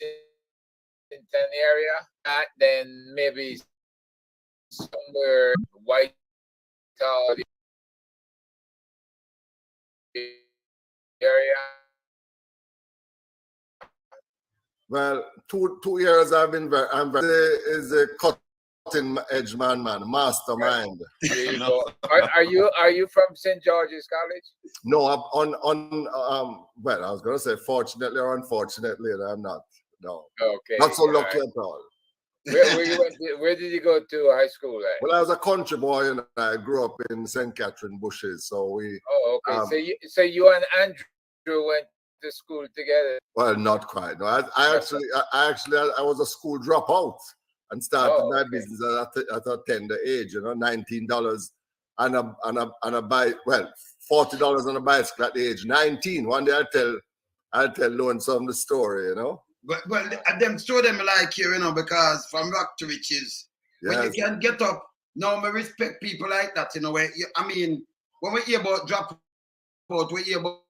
area, and then maybe somewhere White House area. Well, 2 years I'm very is a cutting edge man, mastermind. There you go. Are you from St. George's College? No, I'm well, I was gonna say fortunately or unfortunately, I'm not. No. Okay. Not so lucky at all. Where did you go to high school at? Well, I was a country boy and I grew up in St. Catherine Bushes. So we Oh, okay. So you and Andrew went to school together? Well, not quite. No, I was a school dropout and started my business at a tender age, $19 and a bike. Well, $40 on a bicycle at the age 19. One day I'll tell Lonesome the story, But them show them like you, because from rock to riches, when you can get up. No, I respect people like that, when we hear about drop out, we hear about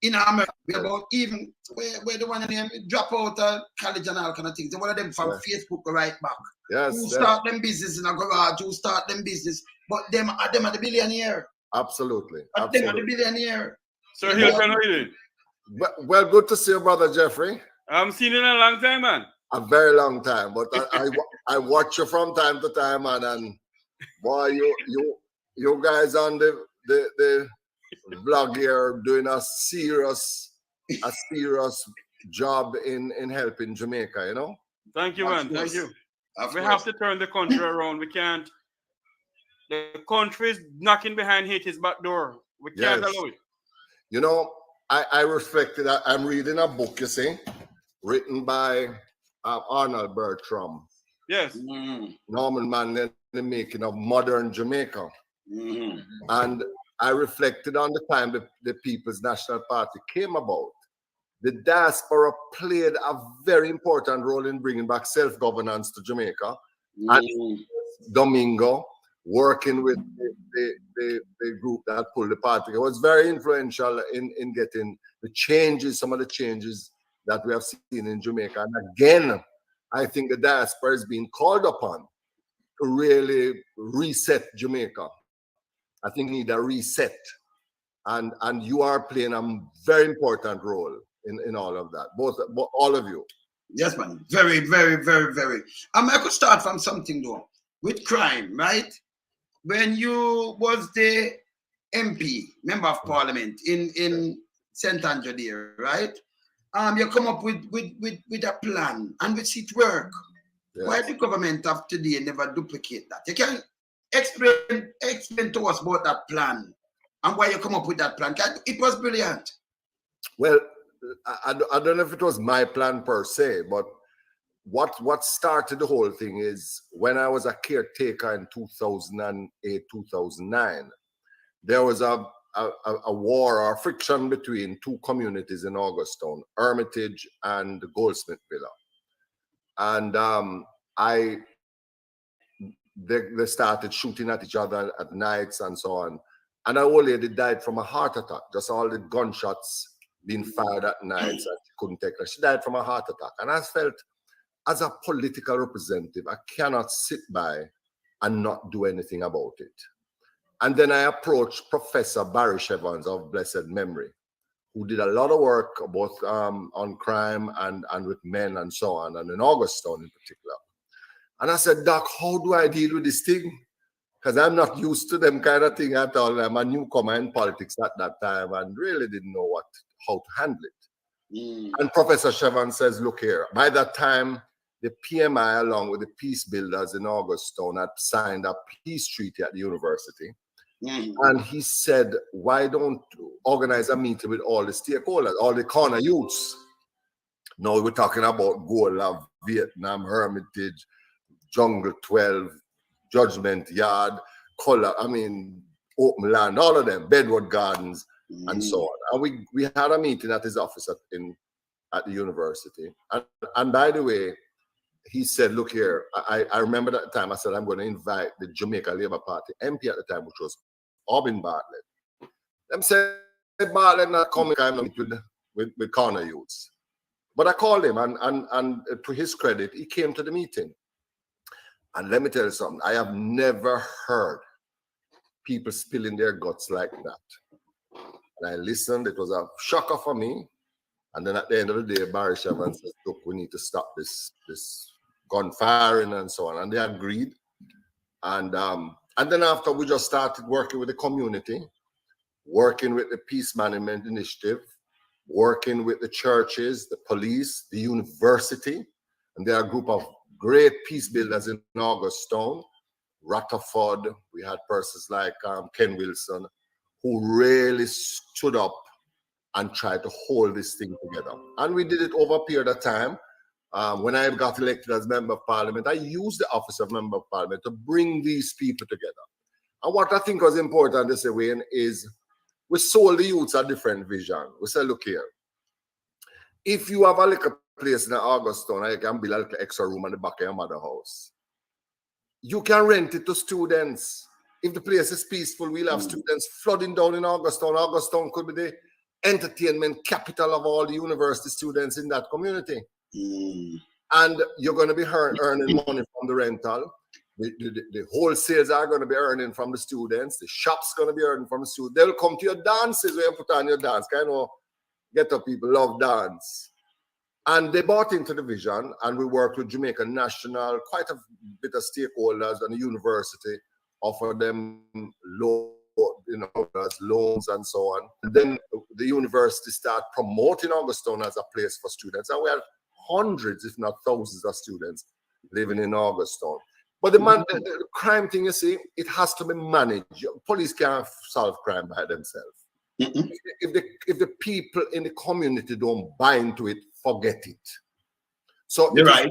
in America, we about even where the one of them drop out of college and all kind of things. One of them from Facebook right back. Yes. Who start them business in a garage, who start them business, but them are the billionaire. Absolutely. Them are the billionaire. So Hylton, how are you doing? Well, good to see you, brother Jeffrey. I haven't seen you in a long time, man. A very long time, but I watch you from time to time, man, and boy, you guys on the vlog here doing a serious job in helping Jamaica, Thank you, man. Thank you. We have to turn the country around. We can't. The country is knocking behind Haiti's back door. We can't allow it. I respect it. I'm reading a book, you see, written by Arnold Bertram. Yes. Norman Manley, the making of modern Jamaica. And I reflected on the time the People's National Party came about. The diaspora played a very important role in bringing back self-governance to Jamaica. And Domingo, working with the group that pulled the party, it was very influential in getting some of the changes that we have seen in Jamaica. And again, I think the diaspora is being called upon to really reset Jamaica. I think we need a reset. And you are playing a very important role in all of that, both all of you. Yes, man. Very, very, very, very. I could start from something though, with crime, right? When you was the MP, member of parliament in St. Andrew there, right? You come up with a plan and we see it work. Yes. Why the government of today never duplicate that? You can explain to us about that plan and why you come up with that plan. It was brilliant. Well, I don't know if it was my plan per se, but what started the whole thing is when I was a caretaker in 2008, 2009, there was a war or friction between two communities in Augustown, Hermitage and Goldsmith Villa. And they started shooting at each other at nights and so on. And an old lady died from a heart attack, just all the gunshots being fired at nights that she couldn't take her. She died from a heart attack. And I felt, as a political representative, I cannot sit by and not do anything about it. And then I approached Professor Barry Evans of blessed memory, who did a lot of work both on crime and with men and so on, and in Augustown in particular. And I said, Doc, how do I deal with this thing? Because I'm not used to them kind of thing at all. I'm a newcomer in politics at that time and really didn't know how to handle it. And Professor Chevan says, look here, by that time, the PMI, along with the peace builders in Augustown, had signed a peace treaty at the university. And he said, why don't organize a meeting with all the stakeholders, all the corner youths? Now we're talking about Gola, Vietnam, Hermitage, Jungle 12, Judgment Yard, Open Land, all of them, Bedward Gardens, and so on. And we had a meeting at his office at the university. And by the way, he said, look here, I remember that time I said, I'm going to invite the Jamaica Labour Party MP at the time, which was Aubin Bartlett. Them said, Bartlett not coming with corner youths. But I called him, and to his credit, he came to the meeting. And let me tell you something, I have never heard people spilling their guts like that. And I listened, it was a shocker for me. And then at the end of the day, Barry Shaman said, look, we need to stop this gun firing and so on. And they agreed. And then after, we just started working with the community, working with the Peace Management Initiative, working with the churches, the police, the university. And there are a group of great peace builders in Augusttown, Rutherford. We had persons like Ken Wilson, who really stood up and tried to hold this thing together. And we did it over a period of time. When I got elected as Member of Parliament, I used the office of Member of Parliament to bring these people together. And what I think was important this Wayne, is we sold the youths a different vision. We said, look here, if you have a little place in Augusttown, and you can build a little extra room in the back of your mother's house, you can rent it to students. If the place is peaceful, we'll have students flooding down in Augusttown. Augusttown could be the entertainment capital of all the university students in that community. And you're going to be earning money from the rental. The wholesales are going to be earning from the students. The shop's going to be earning from the students. They'll come to your dances where you put on your dance. Kind of get up people love dance. And they bought into the vision, and we worked with Jamaica National, quite a bit of stakeholders, and the university offered them loans and so on. And then the university started promoting Augusttown as a place for students, and we had hundreds, if not thousands, of students living in Augusttown. But the crime thing, you see, it has to be managed. Police can't solve crime by themselves. If the people in the community don't buy into it, forget it. So you're right.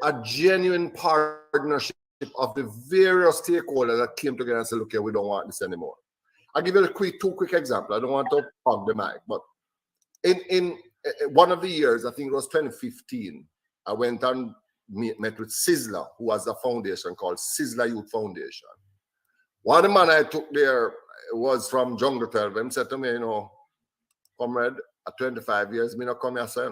A genuine partnership of the various stakeholders that came together and said, look here, we don't want this anymore. I'll give you two quick examples. I don't want to hog the mic, but in one of the years, I think it was 2015, I went and met with Sizzler, who has a foundation called Sizzler Youth Foundation. One of the men I took there was from Jungle 12. He said to me, comrade, at 25 years, me not come here, say,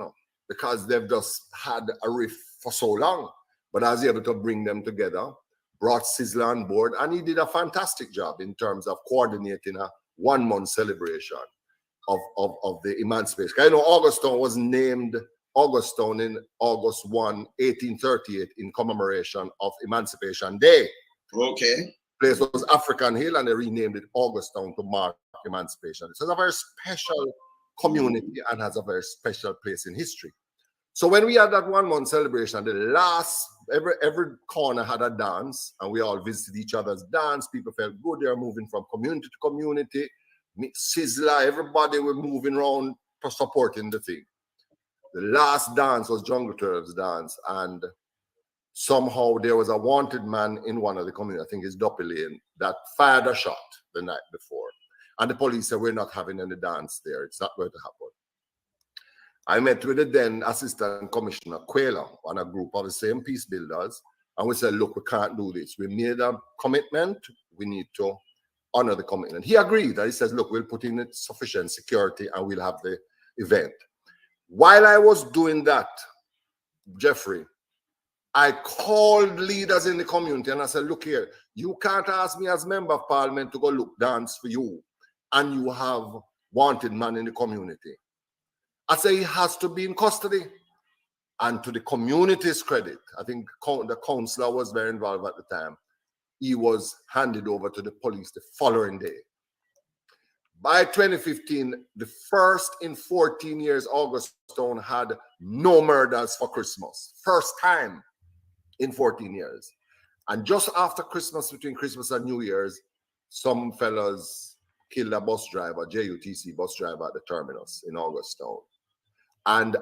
because they've just had a riff for so long. But I was able to bring them together, brought Sizzler on board, and he did a fantastic job in terms of coordinating a 1-month celebration of the emancipation. I know Augusttown was named Augusttown in August 1, 1838 in commemoration of Emancipation Day. Okay. The place was African Hill, and they renamed it Augusttown to mark emancipation. So it's a very special community and has a very special place in history. So when we had that 1-month celebration, every corner had a dance, and we all visited each other's dance. People felt good. They were moving from community to community. Sizzler, everybody were moving around for supporting the thing. The last dance was Jungle 12's dance, and somehow there was a wanted man in one of the communities, I think it's Duppy Lane, that fired a shot the night before. And the police said, we're not having any dance there. It's not going to happen. I met with the then Assistant Commissioner Quayler on a group of the same peace builders, and we said, look, we can't do this. We made a commitment. We need to honor the commitment. He agreed. He says, look, we'll put in sufficient security and we'll have the event. While I was doing that, Jeffrey, I called leaders in the community and I said, look here, you can't ask me as Member of Parliament to go look dance for you, and you have wanted man in the community. I say he has to be in custody. And to the community's credit, I think the councillor was very involved at the time. He was handed over to the police the following day. By 2015, the first in 14 years, Augusttown had no murders for Christmas. First time in 14 years. And just after Christmas, between Christmas and New Year's, some fellas killed a bus driver, JUTC bus driver at the terminus in Augusttown. And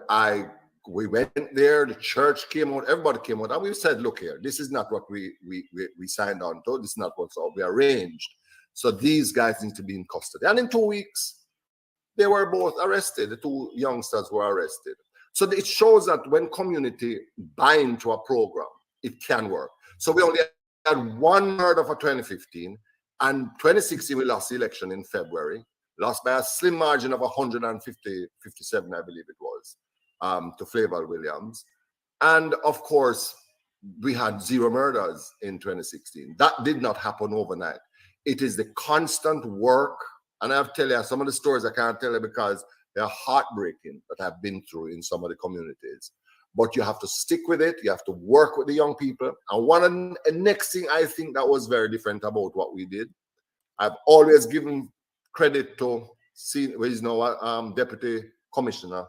we went there, the church came out, everybody came out, and we said, look here, this is not what we signed on to, this is not what we arranged. So these guys need to be in custody. And in 2 weeks, they were both arrested. The two youngsters were arrested. So it shows that when community buy into a program, it can work. So we only had one murder for 2015, and 2016 we lost the election in February, lost by a slim margin of 157, I believe it was. to Flavor Williams. And of course, we had 0 murders in 2016. That did not happen overnight. It is the constant work. And I have to tell you some of the stories I can't tell you because they're heartbreaking that I've been through in some of the communities. But you have to stick with it. You have to work with the young people. And the next thing I think that was very different about what we did, I've always given credit to he's now Deputy Commissioner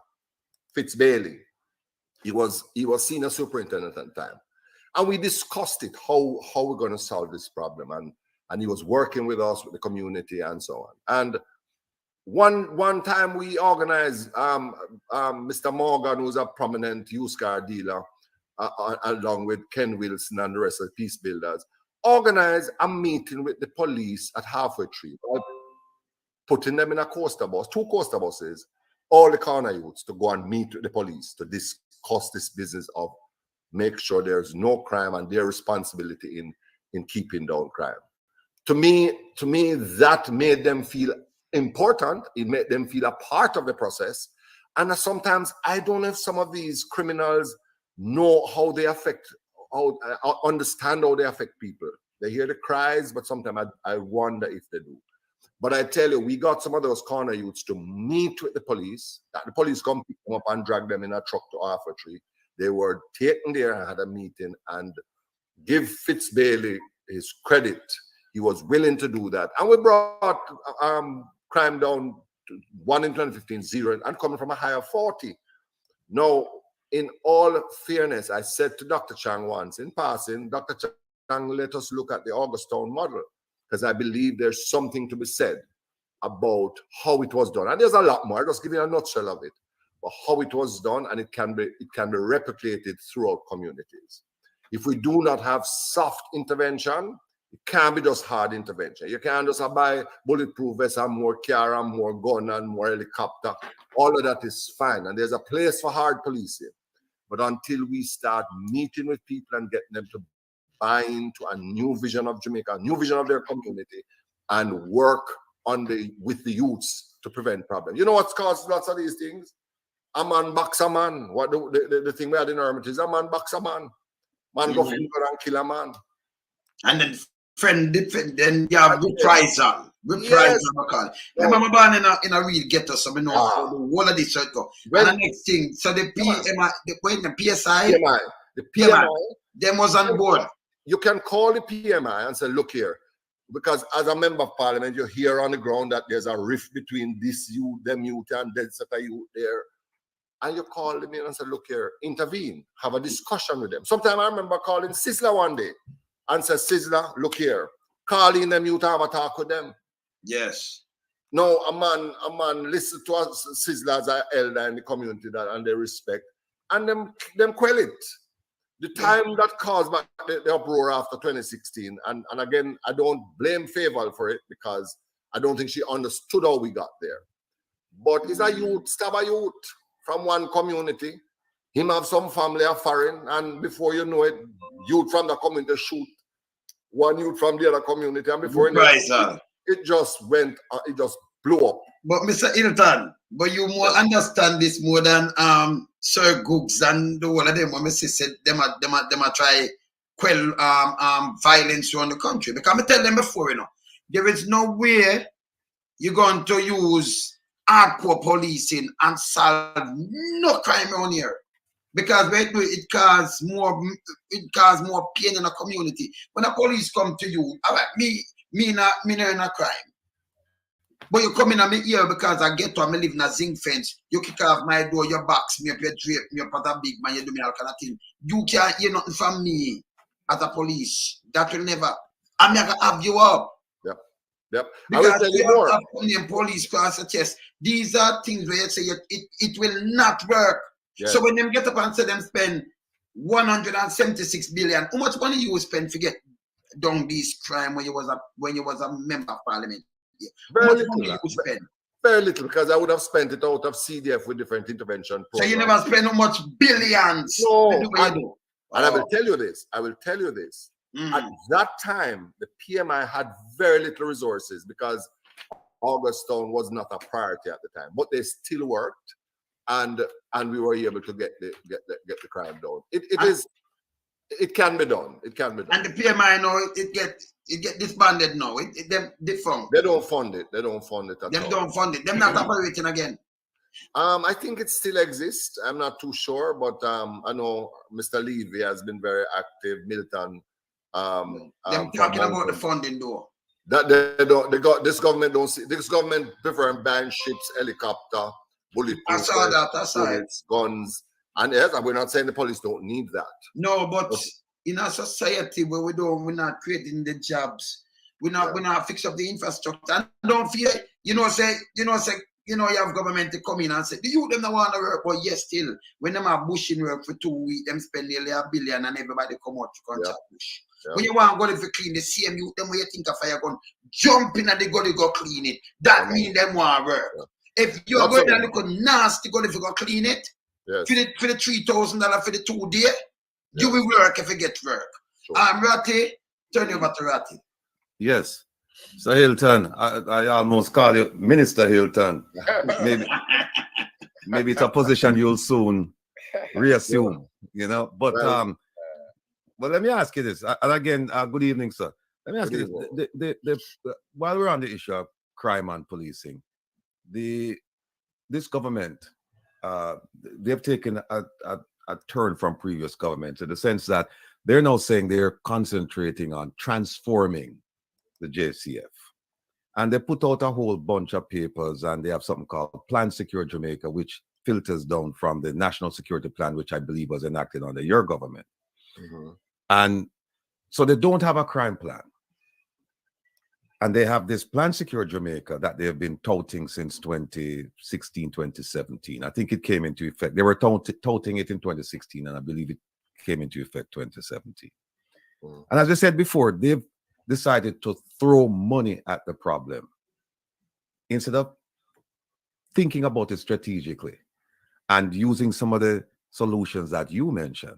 Fitz Bailey. He was senior superintendent at the time. And we discussed it, how we're going to solve this problem. And he was working with us, with the community and so on. And one time we organized, Mr. Morgan, who's a prominent used car dealer, along with Ken Wilson and the rest of the peace builders, organized a meeting with the police at Halfway Tree, putting them in a coaster bus, 2 coaster buses, all the corner youths to go and meet with the police to discuss this business of make sure there's no crime and their responsibility in keeping down crime. To me, that made them feel important. It made them feel a part of the process. And sometimes I don't know if some of these criminals know how they understand how they affect people. They hear the cries, but sometimes I wonder if they do. But I tell you, we got some of those corner youths to meet with the police. The police come pick them up and drag them in a truck to Halfway Tree. They were taken there and had a meeting, and give Fitz Bailey his credit. He was willing to do that. And we brought crime down to 1 in 2015, 0, and coming from a high of 40. Now, in all fairness, I said to Dr. Chang once in passing, Dr. Chang, let us look at the Augustown model, because I believe there's something to be said about how it was done. And there's a lot more. I'll just give you a nutshell of it, but how it was done, and it can be replicated throughout communities. If we do not have soft intervention, it can't be just hard intervention. You can't just buy bulletproof vests and more car and more gun and more helicopter. All of that is fine. And there's a place for hard policing. But until we start meeting with people and getting them to buy into a new vision of Jamaica, a new vision of their community, and work with the youths to prevent problems. You know what's caused lots of these things? A man box a man. What the thing we had in Hermitage is a man box a man. Man go fever and kill a man. And then then you have reprisal. Reprisal. Yes. Remember, I'm born in a real ghetto, so we know how the whole of this should go. And the next thing, so the PMI, the PSI, the PMI, them was on board. You can call the PMI and say, look here, because as a member of parliament, you hear on the ground that there's a rift between this youth, them youth, and that set of youth there. And you call them in and say, look here, intervene, have a discussion with them. Sometimes I remember calling Sizzler one day and say, Sizzler, look here, calling them youth, have a talk with them. Yes. No, a man listen to us, Sizzler as an elder in the community that, and they respect, and them quell it. The time that caused the uproar after 2016, and again, I don't blame Favour for it because I don't think she understood how we got there. But it's a youth, stab a youth from one community. Him have some family of foreign, and before you know it, youth from the community shoot one youth from the other community, and before you know it just went, it just blew up. But Mr. Hylton, but you more understand this more than Sir Googs and the whole of them. When I said them a try quell violence around the country. Because I tell them before, you know, there is no way you're going to use hardcore policing and solve no crime around here. Because when it causes more pain in the community. When the police come to you, all right, me not in a crime. But you come in at me ear because I get to me live in a zinc fence. You kick off my door, you box me up, you drape me up as a big man, you do me all kind of thing. You can't hear nothing from me as a police. That will never. I'm not gonna have you up. Yep. Because I will tell you more. Police class chest. These are things where you say it will not work. Yes. So when them get up and say them spend 176 billion, how much money you spend to get down this crime when you was a member of parliament? Yeah. Very little, because I would have spent it out of CDF with different intervention programs. So you never spend how much billions? No, and I will tell you this. At that time, the PMI had very little resources because Augustown was not a priority at the time, but they still worked. and we were able to get the crime down. It can be done. It can be done. And the PMI now it get disbanded now. Them defunct. They don't fund it. They don't fund it at all. Them don't fund it. Them not operating again. I think it still exists. I'm not too sure, but I know Mr. Levy has been very active. Milton. Them talking about the funding though. That they don't. They got this government don't see. This government prefer buying ships, helicopter, bulletproof. I saw that. I saw it. Guns, and yes, we're not saying the police don't need that. No, but in a society where we're not creating the jobs, we're not fix up the infrastructure. And don't fear, you have government to come in and say, the youth them don't want to work, but yes, still, when them are bushing work for 2 weeks, them spend nearly $1 billion and everybody come out to contract bush. Yeah. When you want to go to clean the same youth, them when you think of fire gun, jump in and they go clean it. That means them want to work. Yeah. If you're going to look nasty, go to go clean it, for the $3,000 for the 2 days, you will work if you get work. Sure. Ratty, turn you over to Ratty. Yes. So Hylton, I almost call you Minister Hylton. Maybe it's a position you'll soon reassume, you know. But well, let me ask you this. And again, good evening, sir. Let me ask you this. While we're on the issue of crime and policing, this government, they've taken a turn from previous governments in the sense that they're now saying they're concentrating on transforming the JCF. And they put out a whole bunch of papers, and they have something called Plan Secure Jamaica, which filters down from the National Security Plan, which I believe was enacted under your government. Mm-hmm. And so they don't have a crime plan. And they have this Plan Secure Jamaica that they've been touting since 2016, 2017. I think it came into effect. They were touting it in 2016, and I believe it came into effect 2017. Mm-hmm. And as I said before, they've decided to throw money at the problem instead of thinking about it strategically and using some of the solutions that you mentioned.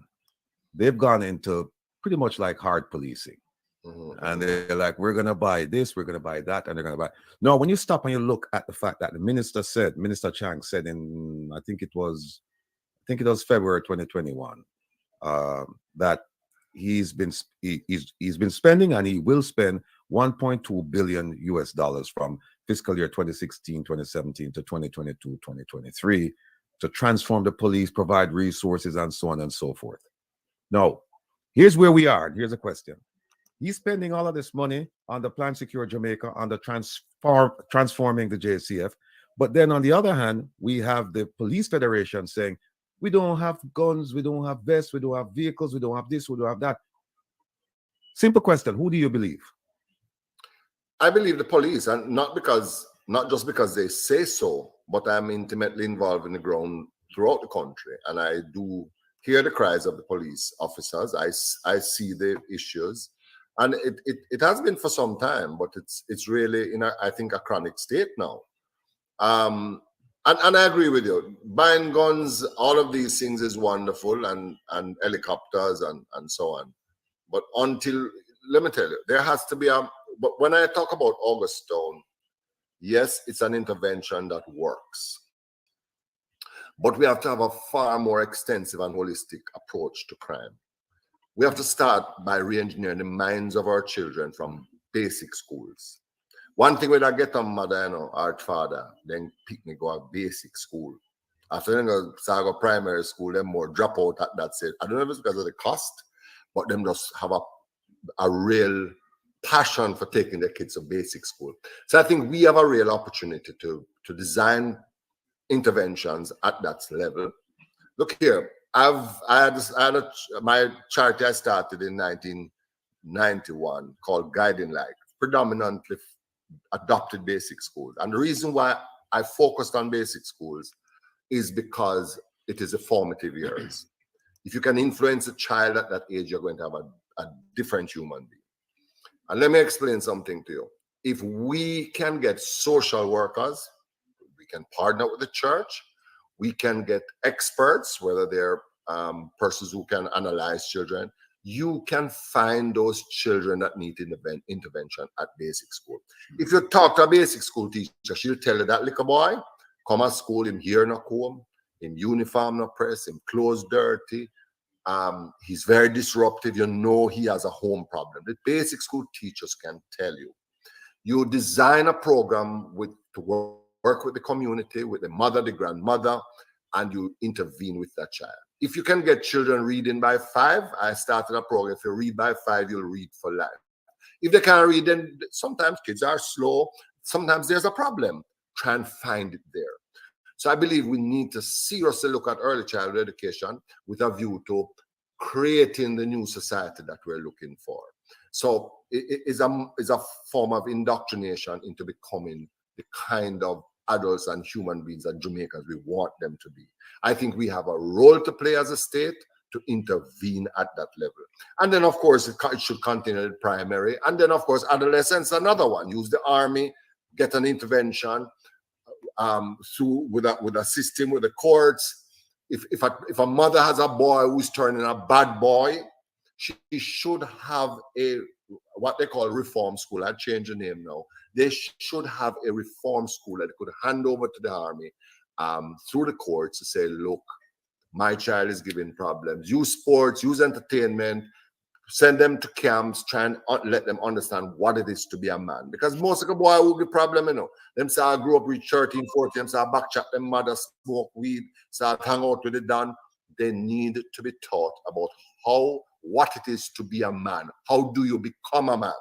They've gone into pretty much like hard policing. Mm-hmm. And they're like, we're going to buy this, we're going to buy that, and they're going to buy. No, when you stop and you look at the fact that the Minister Chang said in, I think it was February 2021, that he's been spending, and he will spend $1.2 billion from fiscal year 2016, 2017 to 2022, 2023 to transform the police, provide resources, and so on and so forth. Now, here's where we are. Here's a question. He's spending all of this money on the Plan Secure Jamaica, on the transforming the JCF. But then on the other hand, we have the Police Federation saying, we don't have guns, we don't have vests, we don't have vehicles, we don't have this, we don't have that. Simple question, who do you believe? I believe the police, and not just because they say so, but I'm intimately involved in the ground throughout the country, and I do hear the cries of the police officers. I see the issues, and it has been for some time, but it's really in I think a chronic state now. And I agree with you. Buying guns, all of these things is wonderful, and helicopters and so on. But let me tell you, there has to be but when I talk about August Stone, yes, it's an intervention that works. But we have to have a far more extensive and holistic approach to crime. We have to start by re-engineering the minds of our children from basic schools. One thing when I get a mother, or father, then pick me go to basic school. After then go primary school, then more drop out at that's it. I don't know if it's because of the cost, but them just have a real passion for taking their kids to basic school. So I think we have a real opportunity to design interventions at that level. Look here, my charity I started in 1991 called Guiding Light, predominantly adopted basic schools. And the reason why I focused on basic schools is because it is a formative years. If you can influence a child at that age, you're going to have a different human being. And let me explain something to you. If we can get social workers, we can partner with the church, we can get experts, whether they're persons who can analyze children, you can find those children that need intervention at basic school. If you talk to a basic school teacher, she'll tell you that little boy, come to school, him here, not home. in uniform no press, in clothes dirty. He's very disruptive. You know he has a home problem. The basic school teachers can tell you. You design a program to work with the community, with the mother, the grandmother, and you intervene with that child. If you can get children reading by 5, I started a program. If you read by 5, you'll read for life. If they can't read, then sometimes kids are slow. Sometimes there's a problem. Try and find it there. So I believe we need to seriously look at early childhood education with a view to creating the new society that we're looking for. So it is a form of indoctrination into becoming the kind of adults and human beings that Jamaicans we want them to be. I think we have a role to play as a state to intervene at that level. And then, of course, it should continue in primary. And then, of course, adolescence, another one. Use the army, get an intervention with a system, with the courts. If a mother has a boy who's turning a bad boy, she should have what they call reform school. I changed the name now. They should have a reform school that could hand over to the army through the courts to say, look, my child is giving problems. Use sports, use entertainment, send them to camps, try and let them understand what it is to be a man. Because most of the boys will be problem, you know. Them say, grew up with 13, 14, them say, backchat them mother, smoke weed, start hang out with the don. They need to be taught about what it is to be a man. How do you become a man?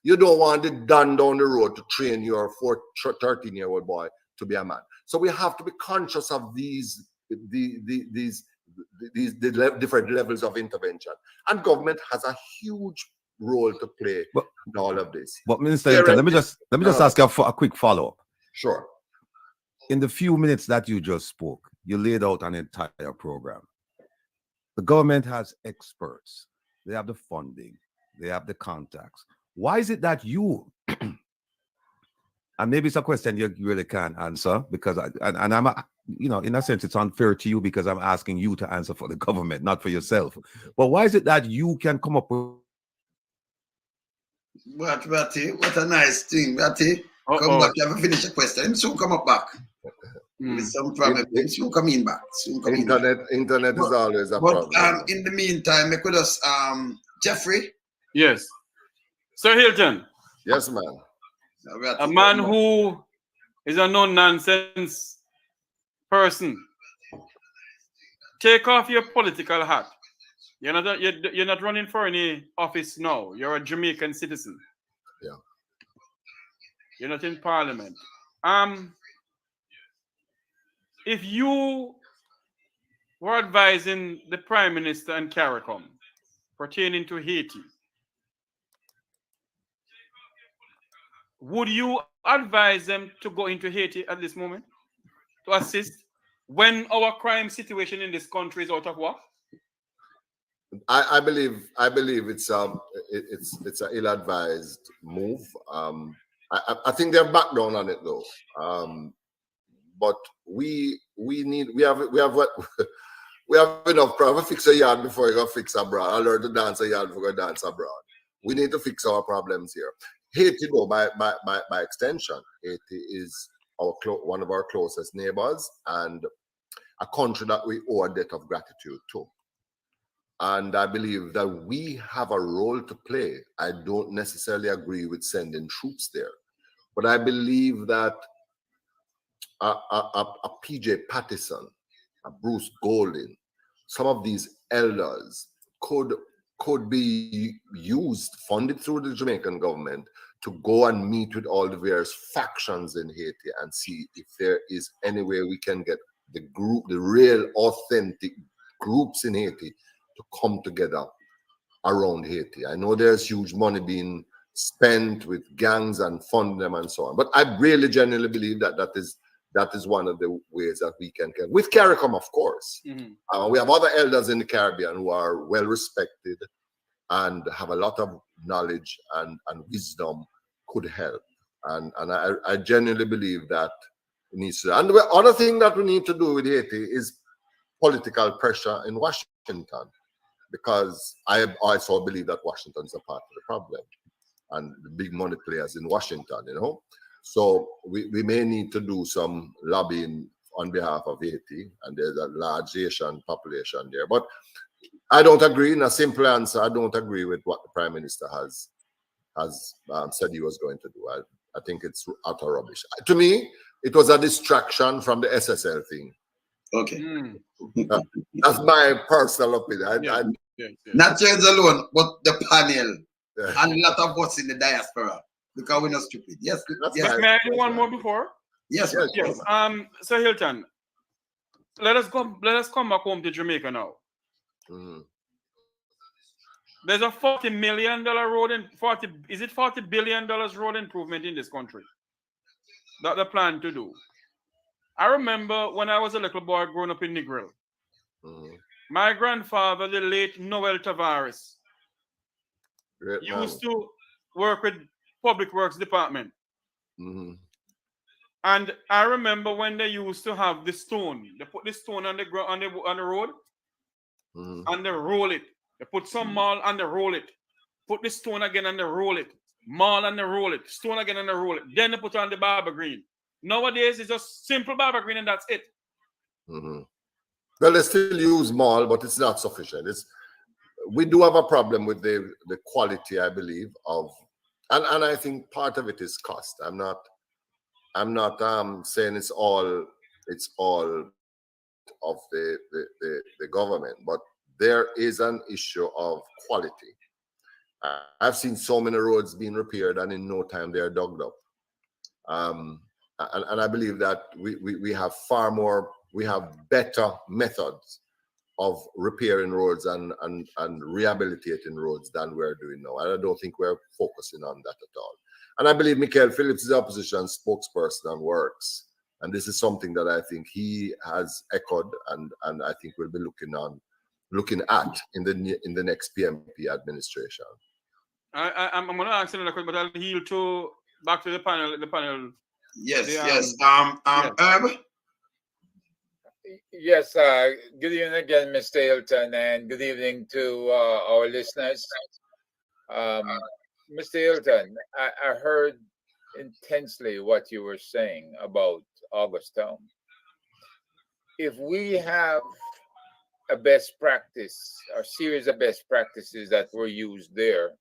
You don't want the don down the road to train your 13-year-old boy to be a man. So we have to be conscious of these different levels of intervention, and government has a huge role to play in all of this. But Minister Hylton, let me just ask you a quick follow-up. Sure. In the few minutes that you just spoke, you laid out an entire program. The government has experts, they have the funding, they have the contacts. Why is it that you, and maybe it's a question you really can't answer, because I'm in a sense it's unfair to you because I'm asking you to answer for the government, not for yourself. But why is it that you can come up with Ratty, what a nice thing, Ratty. Come back, you haven't finished your question. Him soon come up back. There's some problem. Him soon coming back. Internet is always a problem. But in the meantime, I could just Jeffrey. Yes. Sir Hylton. Yes, man. A man who is a no-nonsense person. Take off your political hat. You're not running for any office now. You're a Jamaican citizen. Yeah. You're not in parliament. If you were advising the Prime Minister and CARICOM pertaining to Haiti, would you advise them to go into Haiti at this moment to assist when our crime situation in this country is out of work? I believe it's an ill-advised move. I think they're back down on it though. But we have enough problems. Fix a yard before you go fix abroad. I learned to dance a yard before you dance abroad. We need to fix our problems here. Haiti, though, by extension, Haiti is one of our closest neighbors and a country that we owe a debt of gratitude to. And I believe that we have a role to play. I don't necessarily agree with sending troops there, but I believe that a PJ Pattison, a Bruce Golding, some of these elders could be used, funded through the Jamaican government, to go and meet with all the various factions in Haiti and see if there is any way we can get the real authentic groups in Haiti to come together around Haiti. I know there's huge money being spent with gangs and funding them and so on, but I really genuinely believe that is one of the ways that we can with CARICOM, of course. Mm-hmm. We have other elders in the Caribbean who are well respected and have a lot of knowledge and wisdom, could help. And I genuinely believe that it needs to. And the other thing that we need to do with Haiti is political pressure in Washington, because I also believe that Washington is a part of the problem and the big money players in Washington, So we may need to do some lobbying on behalf of Haiti, and there's a large Asian population there. But I don't agree. In a simple answer, I don't agree with what the Prime Minister has said he was going to do. I think it's utter rubbish. To me, it was a distraction from the SSL thing. Okay. That's my personal opinion. Not yours alone, but the panel and a lot of us in the diaspora, because we're not stupid. Yes. May I do one more before? Yes. So Hylton, let us come back home to Jamaica now. There's a $40 million road and $40 billion road improvement in this country that they plan to do. I remember when I was a little boy growing up in Negril, my grandfather, the late Noel Tavares, used to work with Public Works Department. And I remember when they used to have the stone. They put the stone on the ground on the road, and they roll it. They put some mall and they roll it. Put the stone again and they roll it. Mall and they roll it. Stone again and they roll it. Then they put on the barber green. Nowadays, it's just simple barber green and that's it. Well, they still use mall, but it's not sufficient. We do have a problem with the quality, I believe, of, and I think part of it is cost. I'm not saying it's all of the government, but there is an issue of quality. I've seen so many roads being repaired, and in no time they are dug up. And I believe that we have better methods of repairing roads and rehabilitating roads than we're doing now. And I don't think we're focusing on that at all. And I believe Michael Phillips is the opposition spokesperson on works. And this is something that I think he has echoed, and I think we'll be looking at in the next PMP administration. I'm going to ask another question, but I'll yield back to the panel. Yes. Herb? Yes, good evening again, Mr. Hylton, and good evening to our listeners. Mr. Hylton, I heard intensely what you were saying about Augustown. If we have a best practice, a series of best practices that were used there,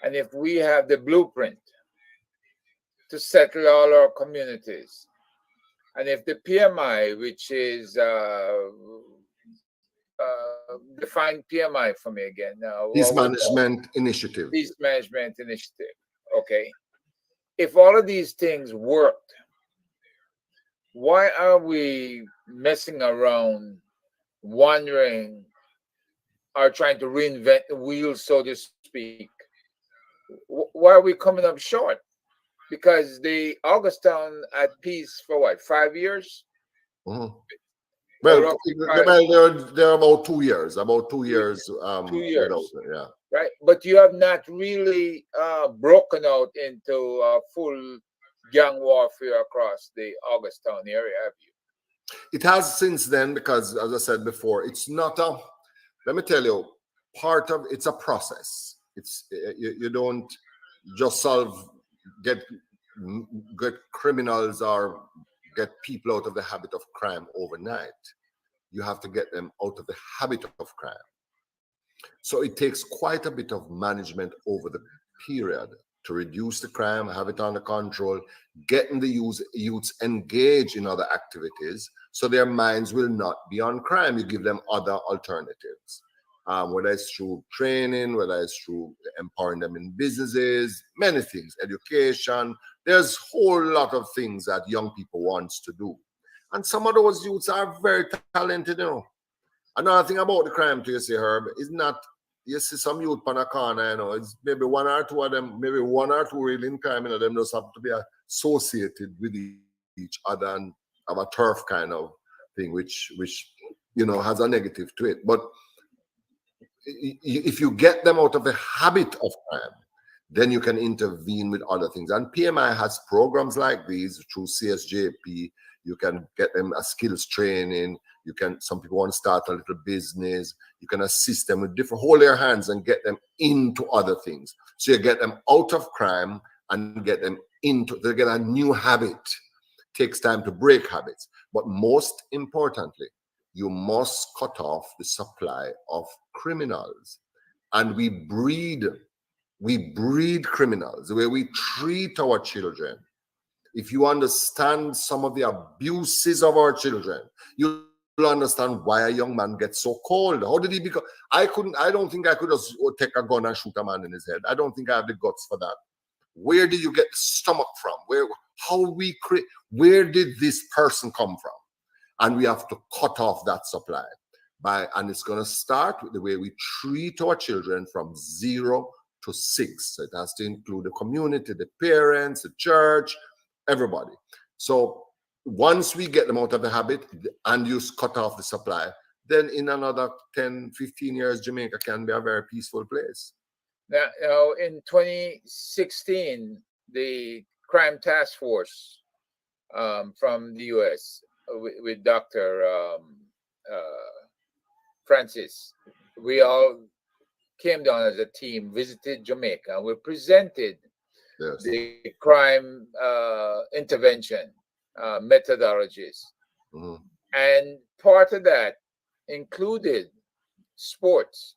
and if we have the blueprint to settle all our communities, and if the PMI, which is define PMI for me again now. Peace Management Initiative. Peace Management Initiative. Okay. If all of these things worked, why are we messing around, wondering, or trying to reinvent the wheel, so to speak? Why are we coming up short? Because the Augustown at peace for what, 5 years? Well, they're about 2 years. About 2 years. 2 years. Yeah. Right. But you have not really broken out into full gang warfare across the Augustown area, have you? It has since then, because as I said before, it's not let me tell you, it's a process. It's you don't just get criminals or get people out of the habit of crime overnight. You have to get them out of the habit of crime. So it takes quite a bit of management over the period to reduce the crime, have it under control, getting the youths engaged in other activities so their minds will not be on crime. You give them other alternatives. Whether it's through training, whether it's through empowering them in businesses, many things, education. There's a whole lot of things that young people want to do. And some of those youths are very talented, you know. Another thing about the crime, to you see, Herb, is not, you see some youth on a corner, you know, it's maybe one or two of them, maybe one or two really in crime, you know, them just have to be associated with each other and have a turf kind of thing, which you know, has a negative to it. But if you get them out of the habit of crime, then you can intervene with other things. And PMI has programs like these through CSJP. You can get them a skills training. Some people want to start a little business. You can assist them with hold their hands and get them into other things. So you get them out of crime and get them they get a new habit. takes time to break habits. But most importantly, you must cut off the supply of criminals. And we breed criminals, the way we treat our children. If you understand some of the abuses of our children, you'll understand why a young man gets so cold. How did he become? I don't think I could just take a gun and shoot a man in his head. I don't think I have the guts for that. Where did you get the stomach from? Where did this person come from? And we have to cut off that supply. And it's going to start with the way we treat our children from 0 to 6. So it has to include the community, the parents, the church, everybody. So once we get them out of the habit and you cut off the supply, then in another 10, 15 years, Jamaica can be a very peaceful place. Now, in 2016, the Crime Task Force from the U.S. with Dr. Francis, we all came down as a team, visited Jamaica, and we presented the crime intervention methodologies. And part of that included sports.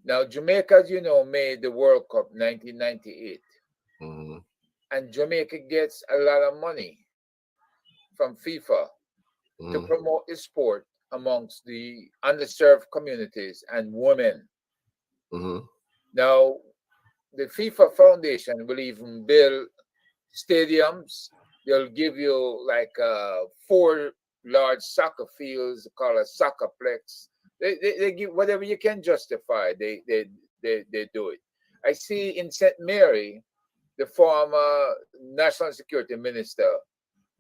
Now, Jamaica, as you know, made the World Cup 1998. And Jamaica gets a lot of money from FIFA to promote the sport amongst the underserved communities and women. Now, the FIFA Foundation will even build stadiums. They'll give you like 4 large soccer fields, called a soccerplex. They give whatever you can justify. They do it. I see in St. Mary, the former National Security Minister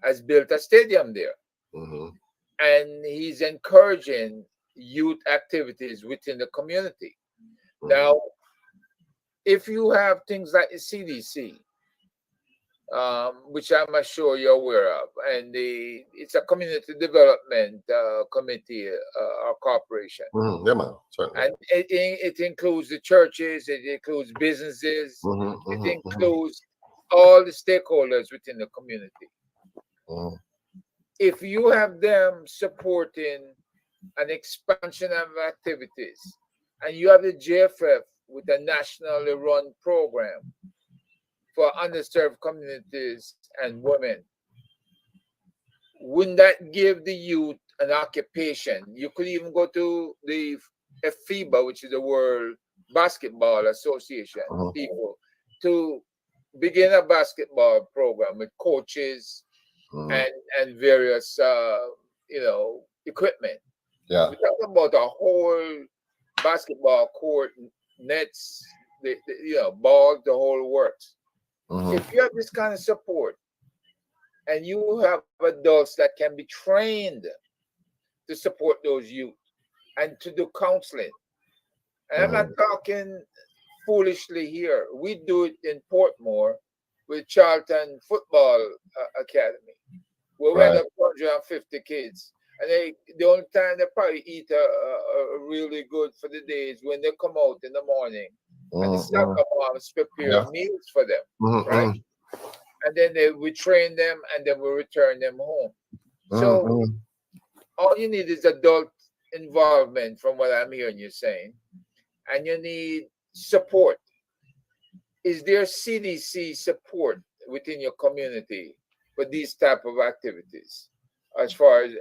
has built a stadium there. And he's encouraging youth activities within the community. Now, if you have things like the CDC, which I'm sure you're aware of, and it's a community development committee or corporation. Yeah, man. Certainly. And it includes the churches, it includes businesses, it includes all the stakeholders within the community. If you have them supporting an expansion of activities, and you have the JFF with a nationally run program for underserved communities and women, wouldn't that give the youth an occupation? You could even go to the FIBA, which is the World Basketball Association, people, to begin a basketball program with coaches and various, equipment. Yeah. We're talking about a whole basketball court, nets, balls, the whole works. If you have this kind of support and you have adults that can be trained to support those youth and to do counseling, and I'm not talking foolishly here. We do it in Portmore with Charlton Football Academy, where we have 150 kids. And the only time they probably eat a really good for the day is when they come out in the morning and the soccer moms prepare meals for them, right? And then we train them and then we return them home. So all you need is adult involvement, from what I'm hearing you saying, and you need support. Is there CDC support within your community for these type of activities? As far as,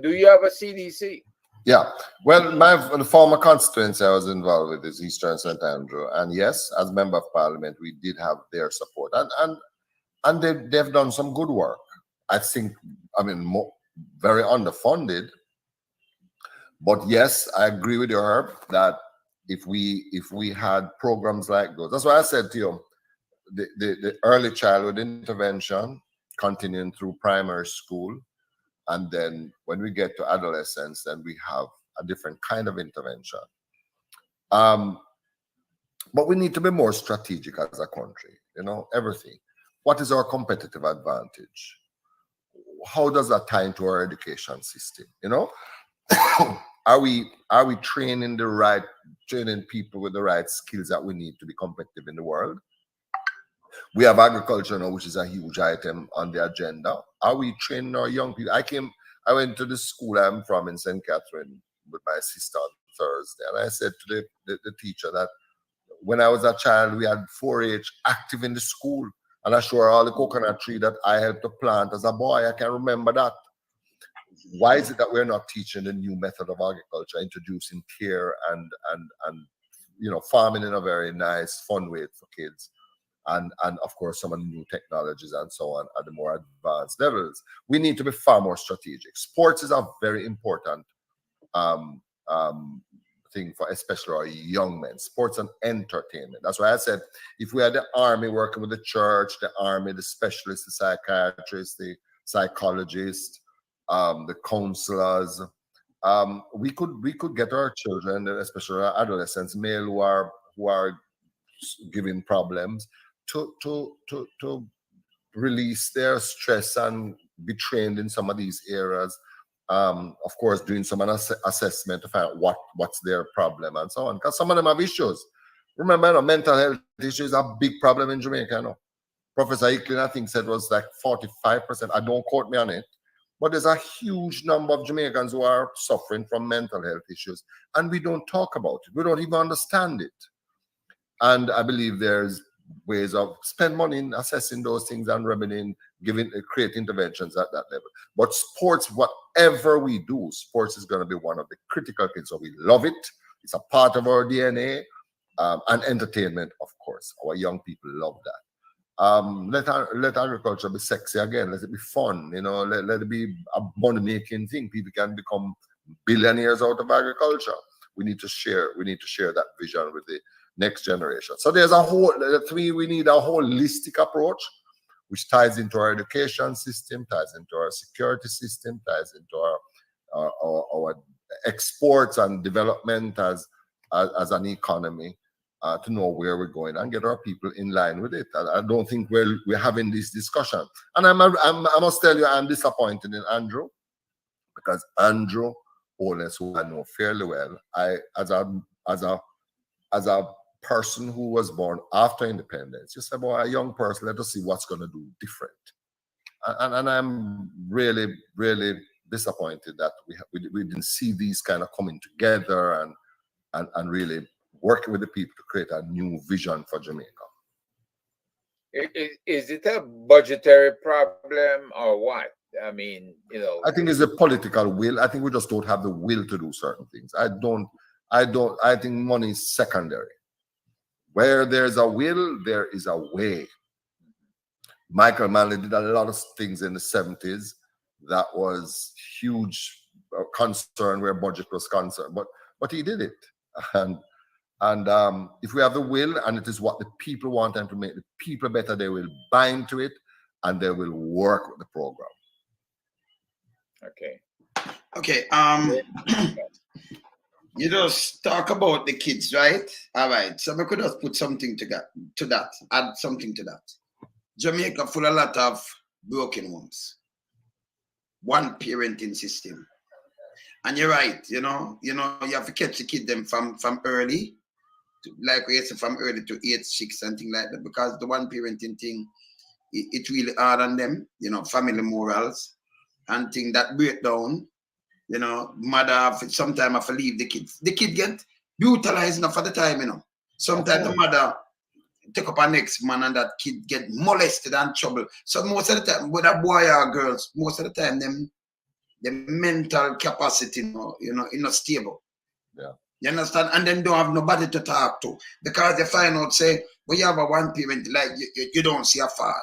do you have a CDC? Yeah. Well, the former constituency I was involved with is Eastern St. Andrew. And yes, as Member of Parliament, we did have their support. And they've done some good work. I think, very underfunded. But yes, I agree with you, Herb, that if we had programs like those, that's why I said to you, the early childhood intervention, continuing through primary school, and then when we get to adolescence, then we have a different kind of intervention. But we need to be more strategic as a country, everything. What is our competitive advantage? How does that tie into our education system? Are we training people with the right skills that we need to be competitive in the world? We have agriculture now, which is a huge item on the agenda. Are we training our young people? I went to the school I'm from in St. Catherine with my sister on Thursday, and I said to the teacher that when I was a child, we had 4-H active in the school, and I showed her all the coconut tree that I helped to plant as a boy. I can remember that. Why is it that we're not teaching the new method of agriculture, introducing care and farming in a very nice, fun way for kids? And of course, some of the new technologies and so on at the more advanced levels. We need to be far more strategic. Sports is a very important thing for especially our young men. Sports and entertainment. That's why I said if we had the army working with the church, the army, the specialists, the psychiatrists, the psychologists, the counselors, we could get our children, especially our adolescents, male who are giving problems, to release their stress and be trained in some of these areas. Of course, doing some assessment to find out what's their problem and so on. Because some of them have issues. Remember, mental health issues are a big problem in Jamaica. Professor Hylton, I think, said was like 45%. I don't quote me on it. But there's a huge number of Jamaicans who are suffering from mental health issues. And we don't talk about it. We don't even understand it. And I believe there's ways of spend money in assessing those things and remedying, create interventions at that level. But sports, whatever we do, sports is going to be one of the critical things. So we love it. It's a part of our DNA. And entertainment, of course. Our young people love that. Let agriculture be sexy again. Let it be fun. Let it be a money-making thing. People can become billionaires out of agriculture. We need to share that vision with the next generation. So there's we need a holistic approach, which ties into our education system, ties into our security system, ties into our exports and development as an economy, to know where we're going and get our people in line with it. I don't think we're having this discussion. And I must tell you, I'm disappointed in Andrew, because Andrew Holness, who I know fairly well, as a person who was born after independence, you said, well, a young person, let us see what's going to do different. And I'm really, really disappointed that we didn't see these kind of coming together and really working with the people to create a new vision for Jamaica. Is it a budgetary problem or what? I mean, I think it's a political will. I think we just don't have the will to do certain things. I think money is secondary. Where there's a will, there is a way. Michael Manley did a lot of things in the 70s that was huge concern where budget was concerned, but he did it. And if we have the will and it is what the people want them to make the people better, they will bind to it and they will work with the program. Okay. You just talk about the kids, right? All right. So we could just put something to that, add something to that. Jamaica full of a lot of broken homes. One parenting system. And you're right, you have to catch the kid them from early, like we said, from early to 8, 6 and things like that, because the one parenting thing, it's really hard on them, family morals and things that break down. Mother sometimes have to leave the kid. The kid get brutalized enough at the time, Sometimes the mother take up her next man and that kid get molested and trouble. So most of the time, whether boy or girls, most of the time the mental capacity, not stable. Yeah. You understand? And then don't have nobody to talk to. Because they find out, say, well, you have a one parent, like you don't see a father.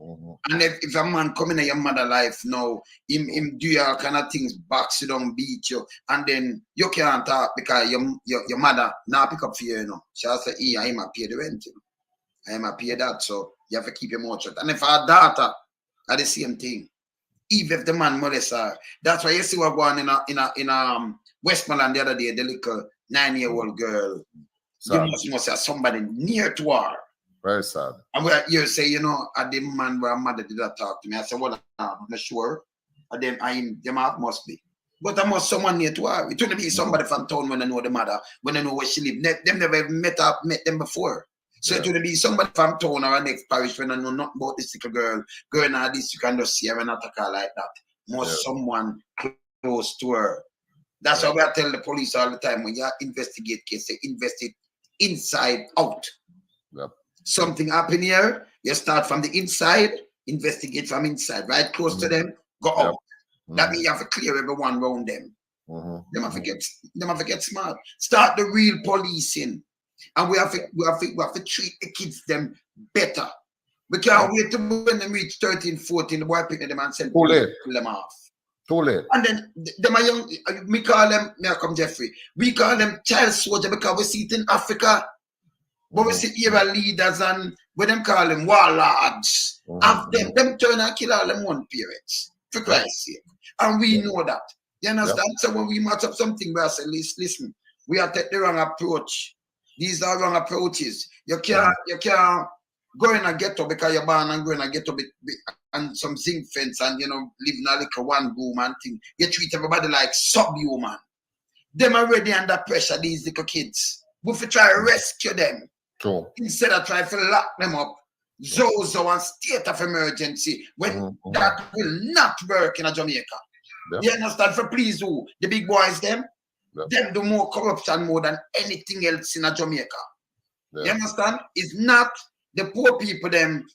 Mm-hmm. And if a man come in your mother life now, him do all kind of things, box you down, beat you, and then you can't talk because your mother now pick up for you, She'll say, I'm a pay the rent, I'm a pay that, so you have to keep your mouth shut. And if our daughter are the same thing, even if the man molest her, that's why you see what going in Westmoreland the other day, the little 9-year-old girl, you must have somebody near to her. Very sad. And you say, at the man where mother did not talk to me. I said, well, I'm not sure. And then them must be. But I must someone near to her. It wouldn't be somebody from town when I know the mother, when I know where she lives. Them never met them before. So it would be somebody from town or next parish when I know nothing about this little girl going out this, you can just see her and attack her like that. Must someone close to her. That's why I tell the police all the time, when you investigate case, they investigate inside out. Yep. Something happen here, you start from the inside, investigate from inside, right close to them, go out. That means you have to clear everyone around them. Them have to get smart. Start the real policing. And we have to treat the kids them better. We can't wait to when they reach 13, 14, the boy pick them and send them off. Too late. And then them are young, we call them, Jeffrey, we call them child soldier because we see it in Africa. But we see era leaders and what them call them warlords. Have them turn and kill all them one parents. For Christ's sake. And we know that. You understand? So when we match up something, we say, listen, we are taking the wrong approach. These are wrong approaches. You can't go in a ghetto because you're born and go in a ghetto and some zinc fence and live in a little one room and thing. You treat everybody like subhuman. Them already under pressure, these little kids. We have to try to rescue them. True. Instead of trying to lock them up. Zozo and state of emergency when that will not work in a Jamaica. You understand? For please who? The big boys them? Them do more corruption more than anything else in a Jamaica. You understand? It's not the poor people them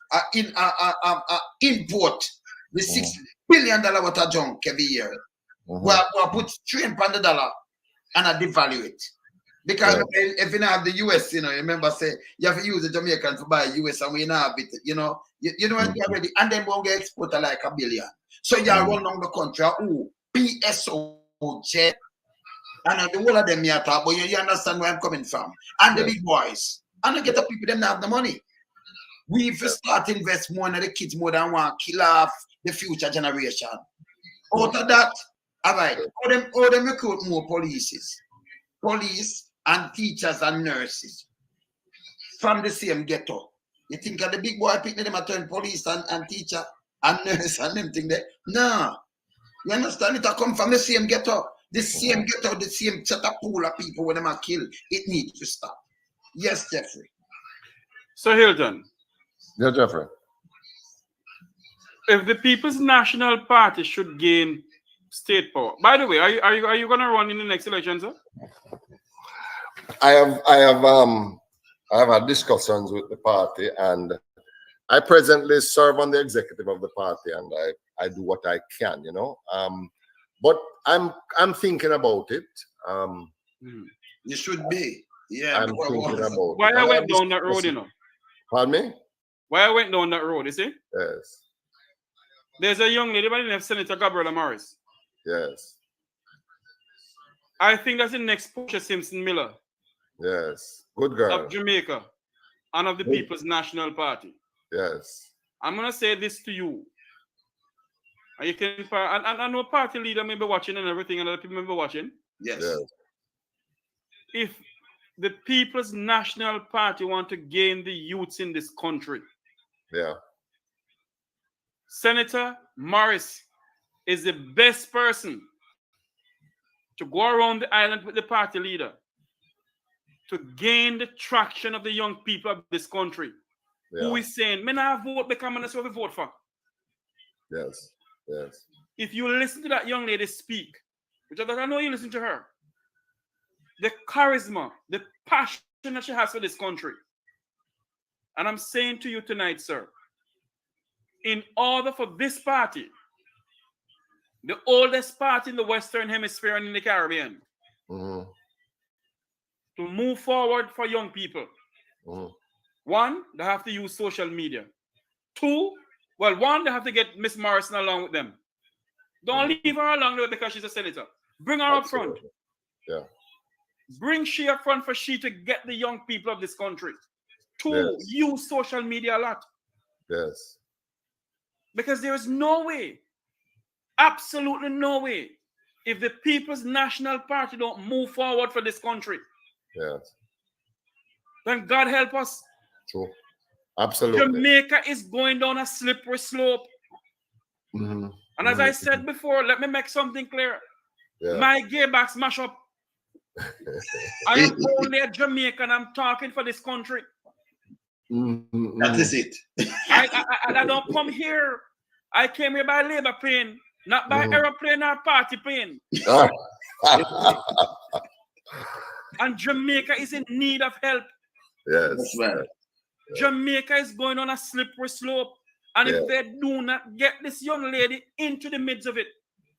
import the $6 billion worth of junk every year. We put $300 and I devalue it. Because if you don't have the US, you remember say you have to use the Jamaican to buy US and we don't have it, you know what already, and then we'll get exported like $1 billion. So you run down the country, PSOJ, and the whole of them you talk, but you understand where I'm coming from. And the big boys. And I get the people them that have the money. We start to invest more in the kids more than one, kill off the future generation. Out of that, all right, all them recruit more police and teachers and nurses from the same ghetto. You think of the big boy picking them at turn police and teacher and nurse and them thing there? No. You understand? It come from the same ghetto. The same ghetto, the same set of pool of people when them are killed. It needs to stop. Yes, Jeffrey. So Hylton. Yeah, Jeffrey. If the People's National Party should gain state power. By the way, are you going to run in the next election, sir? I have had discussions with the party, and I presently serve on the executive of the party, and I do what I can, But I'm thinking about it. You should be. Yeah. I'm thinking about it. Why I went down that road, Pardon me? Why I went down that road, you see? Yes. There's a young lady by the name of Senator Gabriela Morris. Yes. I think that's the next Portia Simpson Miller. Yes. Good girl. Of Jamaica and of the People's National Party. Yes. I'm going to say this to you. And you can, and I know party leader may be watching and everything, and other people may be watching. Yes. If the People's National Party want to gain the youths in this country, Senator Morris is the best person to go around the island with the party leader to gain the traction of the young people of this country who is saying, "Men, I vote because I'm not vote for." Yes. Yes. If you listen to that young lady speak, which I know you listen to her, the charisma, the passion that she has for this country. And I'm saying to you tonight, sir, in order for this party, the oldest party in the Western Hemisphere and in the Caribbean, to move forward for young people, one, they have to use social media. Two, one, they have to get Miss Morrison along with them. Don't leave her along there because she's a senator. Bring her up front. Yeah. Bring she up front for she to get the young people of this country to use social media a lot. Yes. Because there is no way, absolutely no way, if the People's National Party don't move forward for this country, then God help us. True. Absolutely. Jamaica is going down a slippery slope. And as I said before, let me make something clear. My gay back smash up. I am only a Jamaican. I'm talking for this country. That is it. I don't come here. I came here by labor pain, not by aeroplane or party pain. And Jamaica is in need of help. Yes. That's right. Jamaica is going on a slippery slope. And if they do not get this young lady into the midst of it,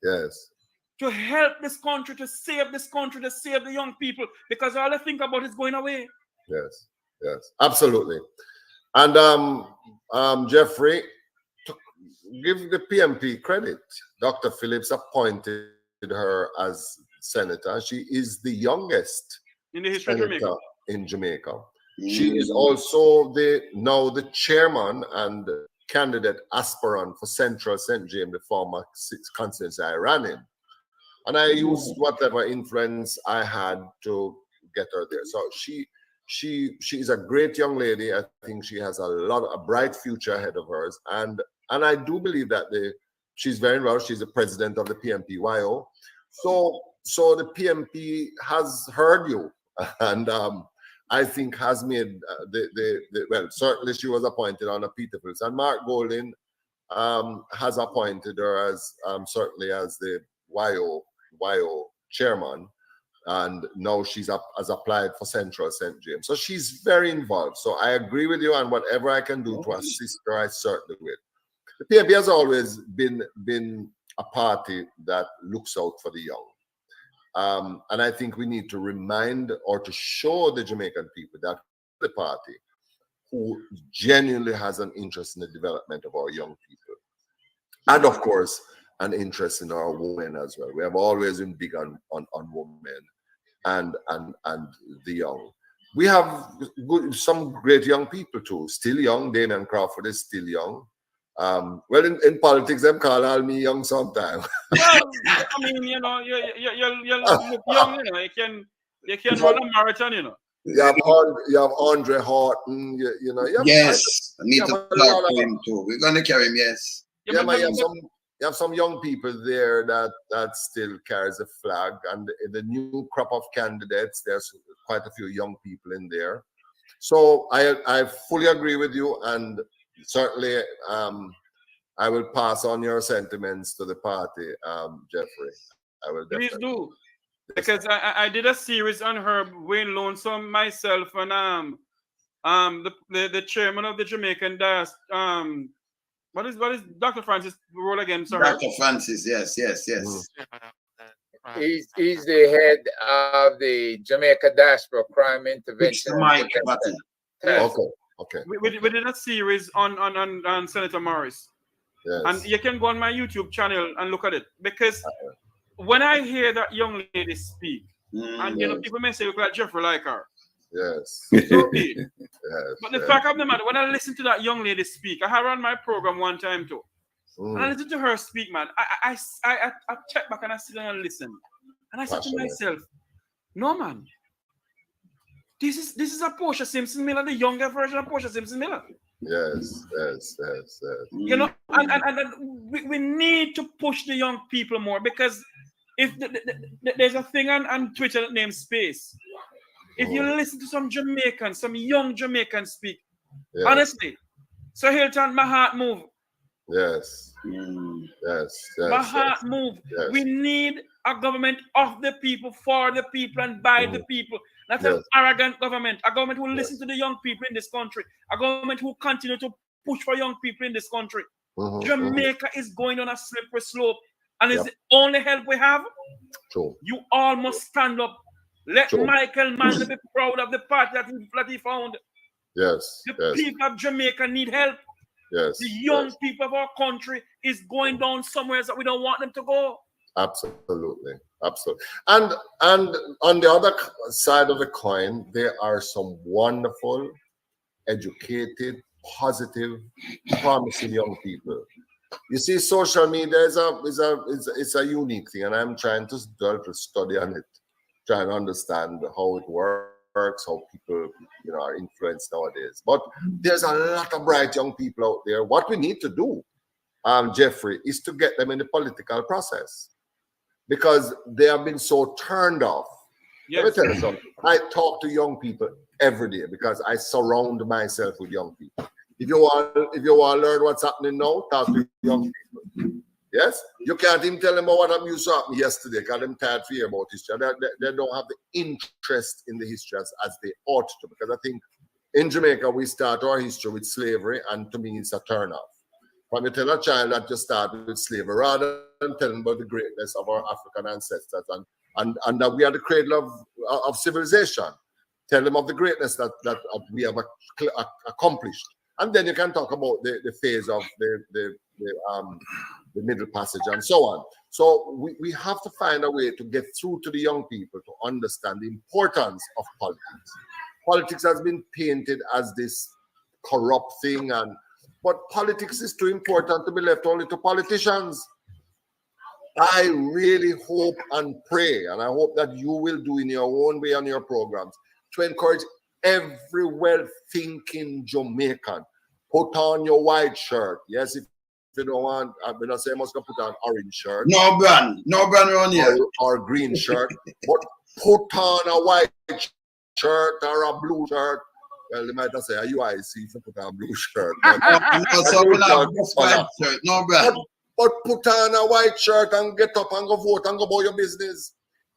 yes, to help this country, to save this country, to save the young people, because all they think about is going away. yes, yes, absolutely. And Jeffrey, to give the PMP credit. Dr. Phillips appointed her as senator. She is the youngest in the history of Jamaica. In Jamaica. She is also now the chairman and candidate aspirant for Central St. James, the former constituency I ran in. And I used whatever influence I had to get her there. So she is a great young lady. I think she has a bright future ahead of hers. And I do believe that she's very well. She's the president of the PMPYO. So the PMP has heard you, and I think has made well, certainly she was appointed on a Peter Phillips, and Mark Golding has appointed her as certainly as the YO chairman, and now she's has applied for Central St. James. So she's very involved. So I agree with you, and whatever I can do to assist her, I certainly will. The PMP has always been a party that looks out for the young. And I think we need to remind or to show the Jamaican people that the party who genuinely has an interest in the development of our young people. And of course, an interest in our women as well. We have always been big on women and the young. We have some great young people too, still young. Damian Crawford is still young. Well, in politics, them call all me young sometimes. Well, I mean, you know, you look young, you know, you can run a marathon, you know. You have Andre Hylton, you know. Yes, I need to talk to him too. We're gonna carry him, yes. Yeah, but you have some young people there that still carries a flag, and the new crop of candidates, there's quite a few young people in there. So I fully agree with you, and certainly I will pass on your sentiments to the party, Jeffrey. I will definitely. Please do, because I did a series on her, Wayne Lonesome, myself, and the chairman of the Jamaican Dias. What is Dr. Francis role again? Sorry. Dr. Francis, yes. He's the head of the Jamaica Diaspora Crime Intervention. Okay. We did a series on Senator Morris. Yes. And you can go on my YouTube channel and look at it. Because when I hear that young lady speak, and you know, people may say, look like Jeffrey like her. Yes. Okay. Yes. But the fact of the matter, when I listen to that young lady speak, I had her on my program one time too. And I listened to her speak, man. I check back and I sit down and listen. And I said to myself, no, man. This is a Portia Simpson Miller, the younger version of Portia Simpson Miller. Yes. You know, and we need to push the young people more, because if there's a thing on Twitter named Space. If you listen to some young Jamaicans speak, honestly, so Hylton, my heart move. Yes. My heart move. Yes. We need a government of the people, for the people, and by the people. Not an arrogant government. A government who listen to the young people in this country. A government who continue to push for young people in this country. Jamaica is going on a slippery slope, and it's the only help we have. True. You all must stand up. Let Michael Manley be proud of the party that he found. Yes. The people of Jamaica need help. Yes. The young people of our country is going down somewhere that we don't want them to go. Absolutely. And on the other side of the coin, there are some wonderful, educated, positive, promising young people. You see, social media is a unique thing, and I'm trying to study on it, trying to understand how it works, how people are influenced nowadays. But there's a lot of bright young people out there. What we need to do, Jeffrey, is to get them in the political process, because they have been so turned off Let me tell you something. I talk to young people every day because I surround myself with young people. If you want to learn what's happening now, talk to young people. Yes, you can't even tell them about what used to happen yesterday because they're tired to hear about history. They don't have the interest in the history as they ought to. Because I think in Jamaica we start our history with slavery, and to me it's a turn off. When you tell a child that you start with slavery, rather than telling about the greatness of our African ancestors and that we are the cradle of civilization, tell them of the greatness that we have accomplished, and then you can talk about the phase of the Middle Passage and so on. So we have to find a way to get through to the young people to understand the importance of politics. Politics has been painted as this corrupt thing, but politics is too important to be left only to politicians. I really hope and pray, and I hope that you will do in your own way on your programs, to encourage every well-thinking Jamaican. Put on your white shirt. Yes, if you don't want, I'm not saying I must put on orange shirt. No brand around here. Or green shirt. But put on a white shirt or a blue shirt. Well, they might not say, are you IC if you put on a blue shirt? No brand. But put on a white shirt and get up and go vote and go about your business.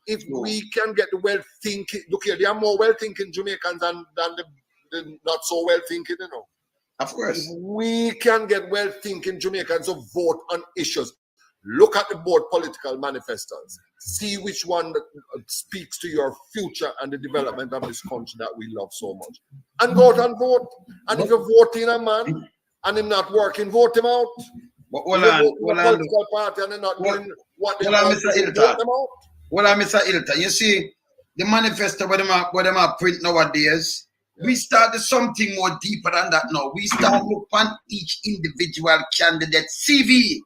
If we can get the well-thinking, look here, there are more well-thinking Jamaicans than the not so well-thinking, you know. Of course. If we can get well-thinking Jamaicans to vote on issues, look at the board political manifestos, see which one that speaks to your future and the development of this country that we love so much. And go out and vote. And if you're voting a man and him not working, vote him out. But political party and they're not doing what they want, vote them out. Well, Mr. Hylton, you see, the manifesto where them are print nowadays, we started something more deeper than that now. We start look on each individual candidate CV.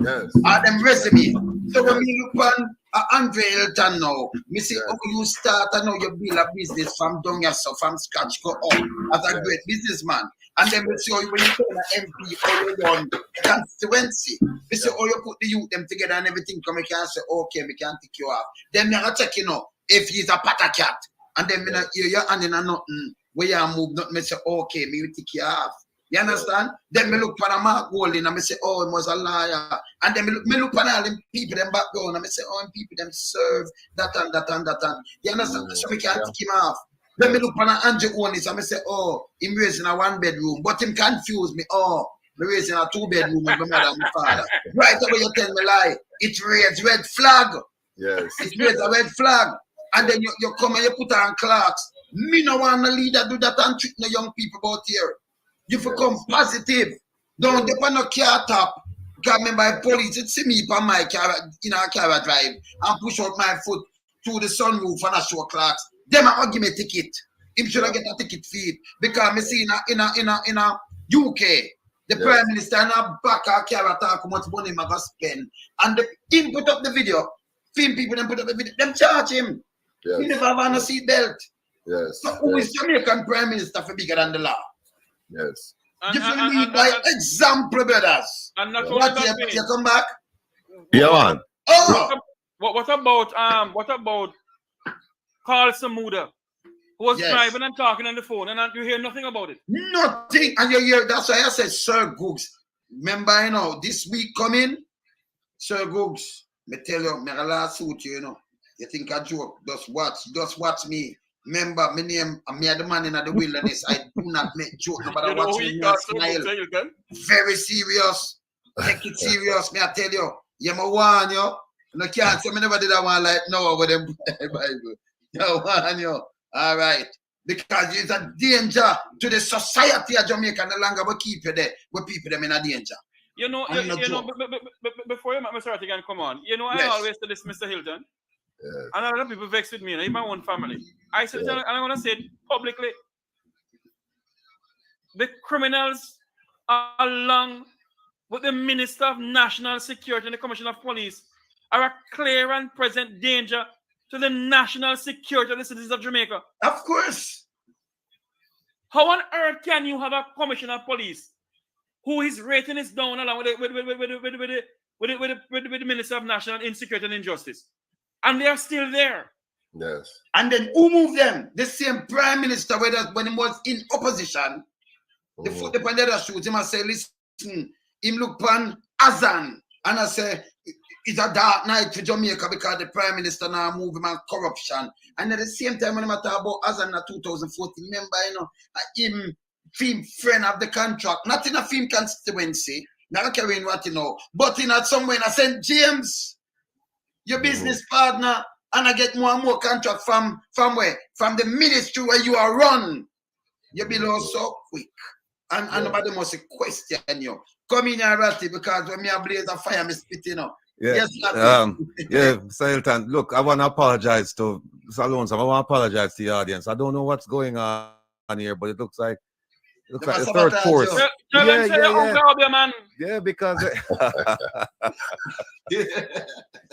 Yes. Or them resume. So when we look on Andre Hylton now, we see how you start and how you build a business from down yourself, from scratch, go up as a great businessman. And then we see how you, when you turn an MP, how you run constituency. We see how you put the youth them together and everything come, we can say, okay, we can take you off. Then we are check, you know, if he's a pata cat. And then we hear your hand in a nothing, where you move, nothing, we say, okay, me will take you off. You understand? Then me look for a Mark Golding and me say, oh, he was a liar. And then me look for all them people, them background, and me say, oh, people, them serve that and that and that and. You understand? So we can't take him off. Then me look for Andrew Onis and me say, oh, him raising a 1-bedroom. But him confuse me, oh, me raising a 2-bedroom with my mother and my father. Right away you tell me lie. It raised red flag. Yes. It raised a red flag. And then you come and you put on clocks. Me no want a leader do that and treat no young people about here. You become positive. Don't depend on car top. Because remember, police, it see me on my car, in our car drive, and push out my foot through the sunroof and I show clocks. Them are give me a ticket. Him should I get a ticket feed. Because me see in a UK, the Prime Minister in a back of car talk how much money I got spend. And the him put up the video, film people then put up the video, them charge him. He never have on a seat belt. Yes. So who is Jamaican Prime Minister for bigger than the law? Yes. You can lead by example, brothers. And not only What that, you come back? Yeah, man. Oh! What about Carl Samuda, who was driving and talking on the phone, and you hear nothing about it? Nothing. And you hear, that's why I said, Sir Googs. Remember, you know, this week coming, Sir Googs, me tell you, me last suit you, you know. You think I joke, just watch me. Remember, my name, I'm the man in the wilderness. I do not make joke, no matter what you smile. Very serious. Take it serious, me I tell you. You may warn you. No can't say me never did that one like no over them Bible. You warn you. All right. Because it's a danger to the society of Jamaica. No longer we keep you there. We people them in a danger. You know, before you, Mr. Rattigan, come on. You know, I always tell this, Mr. Hylton. Yes. And a lot of people vex with me, and in my own family. I said, and I'm going to say it publicly. The criminals, along with the Minister of National Security and the Commissioner of Police, are a clear and present danger to the national security of the citizens of Jamaica. Of course. How on earth can you have a Commissioner of Police who his rating is down along with the Minister of National Insecurity and Injustice? And they are still there. Yes. And then who moved them? The same prime minister when he was in opposition, the foot upon the other shoot him and say, listen, him look pan Azan. And I say, it's a dark night for Jamaica because the prime minister now move him on corruption. And at the same time when I talk about Azan in 2014, remember, him film friend of the contract, not in a film constituency, not carrying what but in somewhere in St. James, your business partner, and I get more and more contract from where? From the ministry where you are run. You below so quick. And nobody must question you. Come in here, Ratty, because when me a blaze a fire, me spit, Yeah. Yes, Mr. Hylton, look, I want to apologize to Salons. I want to apologize to the audience. I don't know what's going on here, but it looks like the third force. Tell them say your man. Yeah, because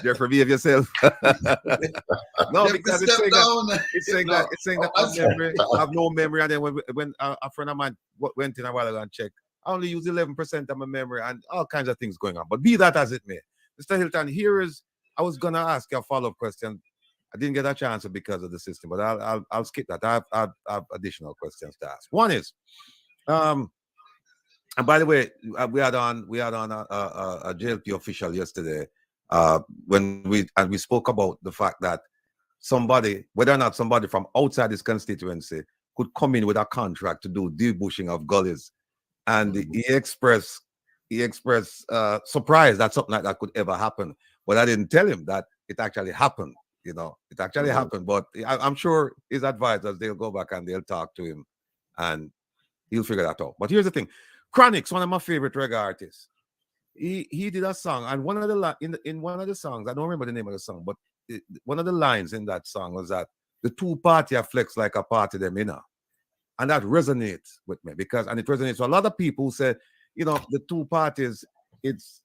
Jeffrey, behave yourself. No, because it's saying that I have no memory. And then when a friend of mine went in a while ago and checked, I only use 11% of my memory and all kinds of things going on. But be that as it may, Mr. Hylton, I was gonna ask you a follow-up question. I didn't get a chance because of the system, but I'll skip that. I have additional questions to ask. One is, and by the way, we had on a JLP official yesterday when we spoke about the fact that whether or not somebody from outside his constituency could come in with a contract to do debushing of gullies, and he expressed surprise that something like that could ever happen. But I didn't tell him that it actually happened. It actually happened. But I'm sure his advisors, they'll go back and they'll talk to him, and he'll figure that out. But here's the thing. Chronix, one of my favorite reggae artists, he did a song, and one of the in one of the songs, I don't remember the name of the song, but one of the lines in that song was that the two party flex like a party them in, and that resonates with me because it resonates with a lot of people who say, the two parties, it's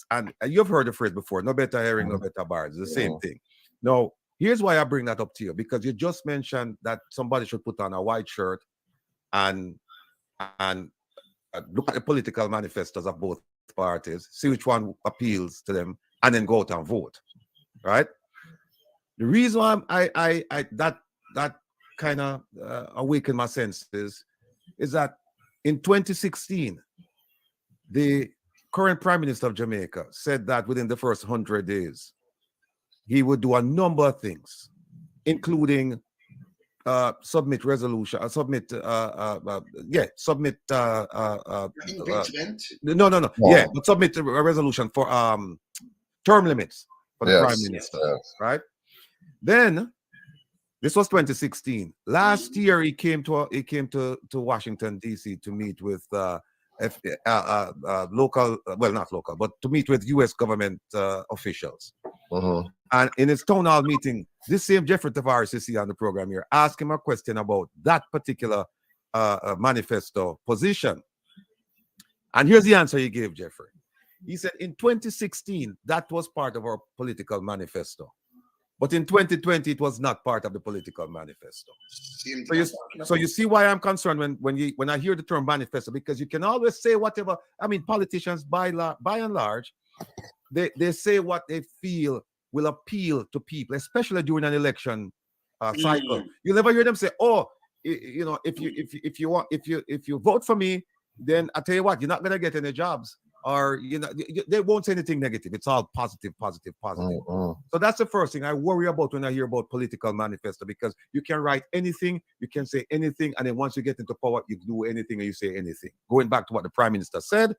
and you've heard the phrase before, no better hearing, no better bars. It's the same thing. Now, here's why I bring that up to you, because you just mentioned that somebody should put on a white shirt and look at the political manifestos of both parties, see which one appeals to them, and then go out and vote. Right? The reason why that kind of awakened my senses is that in 2016, the current Prime Minister of Jamaica said that within the first 100 days, he would do a number of things, including submit resolution, impeachment. No. Yeah, but submit a resolution for term limits for the Prime Minister, right? Then this was 2016. Last year he came to Washington D.C. to meet with local, well, not local, but to meet with U.S. government officials. And in his town hall meeting, this same Jeffrey Tavares you see on the program here asked him a question about that particular manifesto position. And here's the answer he gave, Jeffrey. He said, in 2016, that was part of our political manifesto. But in 2020, it was not part of the political manifesto. So you see why I'm concerned when I hear the term manifesto, because you can always say whatever. I mean, politicians, by and large, they say what they feel will appeal to people, especially during an election cycle. You never hear them say, "Oh, if you vote for me, then I tell you what, you're not gonna get any jobs." Or they won't say anything negative. It's all positive. So that's the first thing I worry about when I hear about political manifesto, because you can write anything, you can say anything, and then once you get into power, you do anything and you say anything. Going back to what the Prime Minister said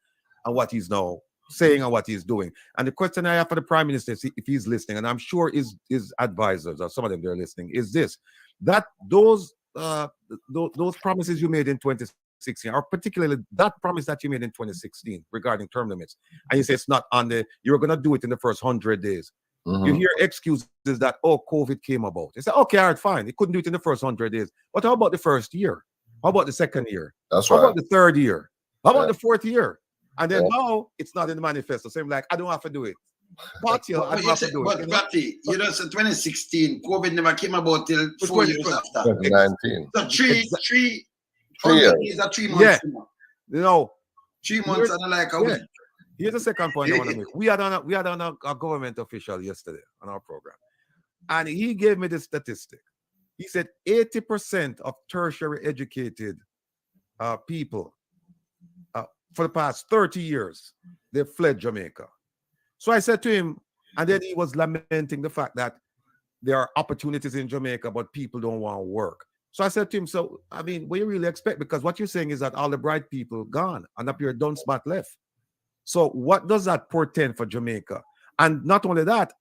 and what he's now saying and what he's doing. And the question I have for the Prime Minister, if he's listening, and I'm sure his advisors or some of them they're listening, is this: that those promises you made in 2016, or particularly that promise that you made in 2016 regarding term limits, and you say it's not you're going to do it in the first 100 days. You hear excuses that, COVID came about. They say, okay, all right, fine. It couldn't do it in the first 100 days. But how about the first year? How about the second year? That's how right. about the third year? How about the fourth year? And then now it's not in the manifesto. So I'm like, I don't have to do it. Partial, I don't have to do it. But Ratty, so 2016, COVID never came about till 4 years after. 2019. So three 3 years. Days or 3 months. Yeah. 3 months and like a week. Here's the second point I want to make. We had on a government official yesterday on our program. And he gave me the statistic. He said 80% of tertiary educated people for the past 30 years, they've fled Jamaica. So I said to him, and then he was lamenting the fact that there are opportunities in Jamaica, but people don't want to work. So I said to him, so, I mean, what do you really expect? Because what you're saying is that all the bright people gone and up here done spot left. So what does that portend for Jamaica? And not only that,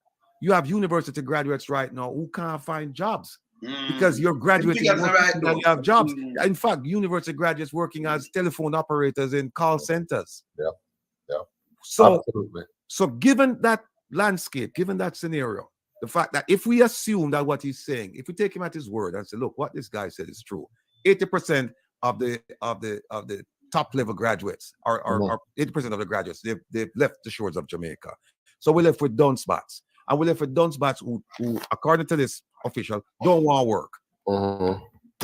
you have university graduates right now who can't find jobs because you're graduating and you have jobs. In fact, university graduates working as telephone operators in call centers. Yeah. So, absolutely. So given that landscape, given that scenario, the fact that if we assume that what he's saying, if we take him at his word and say, look, what this guy said is true, 80% of the top level graduates or 80% of the graduates, they've left the shores of Jamaica. So we're left with dun spots. And we're left with dun spots who, according to this official, don't want to work.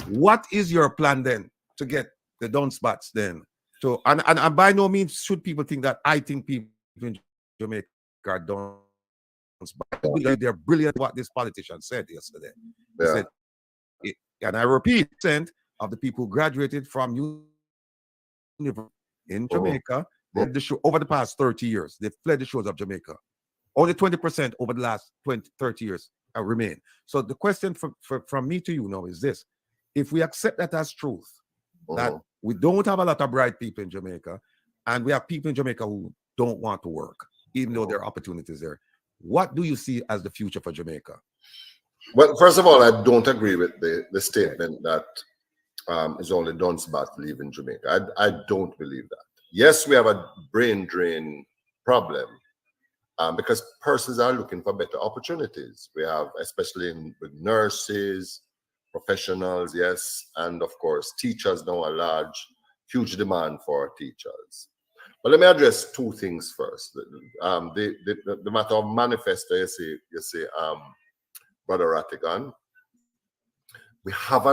What is your plan then to get the dun spots then? So, and by no means should people think that I think people in Jamaica are dun spots. They're brilliant what this politician said yesterday. He said, and I repeat, percent of the people who graduated from university in Jamaica, over the past 30 years, they've fled the shores of Jamaica. Only 20% over the last 30 years remain. So the question from me to you now is this. If we accept that as truth, that we don't have a lot of bright people in Jamaica, and we have people in Jamaica who don't want to work, even though there are opportunities there, what do you see as the future for Jamaica? Well, first of all, I don't agree with the statement that it's only dun spots leaving Jamaica. I don't believe that. Yes, we have a brain drain problem. Because persons are looking for better opportunities. We have, especially with nurses, professionals, yes, and of course, teachers now a huge demand for teachers. But let me address two things first. The matter of manifesto, you say, Brother Rattigan, we have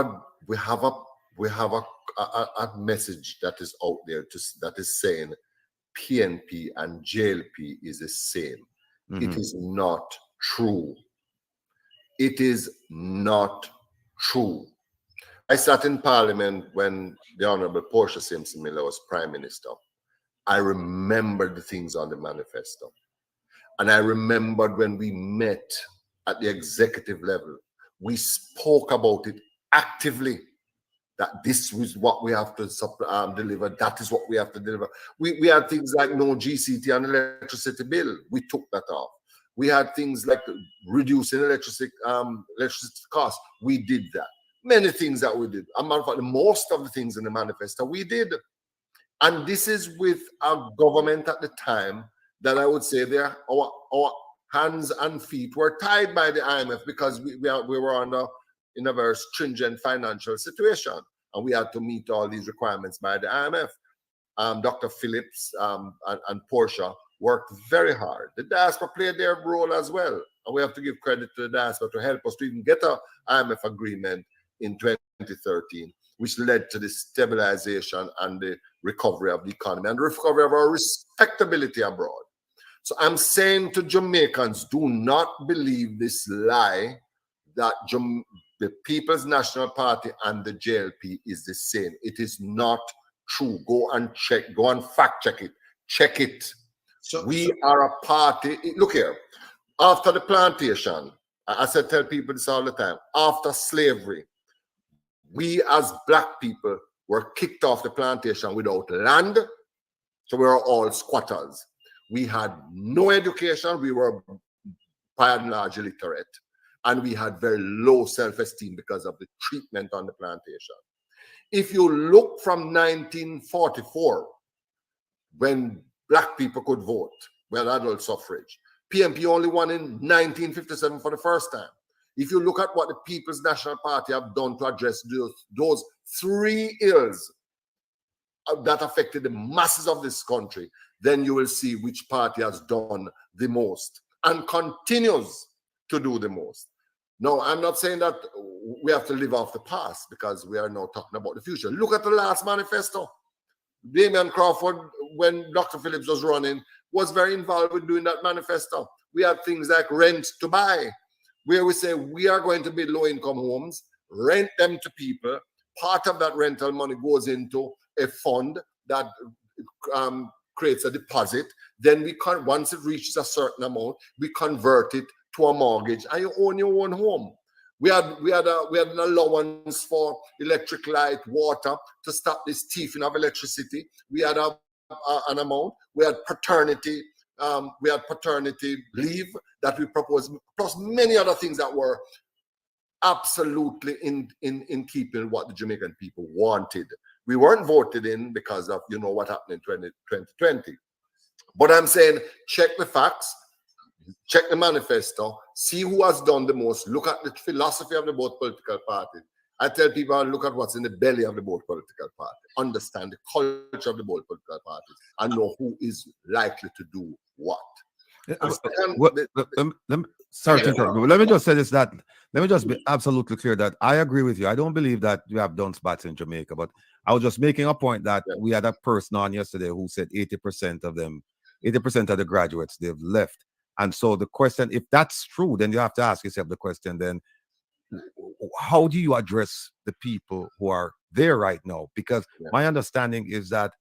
a message that is out there that is saying PNP and JLP is the same. It is not true. It is not true. I sat in Parliament when the Honorable Portia Simpson Miller was Prime Minister. I remembered the things on the manifesto. And I remembered when we met at the executive level, we spoke about it actively. That this was what we have to deliver. That is what we have to deliver. We had things like no GCT on electricity bill. We took that off. We had things like reducing electricity costs. We did that. Many things that we did. Most of the things in the manifesto we did. And this is with our government at the time that I would say our hands and feet were tied by the IMF because we were in a very stringent financial situation, and we had to meet all these requirements by the IMF. Dr. Phillips and Portia worked very hard. The diaspora played their role as well, and we have to give credit to the diaspora to help us to even get an IMF agreement in 2013, which led to the stabilization and the recovery of the economy and the recovery of our respectability abroad. So I'm saying to Jamaicans, do not believe this lie that the People's National Party and the JLP is the same. It is not true. Go and check. Go and fact check it. Check it. We are a party. Look here. After the plantation, I tell people this all the time. After slavery, we as Black people were kicked off the plantation without land. So we were all squatters. We had no education. We were by and large illiterate. And we had very low self-esteem because of the treatment on the plantation. If you look from 1944, when Black people could vote, we had adult suffrage. PNP only won in 1957 for the first time. If you look at what the People's National Party have done to address those three ills that affected the masses of this country, then you will see which party has done the most and continues to do the most. No, I'm not saying that we have to live off the past because we are now talking about the future. Look at the last manifesto. Damian Crawford, when Dr. Phillips was running, was very involved with doing that manifesto. We had things like rent to buy. where we say we are going to build low-income homes, rent them to people. Part of that rental money goes into a fund that creates a deposit. Then once it reaches a certain amount, we convert it to a mortgage, and you own your own home. We had an allowance for electric light, water to stop this thieving of electricity. We had an amount. We had paternity leave that we proposed, plus many other things that were absolutely in keeping with what the Jamaican people wanted. We weren't voted in because of what happened in 2020. But I'm saying, check the facts, check the manifesto, see who has done the most, look at the philosophy of the both political parties. I tell people, look at what's in the belly of the both political parties, understand the culture of the both political parties, and know who is likely to do what. Sorry to interrupt, but let me just say this, that let me just be absolutely clear that I agree with you. I don't believe that we have done spots in Jamaica, but I was just making a point that we had a person on yesterday who said 80% of the graduates, they've left. And so the question, if that's true, then you have to ask yourself the question, then how do you address the people who are there right now? Because my understanding is that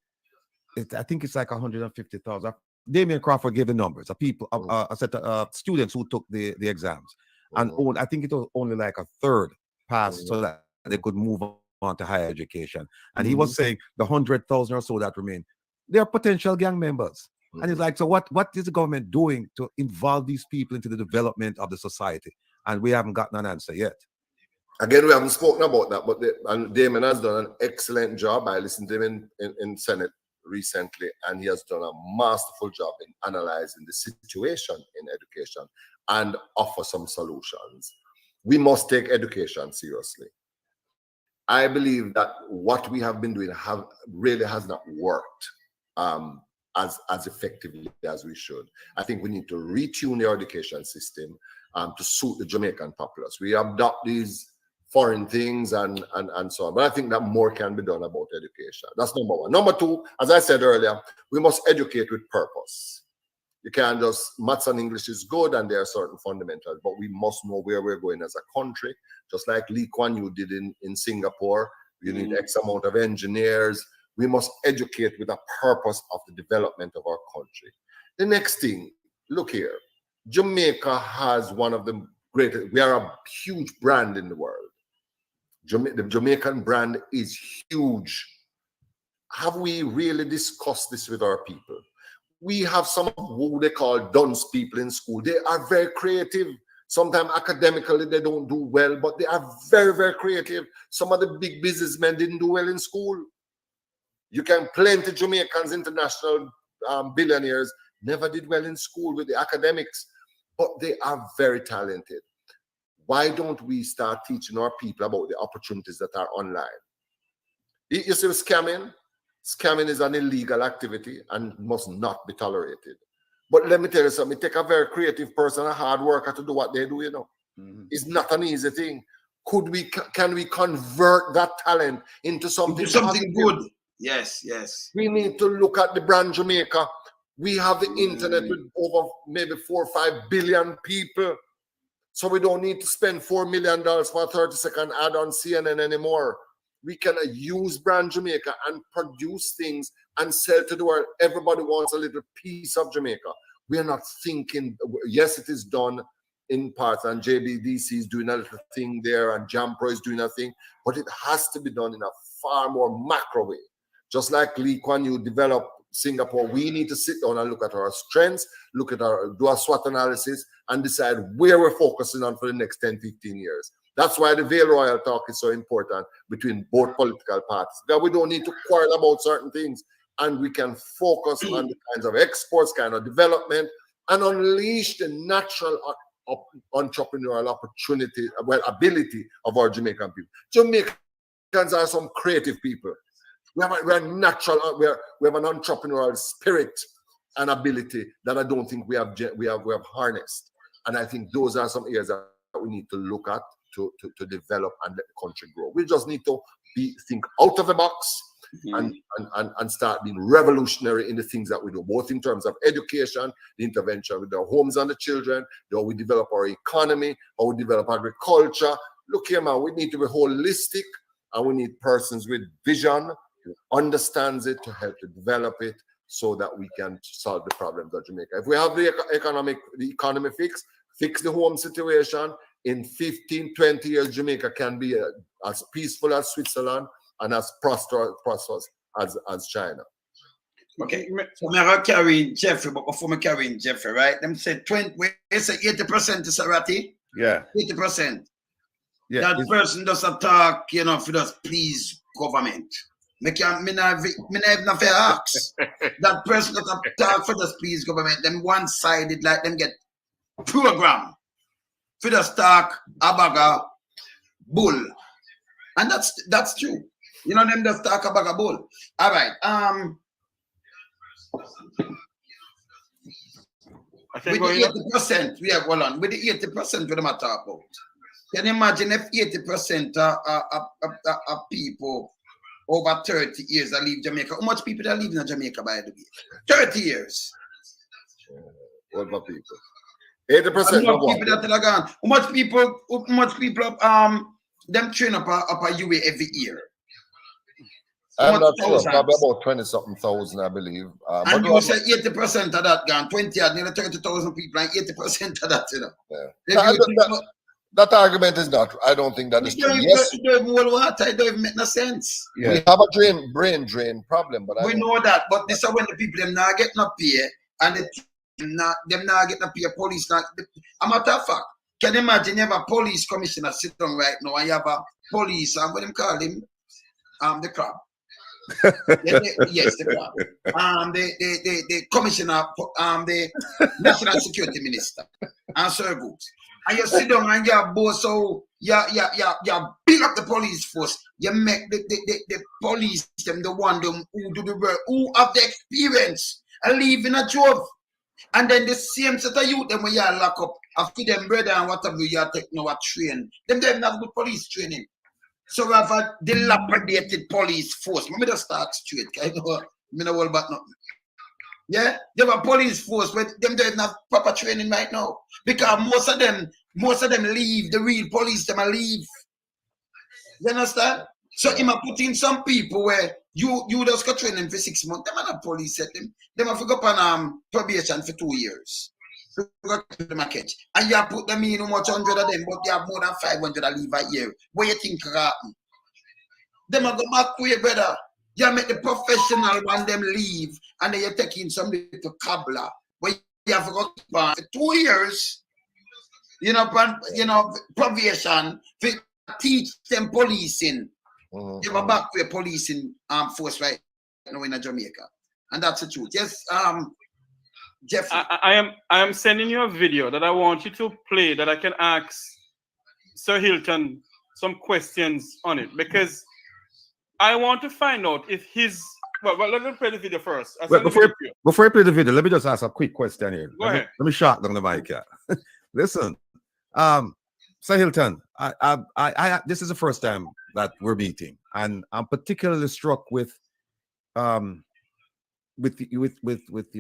I think it's like 150,000. Damien Crawford gave the numbers of people, a set of students who took the exams. And I think it was only like a third passed so that they could move on to higher education. And he was saying the 100,000 or so that remain, they are potential gang members. And it's like, so what is the government doing to involve these people into the development of the society? And we haven't gotten an answer yet. Again, we haven't spoken about that, but Damon has done an excellent job. I listened to him in Senate recently, and he has done a masterful job in analyzing the situation in education and offer some solutions. We must take education seriously. I believe that what we have been doing really has not worked as effectively as we should. I think we need to retune the education system to suit the Jamaican populace. We adopt these foreign things and so on, but I think that more can be done about education. That's number one. Number two, as I said earlier, we must educate with purpose. You can't just, maths and English is good and there are certain fundamentals, but we must know where we're going as a country. Just like Lee Kuan Yew did in Singapore, we need X amount of engineers. We must educate with a purpose of the development of our country. The next thing, look here, Jamaica has one of the greatest, we are a huge brand in the world. The Jamaican brand is huge. Have we really discussed this with our people? We have some who they call dunce people in school. They are very creative. Sometimes academically they don't do well, but they are very, very creative. Some of the big businessmen didn't do well in school. You can plenty Jamaicans, international billionaires, never did well in school with the academics, but they are very talented. Why don't we start teaching our people about the opportunities that are online? You see, scamming? Scamming is an illegal activity and must not be tolerated. But let me tell you something, it takes a very creative person, a hard worker to do what they do, It's not an easy thing. Can we convert that talent into something good? Yes, yes. We need to look at the brand Jamaica. We have the internet with over maybe 4 or 5 billion people. So we don't need to spend $4 million for a 30-second ad on CNN anymore. We can use brand Jamaica and produce things and sell to the world. Everybody wants a little piece of Jamaica. We are not thinking, yes, it is done in parts, and JBDC is doing a little thing there, and Jampro is doing a thing, but it has to be done in a far more macro way. Just like Lee Kuan Yew developed Singapore, we need to sit down and look at our strengths, do a SWOT analysis, and decide where we're focusing on for the next 10, 15 years. That's why the Vale Royal talk is so important between both political parties. That we don't need to quarrel about certain things, and we can focus on the kinds of exports, kind of development, and unleash the natural entrepreneurial opportunity, ability of our Jamaican people. Jamaicans are some creative people. We have an entrepreneurial spirit and ability that I don't think we have harnessed. And I think those are some areas that we need to look at to develop and let the country grow. We just need to think out of the box and start being revolutionary in the things that we do, both in terms of education, the intervention with the homes and the children, how we develop our economy, how we develop agriculture. Look here, man, we need to be holistic, and we need persons with vision who understands it to help to develop it so that we can solve the problems of Jamaica. If we have the economy fix the home situation, in 15, 20 years, Jamaica can be as peaceful as Switzerland and as prosperous as China. Okay, so I'm going to carry Jeffrey, but before I carry Jeffrey, right? Them say 80% is Ratty. Yeah. 80%. Yeah. That person does a talk, you know, for us, please, government. Me not even fair ask. That person does a talk for us, please, government. Them one-sided, like them get program for the talk abaga bull. And that's true. You know, them just talk abaga bull. All right. With the 80%, we have hold on. With the 80% we them talk about. Can you imagine if 80% of people over 30 years that leave Jamaica? How much people that live in Jamaica, by the way? 30 years. What about people? 80%. How much people that are gone? How much people them train up a UA every year? I'm not sure, probably about 20-something thousand, I believe. And you say 80% of that gone, 20 or nearly 30,000 people, and 80% of that, you know. Yeah. That argument is not, I don't think that is true. Yes. It don't even water, it don't even make no sense. Yeah. We have a brain drain problem, but we know that, but this is when the people them not get no pay, and them not get no pay, police not. A matter of fact, can you imagine you have a police commissioner sit down right now, and you have a police, what them call him? The crab. Yes, the crab. The commissioner, the national security minister, and Sir Gooks. And you sit down and you both so you build up the police force. You make the police them the one them who do the work, who have the experience and live in a job. And then the same set of youth them when you lock up after them brother and whatever you are taking our train. Them don't have good police training. So we have a dilapidated police force. Let me just start straight. I know all about nothing. Yeah, they have a police force, but them don't have proper training right now. Because most of them leave, the real police them leave. You understand? So he might put in some people where you just got training for 6 months. Them are not police set them. Them have to go on probation for 2 years. Them a catch. And you put them in how much 100 of them, but you have more than 500 that leave a year. What you think happen? Them are go back to your brother. You make the professional one them leave, and then you're taking some little cobbler. But you have got for 2 years, probation to teach them policing. You have back to a policing force right now in Jamaica, and that's the truth. Yes, Jeff. I am sending you a video that I want you to play that I can ask Sir Hylton some questions on it, because I want to find out if his. Well, let me play the video first. Well, before I play the video, let me just ask a quick question here. Go ahead. Let me shut down the mic here. Listen, Sir Hylton, I this is the first time that we're meeting, and I'm particularly struck with your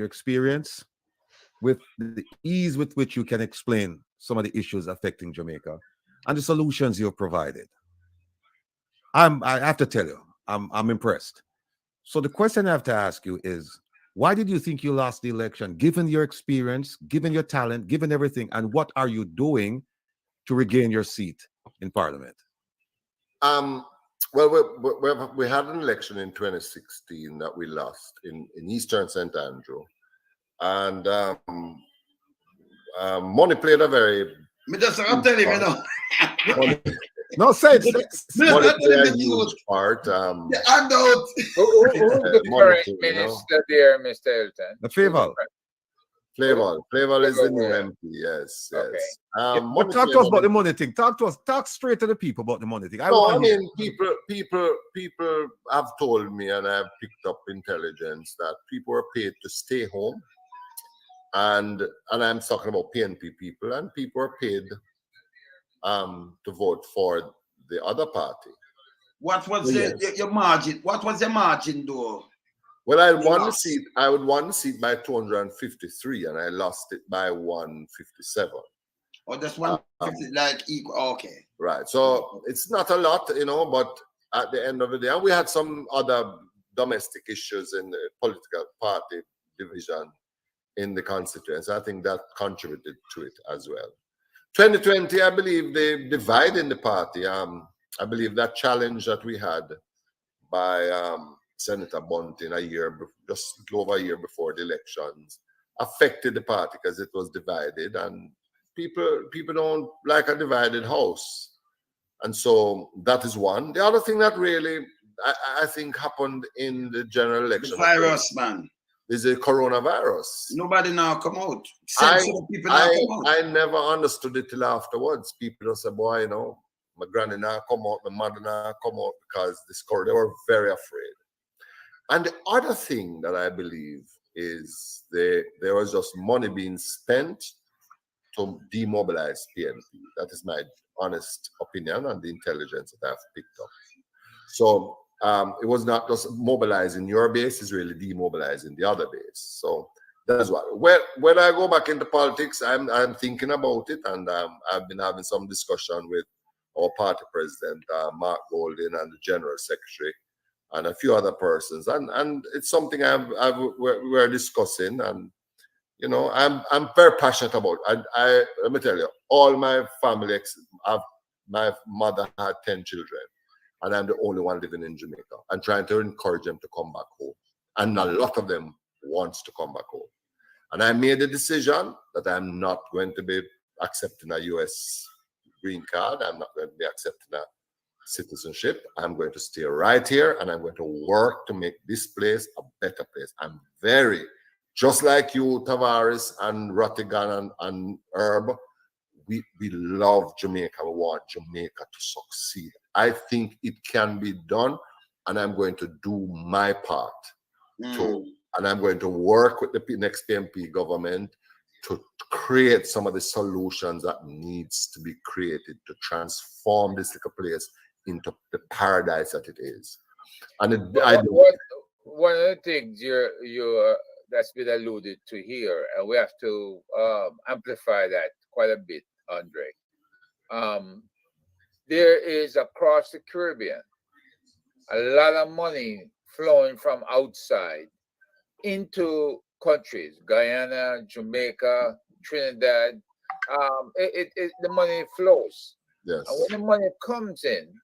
experience, with the ease with which you can explain some of the issues affecting Jamaica, and the solutions you've provided. I have to tell you, I'm impressed. So the question I have to ask you is, why did you think you lost the election, given your experience, given your talent, given everything, and what are you doing to regain your seat in Parliament? Well, we had an election in 2016 that we lost in Eastern St. Andrew, and money played a very. I'm telling you, No, say it. Money played a huge part. Who's the current minister there, Mr. Hylton? The Flavor. Flavor is the new MP. Yes. Okay. But talk to us about the money thing. Talk to us. Talk straight to the people about the money thing. People have told me, and I've picked up intelligence that people are paid to stay home, and I'm talking about PNP people, and people are paid to vote for the other party. What was Yes. your margin? What was the margin, though? Well, I You won the lost. seat. I would won the seat by 253, and I lost it by 157. Or just 150, like equal? Okay. Right. So it's not a lot, but at the end of the day, and we had some other domestic issues in the political party division in the constituency. I think that contributed to it as well. 2020, I believe they divide in the party. I believe that challenge that we had by Senator Bunting just over a year before the elections affected the party because it was divided, and people don't like a divided house. And so that is one. The other thing that really I think happened in the general The election virus, man. is the coronavirus. Nobody now come out. I, Sensitive people now come out. I never understood it till afterwards. People just say, boy, my granny now come out, my mother now come out because they were very afraid. And the other thing that I believe is there was just money being spent to demobilize PNP. That is my honest opinion and the intelligence that I've picked up. So it was not just mobilizing your base, it's really demobilizing the other base. So that's why. When I go back into politics, I'm thinking about it, and I've been having some discussion with our party president, Mark Golding, and the general secretary, and a few other persons, and it's something we're discussing, and I'm very passionate about. Let me tell you, all my family, my mother had 10 children, and I'm the only one living in Jamaica. I'm trying to encourage them to come back home, and a lot of them wants to come back home. And I made the decision that I'm not going to be accepting a U.S. green card. I'm not going to be accepting a citizenship. I'm going to stay right here, and I'm going to work to make this place a better place. I'm just like you, Tavares and Rattigan and Herb, we love Jamaica. We want Jamaica to succeed. I think it can be done, and I'm going to do my part and I'm going to work with the next PMP government to create some of the solutions that needs to be created to transform this little place into the paradise that it is. And one of the things that's been alluded to here, and we have to amplify that quite a bit, Andre. There is across the Caribbean a lot of money flowing from outside into countries, Guyana, Jamaica, Trinidad. The money flows. Yes. And when the money comes in,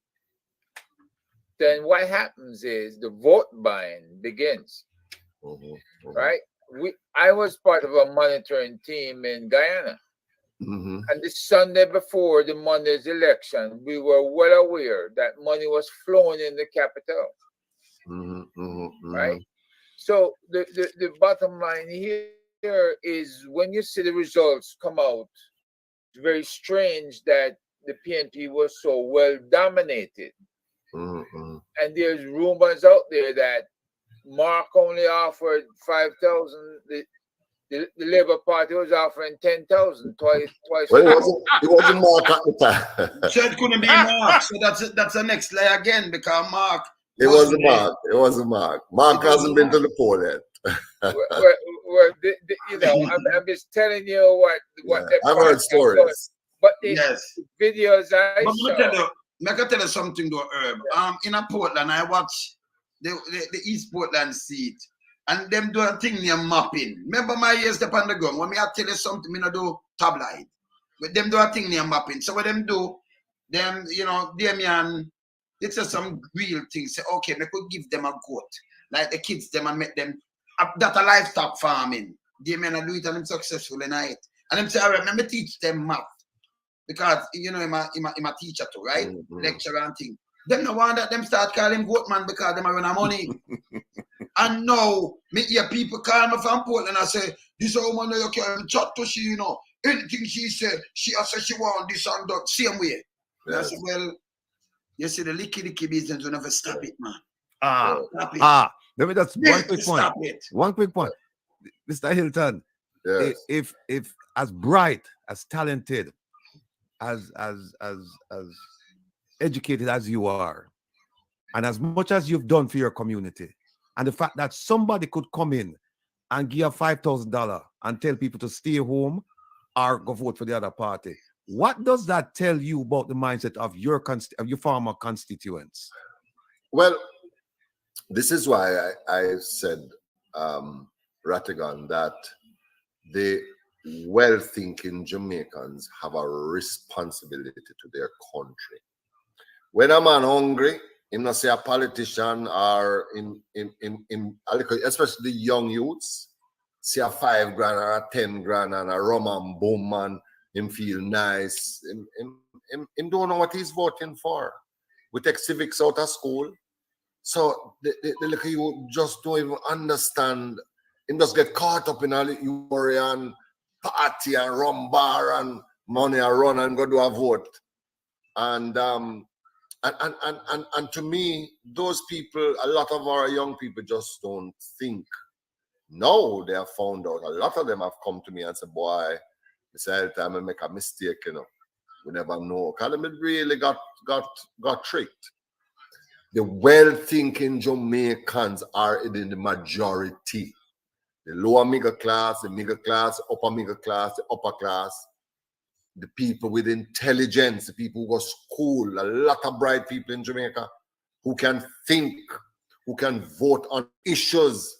then what happens is the vote buying begins. Right? I was part of a monitoring team in Guyana. And the Sunday before the Monday's election, we were well aware that money was flowing in the capital. Right? So the bottom line here is when you see the results come out, it's very strange that the PNP was so well dominated. And there's rumors out there that Mark only offered 5,000. The Labour Party was offering 10,000 twice. Well, it wasn't Mark at the time. So it couldn't be Mark. So that's the next layer again, because Mark. It wasn't Mark. It wasn't Mark. Mark hasn't been to the poll yet. I'm just telling you what I've heard stories. But the videos I saw. I can tell you something though, Herb. In a Portland, I watch the East Portland seat, and them do a thing near mapping. Remember my years up on the ground, when me I tell you something, me not do tabloid. But them do a thing near mapping. So what them do, Damian, it's just some real things. Say, okay, me could give them a goat. Like the kids them and make them that a livestock farming. Damian do it and them successful in it. And them say, all right, let me teach them math. Because I'm a teacher too, right? Lecturer and thing. Them no want that them start calling goat man because them are running money. And now me hear people call me from Portland and say, this woman you can chat to she, anything she said, she she want this and that, same way. Yes. I said, well, you see the licky business will never stop it, man. Stop it. Let me just one quick point. Stop it. One quick point. Mr. Hylton, if as bright, as talented, as educated as you are, And as much as you've done for your community, and the fact that somebody could come in and give $5,000 and tell people to stay home or go vote for the other party, what does that tell you about the mindset of your former constituents? Well, this is why I said, Rattigan, that the well-thinking Jamaicans have a responsibility to their country. When a man hungry, him not say a politician or especially the young youths, see a $5 grand or a $10 grand and a rum and boom and him feel nice. Him don't know what he's voting for. We take civics out of school. So the little you just don't even understand. Him just get caught up in a euphoria and party and rum bar and money and run and go do a vote. And to me, those people, a lot of our young people just don't think. No, they have found out. A lot of them have come to me and said, boy, every time I make a mistake, you know, we never know. Because they really got tricked. The well-thinking Jamaicans are in the majority. The lower middle class, the middle class, upper middle class, the upper class, the people with intelligence, the people who go to school, a lot of bright people in Jamaica who can think, who can vote on issues.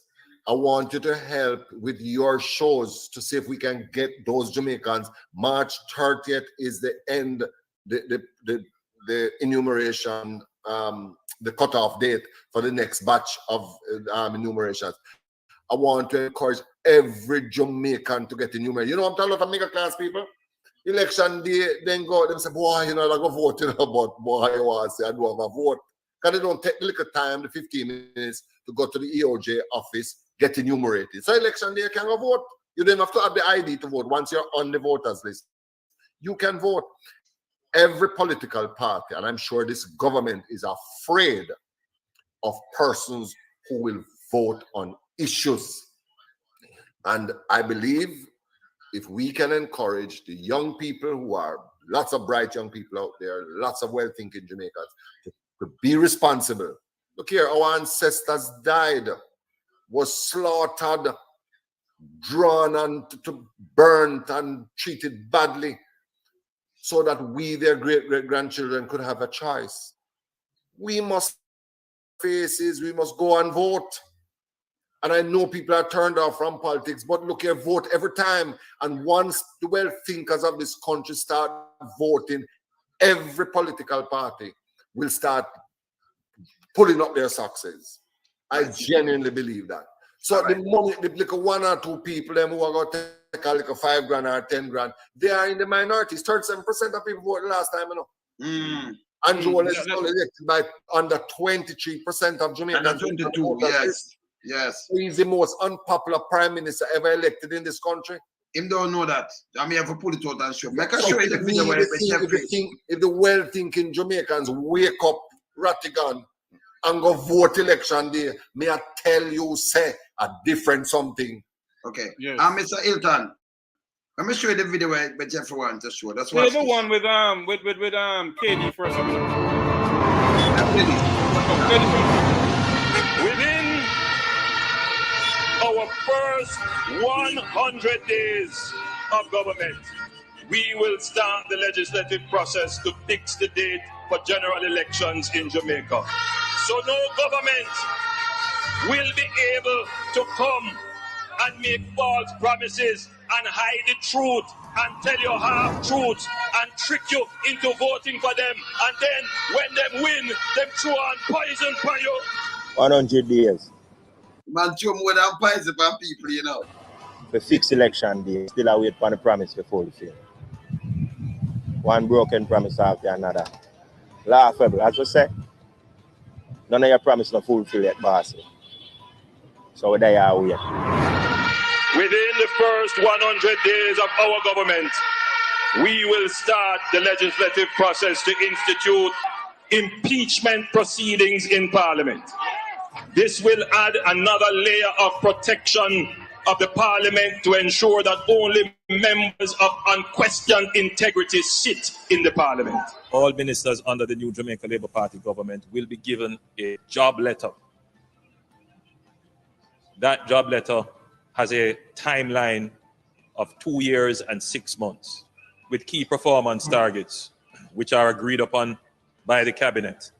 I want you to help with your shows to see if we can get those Jamaicans. March 30th is the end, the enumeration, the cutoff date for the next batch of enumerations. I want to encourage every Jamaican to get enumerated. You know, I'm talking about middle class people. Election day, then go out and say, boy, you know, I go vote, you know, but boy, you want to say, I do have a vote. Because they don't take the little time, the 15 minutes, to go to the EOJ office, get enumerated. So election day, you can go vote. You don't have to have the ID to vote once you're on the voters list. You can vote. Every political party, and I'm sure this government is afraid of persons who will vote on issues. And I believe if we can encourage the young people who are lots of bright young people out there, lots of well-thinking Jamaicans, to be responsible. Look here, our ancestors died, was slaughtered, drawn and burnt and treated badly so that we, their great-grandchildren, could have a choice. We must faces, we must go and vote. And I know people are turned off from politics, but look here, vote every time. And once the well-thinkers of this country start voting, every political party will start pulling up their success. I genuinely believe that. So the money, the like 1 or 2 people them who are going to take a like a $5 grand or 10 grand, they are in the minorities. 37% of people voted last time, you know. Andrew was elected by under 23% of Jamaicans. Under 22, yes. Yes. He's the most unpopular prime minister ever elected in this country. Him don't know that. I mean, I have to pull it out and show. Make a show you the video where if the well-thinking Jamaicans wake up Rattigan and go vote election day, may I tell you, say a different something. Okay. Yes. Mr. Hylton, let me show you the video where Jeffrey wants to show. That's Play what the one with KD first. Within our first 100 days of government, we will start the legislative process to fix the date for general elections in Jamaica. So no government will be able to come and make false promises and hide the truth and tell you half-truths and trick you into voting for them. And then when them win, them throw on poison for you. 100 days. Man, throw more than poison for people, you know. The fixed election day, still I wait for the promise to fulfill. One broken promise after another. Laughable, as you say. None of your promise not fulfill yet, boss. So there you are wait. Within the first 100 days of our government, we will start the legislative process to institute impeachment proceedings in Parliament. This will add another layer of protection of the parliament to ensure that only members of unquestioned integrity sit in the parliament. All ministers under the new Jamaica Labour Party government will be given a job letter. That job letter has a timeline of 2 years and 6 months with key performance targets, which are agreed upon by the cabinet,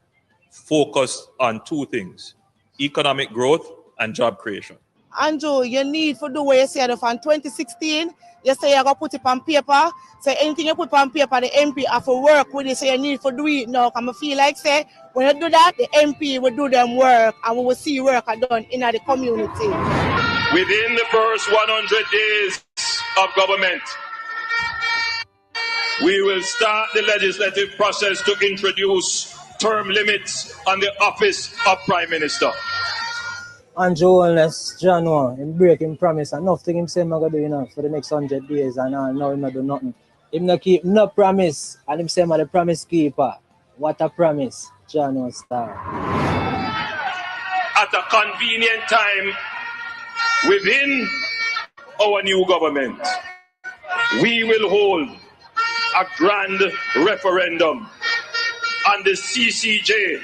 focused on 2 things: economic growth and job creation. Andrew, you need to do what you said from 2016. You say you're going to put it on paper. So anything you put on paper, the MP have to work with it. So you need to do it now. I feel like, say, when you do that, the MP will do them work and we will see work done in the community. Within the first 100 days of government, we will start the legislative process to introduce term limits on the office of Prime Minister. Andrew Wellness, January, him break him promise. Enough thing him say I'm gonna do, you know, for the next 100 days, and now him not do nothing. Him not keep no promise, and him say I'm the promise keeper. What a promise, January star. At a convenient time within our new government, we will hold a grand referendum on the CCJ,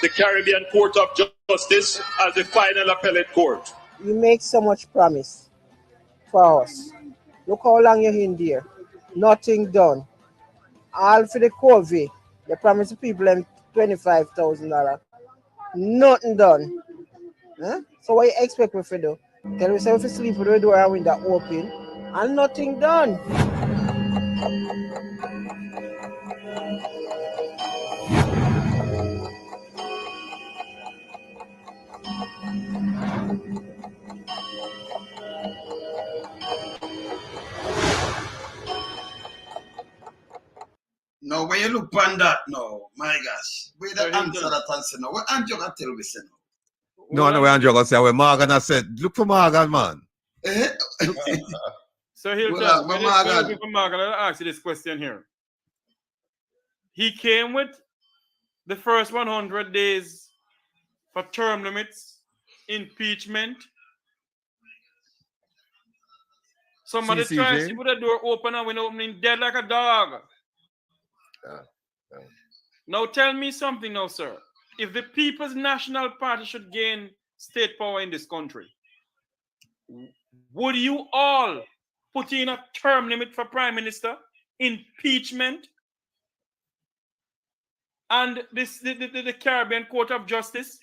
the Caribbean Court of Justice, as the final appellate court. You make so much promise for us. Look how long you're in there. Nothing done. All for the COVID. They promise the people them $25,000. Nothing done. Huh? So what you expect me to do? Tell me say if you sleep with the door and window open and nothing done. Now, when you look on that now, my gosh, where the answer that answer now? What Andrew can tell me say now? No, no, Andrew gonna say what Morgan has said. Look for Morgan, man. So Hylton, Well, when Morgan. you for Morgan, I'll ask you this question here. He came with the first 100 days for term limits, impeachment. Somebody CCJ. tries to put the door open and when opening dead like a dog. Now tell me something now, sir. If the People's National Party should gain state power in this country, would you all put in a term limit for Prime Minister, impeachment, and the Caribbean Court of Justice,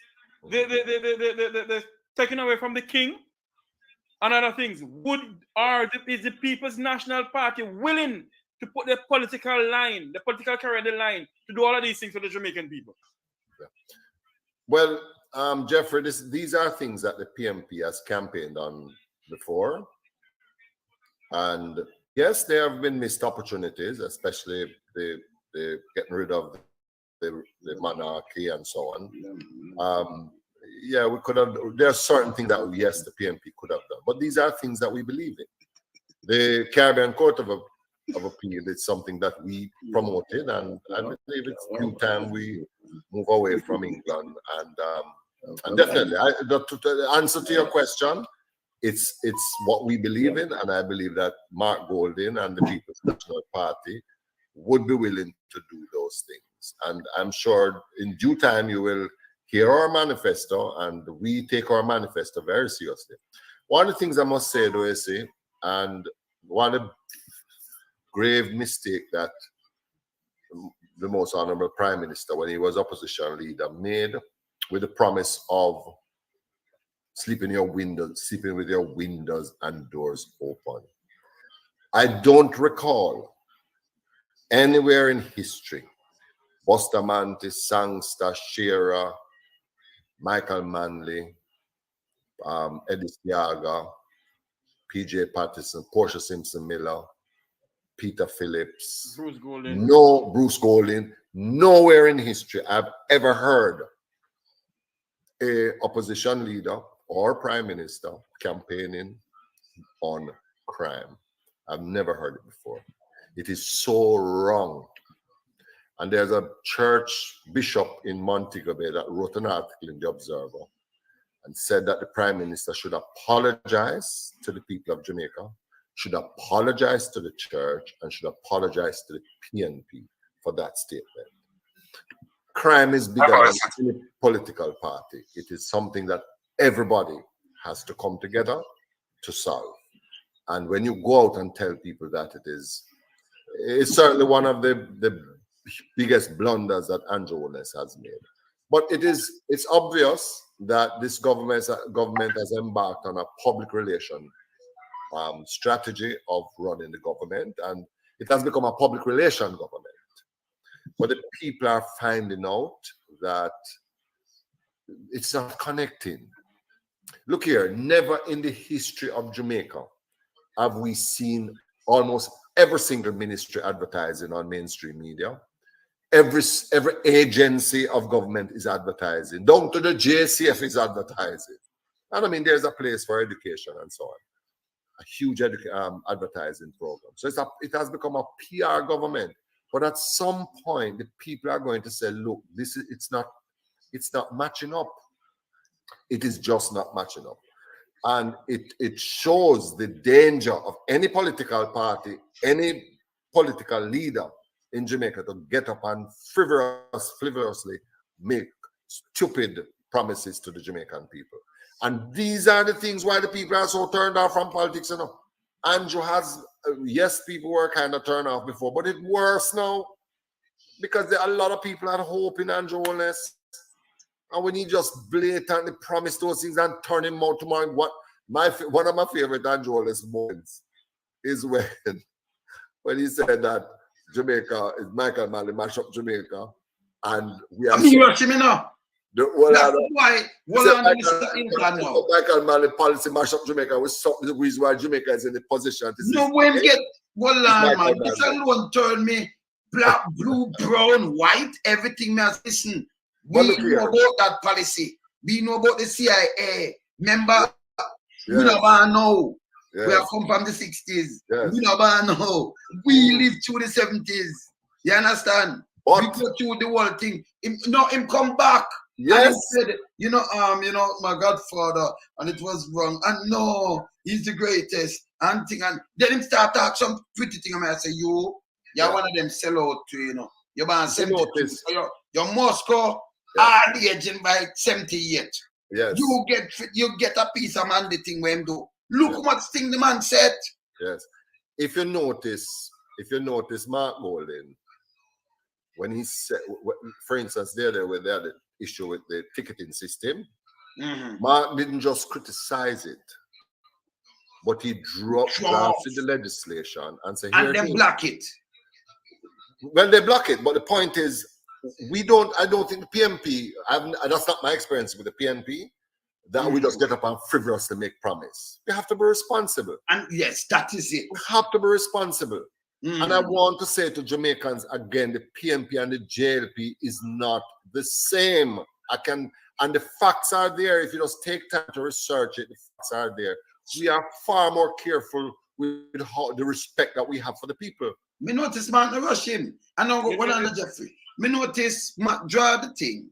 the taking away from the King, and other things? Is the People's National Party willing to put the political line, the political career in the line, to do all of these things for the Jamaican people? Yeah. Well, Jeffrey, these are things that the PMP has campaigned on before. And yes, there have been missed opportunities, especially the getting rid of the monarchy and so on. Yeah, we could have, there are certain things that, yes, the PMP could have done. But these are things that we believe in. The Caribbean Court of Appeal is something that we promoted, and I believe it's due time we move away from England. And definitely, to answer to your question, it's what we believe in, and I believe that Mark Golding and the People's National Party would be willing to do those things. And I'm sure in due time you will hear our manifesto, and we take our manifesto very seriously. One of the things I must say, though, is, and one of the grave mistake that the most honorable Prime Minister, when he was opposition leader, made with the promise of sleeping with your windows and doors open. I don't recall anywhere in history, Bustamante, Sangster, Shearer, Michael Manley, Eddie Stiaga, PJ Patterson, Portia Simpson Miller, Peter Phillips, Bruce Golding. Bruce Golding. Nowhere in history I've ever heard a opposition leader or prime minister campaigning on crime. I've never heard it before. It is so wrong. And there's a church bishop in Montego Bay that wrote an article in the Observer. and said that the Prime Minister should apologize to the people of Jamaica, should apologize to the church, and should apologize to the PNP for that statement. Crime is bigger than any political party. It is something that everybody has to come together to solve. And when you go out and tell people that, it's certainly one of the biggest blunders that Andrew Holness has made. But it's obvious that this government has embarked on a public relation strategy of running the government, and it has become a public relation government. But the people are finding out that it's not connecting. Look here, never in the history of Jamaica have we seen almost every single ministry advertising on mainstream media. Every agency of government is advertising. Down to the JCF is advertising. And I mean, there's a place for education and so on. A huge advertising program. So it has become a PR government. But at some point, the people are going to say, look, it's not matching up. It is just not matching up. And it shows the danger of any political party, any political leader in Jamaica to get up and frivolously make stupid promises to the Jamaican people. And these are the things why the people are so turned off from politics. You know, Andrew has, yes, people were kind of turned off before, but it's worse now because there are a lot of people that hope in Andrew Holness. And when he just blatantly promised those things and turn him out tomorrow, one of my favorite Andrew Holness moments is when he said that Jamaica is Michael Manley mash up Jamaica, and we are. That's why Michael Manley policy mash up Jamaica was the reason why Jamaica is in the position. No one get man. This alone turn me black, blue, brown, white, everything. Me as listen. We know about that policy. We know about the CIA. Remember, we never know. Yes. We have come from the 60s. Yes. We never know. We lived through the 70s. You understand? But we go through the whole thing. Him come back. Yes. And he said, my godfather, and it was wrong. And no, he's the greatest. And then him start talk some pretty thing. I say, you're one of them sell out to, You're about 70. You're Moscow. The agent by 78. Yes. You get a piece of man the thing when him do. Look how much thing the man said. Yes. If you notice Mark Golden, when he said, for instance, there were the issue with the ticketing system. Mark didn't just criticize it, but he drafted the legislation and said, and then block it. Well, they block it, but the point is, I don't think the PNP, that's not my experience with the PNP, that we just get up and frivolously make promise. We have to be responsible. And yes, that is it. We have to be responsible. And I want to say to Jamaicans again, the PNP and the JLP is not the same. And the facts are there. If you just take time to research it, the facts are there. We are far more careful with the respect that we have for the people. Me notice man rush him. I know what on Jeffrey. Me notice draw the thing.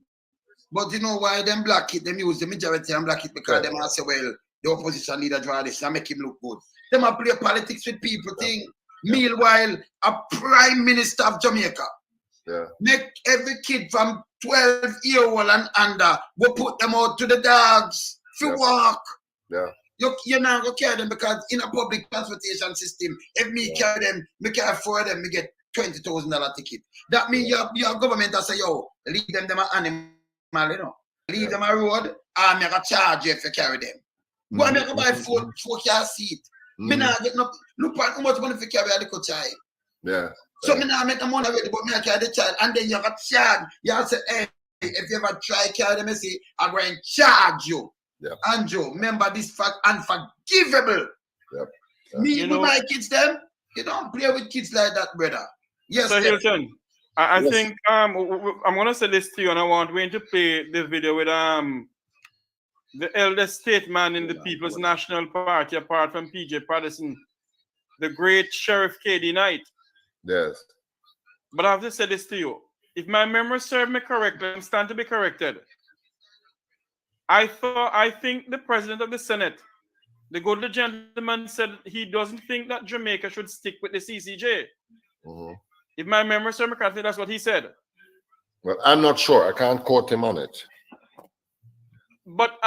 But you know why them block it? Them use the majority and block it because them say, well, the opposition leader draw this and make him look good. Them a play politics with people thing. Meanwhile, a prime minister of Jamaica make every kid from 12-year-old and under go put them out to the dogs for walk. Yeah. You're not going to carry them because in a public transportation system, if me carry them, me can afford them, me get $20,000 ticket. That means your government has say, yo, leave them an animal, Leave them a road, and me going to charge you if you carry them. Go and make a buy 4-car seat. Me not get no, look at how much money for carry a little child. Yeah. So me not make the money already, but me carry the child, and then you got charge. You say, hey, if you ever try carry them, say, I'm going to charge you. Yeah. Andrew, remember this fact, unforgivable. Yep. Me with my kids, them, you don't play with kids like that, brother. Yes, so Hylton, I think I'm gonna say this to you, and I want Wayne to play the video with the eldest statesman in the People's National Party, apart from PJ Patterson, the great Sheriff K.D. Knight. Yes. But I have to say this to you. If my memory serves me correctly, I'm starting to be corrected. I think the president of the Senate, the good gentleman, said he doesn't think that Jamaica should stick with the CCJ. If my memory serves me correctly, that's what he said. Well, I'm not sure. I can't quote him on it. But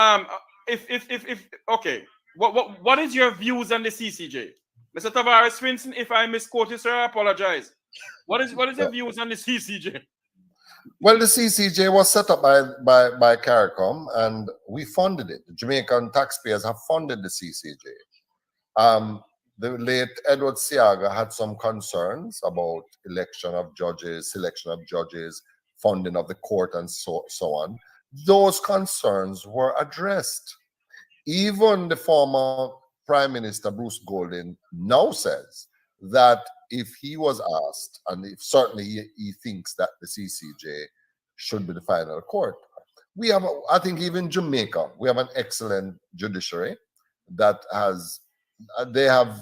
if okay, what is your views on the CCJ, Mr. Tavares? Vincent, if I misquote you, sir, I apologize. What is your views on the CCJ? Well, the CCJ was set up by CARICOM, and we funded it. The Jamaican taxpayers have funded the CCJ. The late Edward Siaga had some concerns about election of judges, selection of judges, funding of the court, and so on. Those concerns were addressed. Even the former Prime Minister Bruce Golding now says that if he was asked, and if certainly he thinks that the CCJ should be the final court. We have, I think, even Jamaica, we have an excellent judiciary that has, they have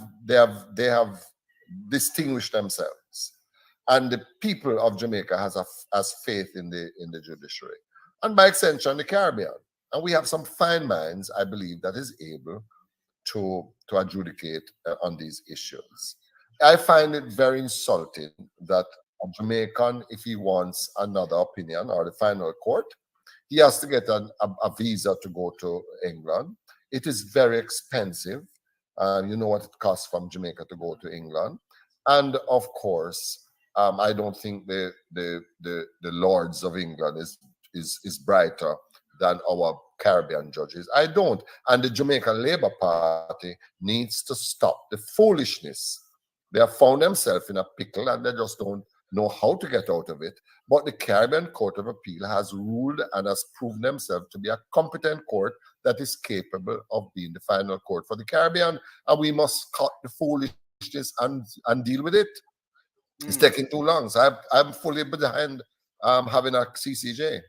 distinguished themselves, and the people of Jamaica has faith in the judiciary, and by extension the Caribbean. And we have some fine minds, I believe, that is able to adjudicate on these issues. I find it very insulting that a Jamaican, if he wants another opinion or the final court, he has to get a visa to go to England. It is very expensive. You know what it costs from Jamaica to go to England. And of course, I don't think the Lords of England is brighter than our Caribbean judges. I don't. And the Jamaican Labour Party needs to stop the foolishness. They have found themselves in a pickle and they just don't know how to get out of it. But the Caribbean Court of Appeal has ruled and has proven themselves to be a competent court that is capable of being the final court for the Caribbean. And we must cut the foolishness and deal with it. It's taking too long. So I'm fully behind having a CCJ.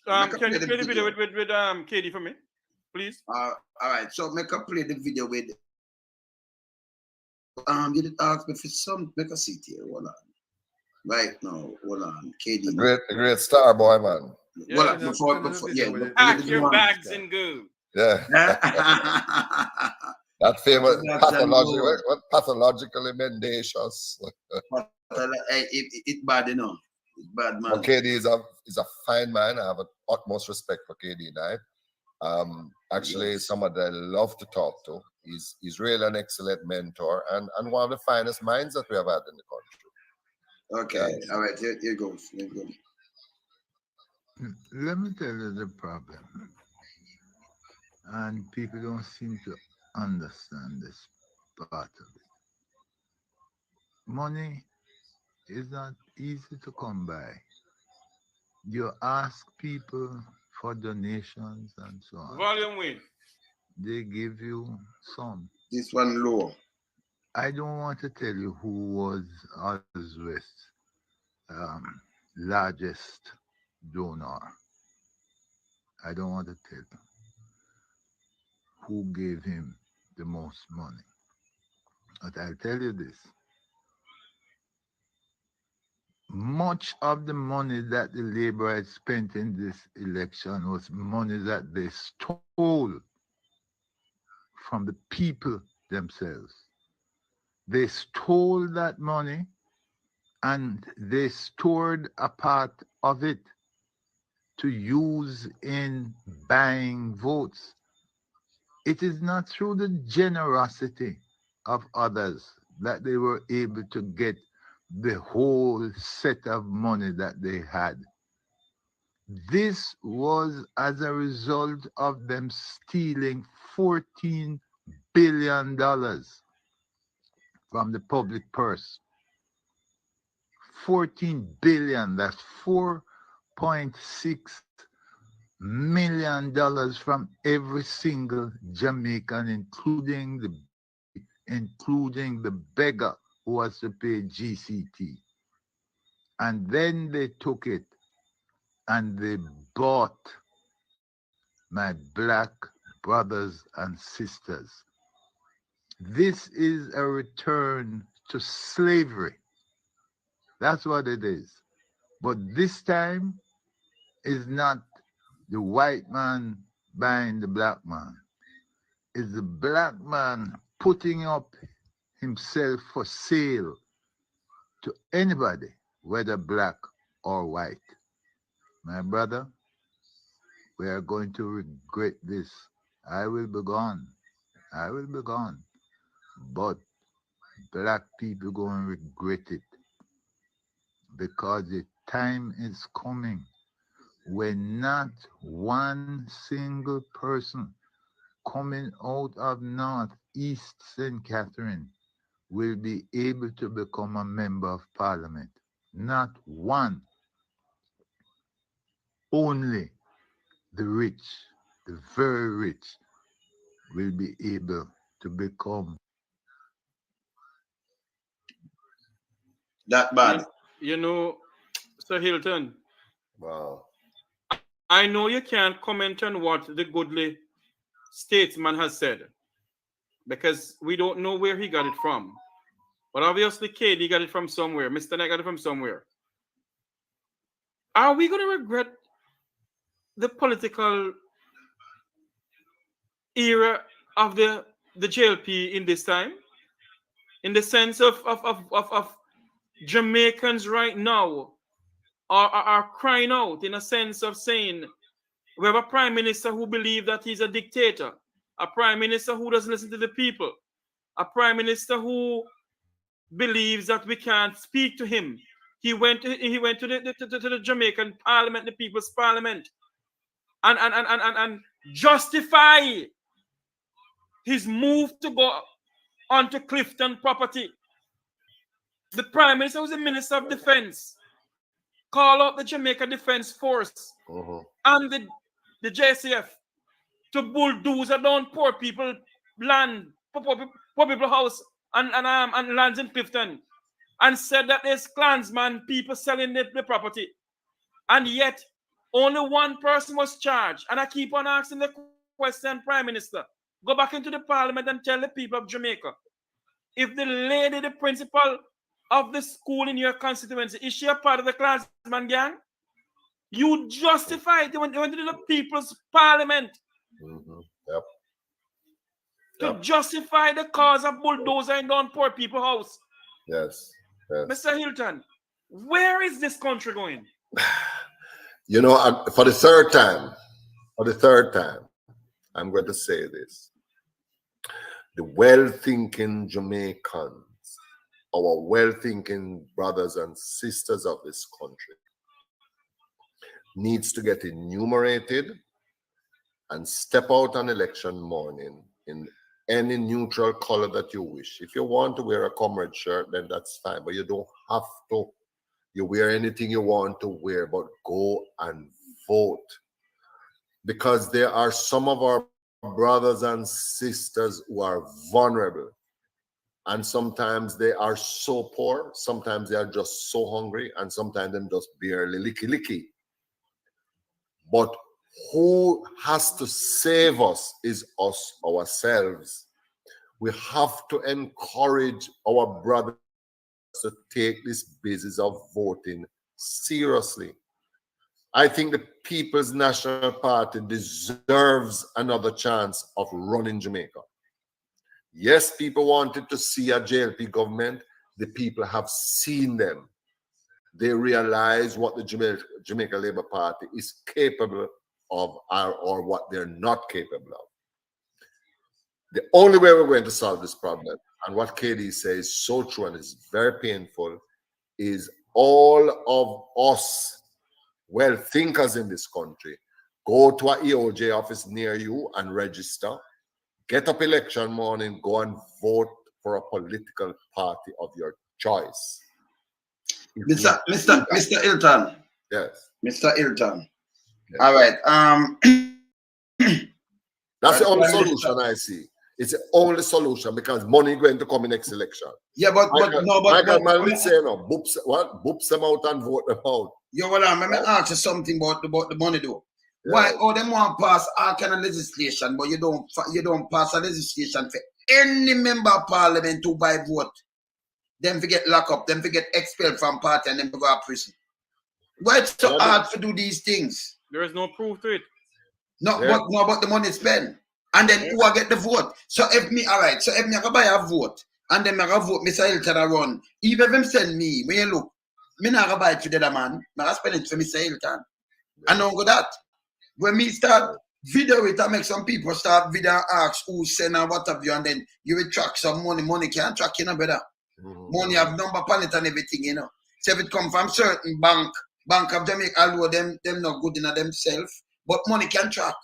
Can you play the video with KD for me, please? All right. So make a play the video with. You did ask me for some. Make a seat here. Hold on. Right now, hold on. KD. The great star boy, man. Yeah, well, before, yeah. Pack your bags and go. Yeah. That famous pathologically mendacious. It's bad, you know. It's bad, man. KD is a fine man. I have an utmost respect for KD Knight. Actually, Yes. someone that I love to talk to. He's really an excellent mentor and one of the finest minds that we have had in the country. Okay, all right, here goes. Here goes. Let me tell you the problem. And people don't seem to understand this part of it. Money is not easy to come by. You ask people for donations and so on. Volume win. They give you some. This one low. I don't want to tell you who was Oswest's largest donor. I don't want to tell you who gave him the most money. But I'll tell you this. Much of the money that the Labour had spent in this election was money that they stole from the people themselves. They stole that money and they stored a part of it to use in buying votes. It is not through the generosity of others that they were able to get the whole set of money that they had. This was as a result of them stealing $14 billion from the public purse. 14 billion, that's $4.6 million from every single Jamaican, including the beggar who was to pay GCT. And then they took it and they bought my black brothers and sisters. This is a return to slavery. That's what it is. But this time is not the white man buying the black man. It's the black man putting up himself for sale to anybody, whether black or white. My brother, we are going to regret this. I will be gone. I will be gone. But black people going to regret it, because the time is coming when not one single person coming out of North East St. Catherine will be able to become a member of parliament. Not one. Only the rich, the very rich, will be able to become. That bad. You know, Sir Hylton, Wow. I know you can't comment on what the goodly statesman has said, because we don't know where he got it from. But obviously, KD got it from somewhere. Mr. Knight got it from somewhere. Are we going to regret the political era of the JLP in this time? In the sense of Jamaicans right now are crying out, in a sense of saying, we have a prime minister who believes that he's a dictator, a prime minister who doesn't listen to the people, a prime minister who believes that we can't speak to him. He went to the Jamaican parliament, the people's parliament, and justify his move to go onto Clifton property. The prime minister was the minister of defense. Call out the Jamaica Defense Force and the JCF to bulldoze down poor people land, poor people house and lands in Clifton, and said that there's clansman people selling the property. And yet, only one person was charged. And I keep on asking the question, Prime Minister, go back into the parliament and tell the people of Jamaica, if the lady, the principal of the school in your constituency, is she a part of the clansman gang? You justify it. They went to the people's parliament Yep. to justify the cause of bulldozing down poor people's house. Yes. Yes. Mr. Hylton, where is this country going? You know, for the third time, I'm going to say this. The well-thinking Jamaicans, our well-thinking brothers and sisters of this country, needs to get enumerated and step out on election morning in any neutral color that you wish. If you want to wear a comrade shirt, then that's fine, but you don't have to. You wear anything you want to wear, but go and vote. Because there are some of our brothers and sisters who are vulnerable. And sometimes they are so poor, sometimes they are just so hungry, and sometimes them just barely licky. But who has to save us is us ourselves. We have to encourage our brothers to take this business of voting seriously. I think the People's National Party deserves another chance of running Jamaica. Yes, people wanted to see a JLP government. The people have seen them. They realize what the Jamaica Labour Party is capable of, or what they're not capable of. The only way we're going to solve this problem, and what KD says is so true and is very painful, is all of us, well, thinkers in this country, go to an EOJ office near you and register. Get up election morning, go and vote for a political party of your choice. Mr. Hylton. Yes. Mr. Hylton. Yes. All right. That's the only solution I see. It's the only solution, because money going to come in next election. Yeah, but man will say no. Boops them out and vote them out. Yo, well, let me ask you something about the money though. Yeah. Why all them want pass all kind of legislation, but you don't pass a legislation for any member of parliament to buy vote? Them forget lock up, them forget expelled from party, and them go to prison. Why it's so hard to do these things? There is no proof to it. No, but the money spent. And then who I get the vote? So if me, all right, so if me I buy a vote, and then I vote Mr. Hylton a run, even if him send me, when you look, me not buy it to the other man, I spend it for Mr. Hylton. I don't go that. When me start video it, I make some people start video ask who send and what have you, and then you will track some money. Money can't track, you know, better. Money have number on it and everything, you know. So if it come from certain Bank of Jamaica, although them not good in themselves, but money can track.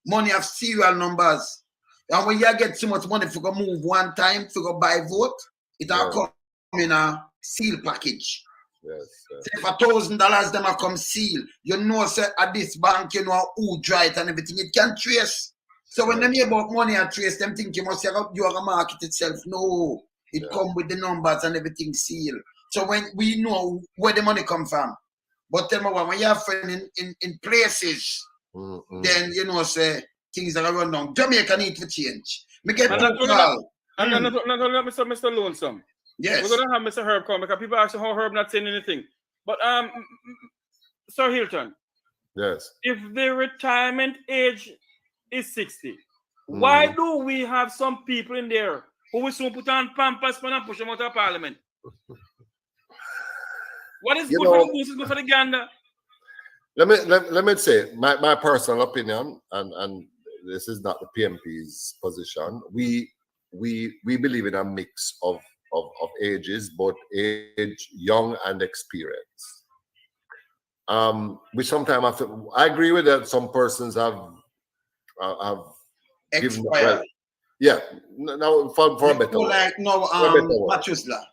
Money have serial numbers. And when you get so much money for go move one time, for go buy vote, it all come in a seal package. Yes. So if $1,000 them a come seal, you know, say at this bank, you know who draw it and everything. It can trace. So when them hear about money and trace, them think you must have you are a market itself. No, it come with the numbers and everything seal. So when we know where the money come from, but tell me what, when you have friends in places, then you know say things are run down. Jamaica need to change. Me get not only Mr. Lonesome. Yes. We're gonna have Mr. Herb come because people ask how Herb not saying anything. But Sir Hylton. Yes. If the retirement age is 60, why do we have some people in there who will soon put on pampers and push them out of Parliament? What is good for the goose is good for the gander? Let me say my personal opinion, and this is not the PMP's position. We believe in a mix of ages, both age, young and experience. We sometimes have to. I agree with that. Some persons have given expired. Yeah, now for a better way. Like no Matusla.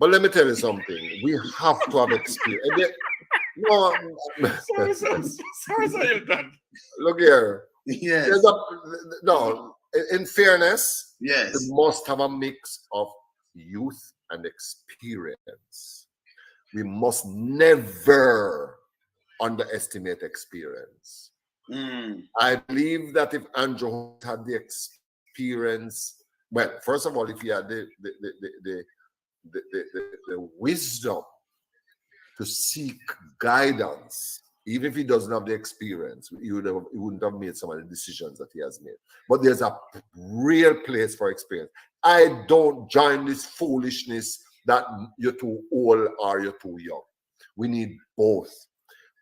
But let me tell you something. We have to have experience. No, sorry, look here. Yes. No, in fairness, yes, we must have a mix of youth and experience. We must never underestimate experience. I believe that if Andrew had the experience, well, first of all, if he had the wisdom to seek guidance, even if he doesn't have the experience, he wouldn't have made some of the decisions that he has made. But there's a real place for experience. I don't join this foolishness that you're too old or you're too young. We need both.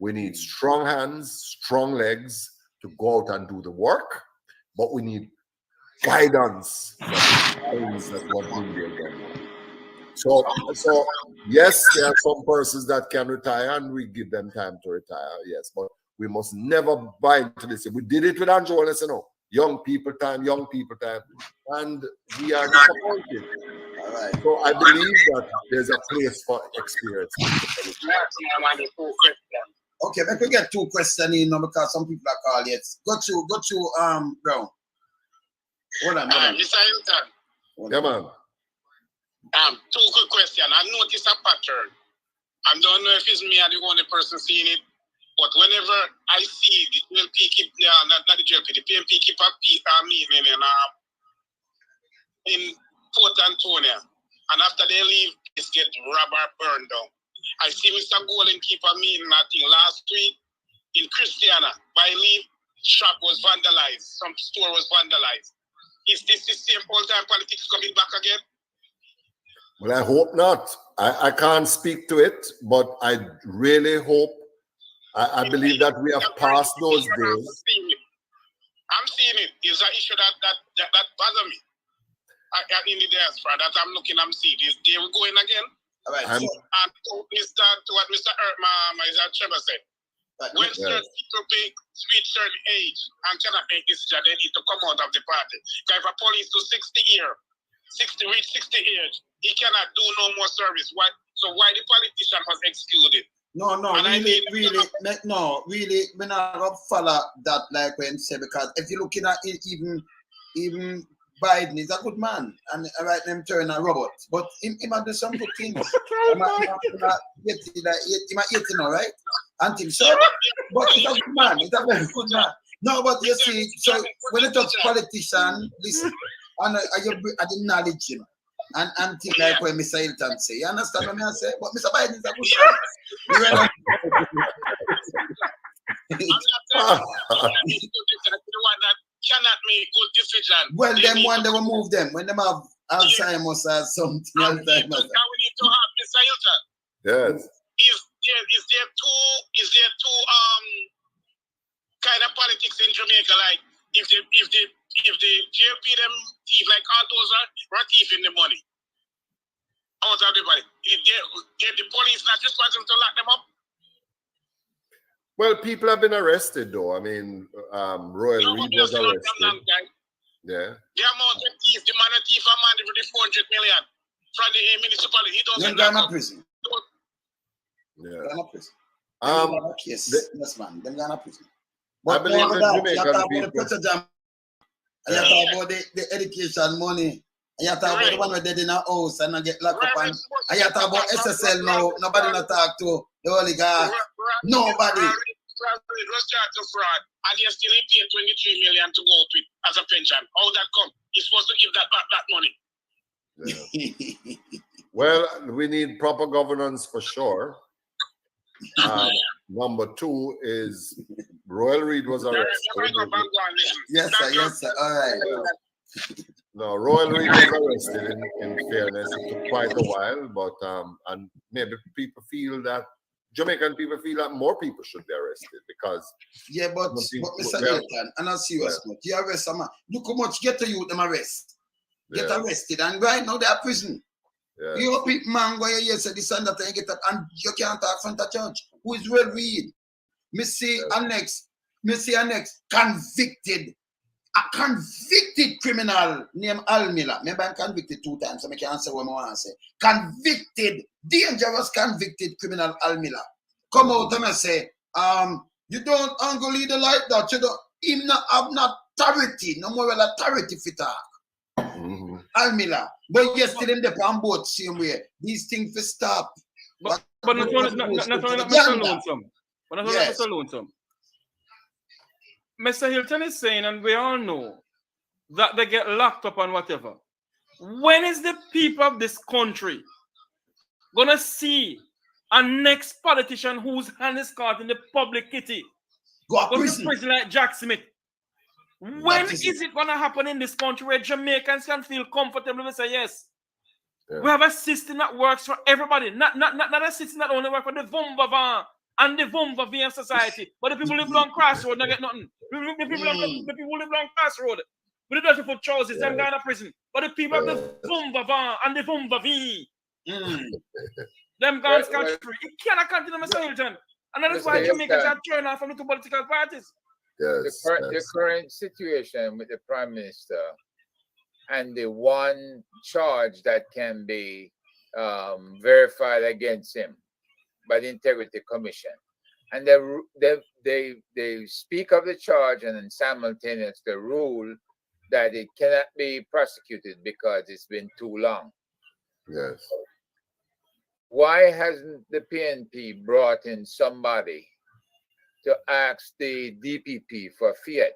We need strong hands, strong legs to go out and do the work, but we need guidance that will bring the agenda. So yes, there are some persons that can retire and we give them time to retire, yes, but we must never buy into this. We did it with Andrew, let's say no, young people time, and we are disappointed. All right. So I believe that there's a place for experience. Okay, let me get 2 questions in because some people are calling it. Go to Brown. Hold on. Mr. Hylton. Yeah, man. 2 quick questions. I noticed a pattern. I don't know if it's me or the only person seeing it, but whenever I see the PMP keep, not the JLP, the PMP keep a meeting in Port Antonio, and after they leave, it's get rubber burned down. I see Mr. Golden keep a meeting, I think, last week in Christiana. By leave, shop was vandalized, some store was vandalized. Is this the same all-time politics coming back again? Well, I hope not. I can't speak to it, but I really hope. I believe that we have passed those days. I'm seeing it. It's an issue that bother me. In the diaspora that I'm looking, I'm seeing. Is there we going again? All right. And to what Mr. Trevor said, when certain people reach certain age and cannot make this job, they need to come out of the party. Because if a police to reach 60 years, he cannot do no more service. Why? So why the politician was excluded? No, really, we're not gonna follow that like when say, because if you're looking at it, even Biden is a good man and right them turn a robot, but he might do some good things. He might all right? And things so, but he's a good man. He's a very good man. No, but you see, so when you talk politician, listen, and I acknowledge him. And things like when Mr. Hylton say, you understand what I say? But Mr. Biden is a good man. I'm not saying that the one that cannot make good decisions. Well, them one they will move them when them have Alzheimer's or something. And we need to have Mr. Hylton. Yes. Is there two kind of politics in Jamaica? Like if the JP them thief like all those are thieving the money out of everybody. If the police not responsible to lock them up. Well, people have been arrested though. I mean, Royal Reed was arrested. Yeah. The amount of thief, the man of thief a man with the 400 million from the municipality, he doesn't go to prison. Yeah. Go to prison. Yes, man. Them go to prison. I But believe in you Jamaican talk about people. the pressure, and you talk about the education money, and you talk about the one where they in a house and not get locked up, and you talk about SSL now. Nobody not talk to the oligarch. Nobody. It was charged to fraud, and you're still paying 23 million to go to it as a pension. How that come? You're supposed to give that back that money. Yeah. Well, we need proper governance for sure. Number two is Royal Reed was arrested. Yes, sir. Yes, sir. All right. No, Royal Reed was arrested. In fairness, it took quite a while, but and maybe people feel that Jamaican people feel that more people should be arrested because but Mr. Hylton, and I'll see you much. You arrest someone. Look how much get to you them arrest. Get arrested, and right now they are prison. Yeah. You people man go here say this and that and get up and you can't talk front of judge. Who is Royal Reed? Missy annex convicted. A convicted criminal named Al Miller. Remember, I'm convicted 2 times, so I can't say what I want to say. Convicted, dangerous convicted criminal Al Miller. Come out and say, you don't angle leader like that. You don't, him not have not authority, no more authority for talk. Al Miller. But yesterday them they on board same way. These things for stop. But not only Mr. Lonesome. But not only Mr. Lonesome. Mr. Hylton is saying, and we all know, that they get locked up and whatever. When is the people of this country gonna see a next politician whose hand is caught in the public kitty go to prison like Jack Smith? When is it gonna happen in this country where Jamaicans can feel comfortable and say yes? Yeah. We have a system that works for everybody, not a system that only works for the Vumbavan and the Vumbavian society, but the people live along Crossroad don't get nothing. The people live along Crossroad with the dirty foot trousers, them going to prison. But the people of the Vumbavan and the Vumbavi, them going scotch free. You cannot continue, Mr. Hylton. And that is why Jamaicans are turned off from the two political parties. Yes, the current situation with the Prime Minister and the one charge that can be verified against him by the Integrity Commission, and they speak of the charge and then simultaneously rule that it cannot be prosecuted because it's been too long. Yes. Why hasn't the PNP brought in somebody to ask the DPP for fiat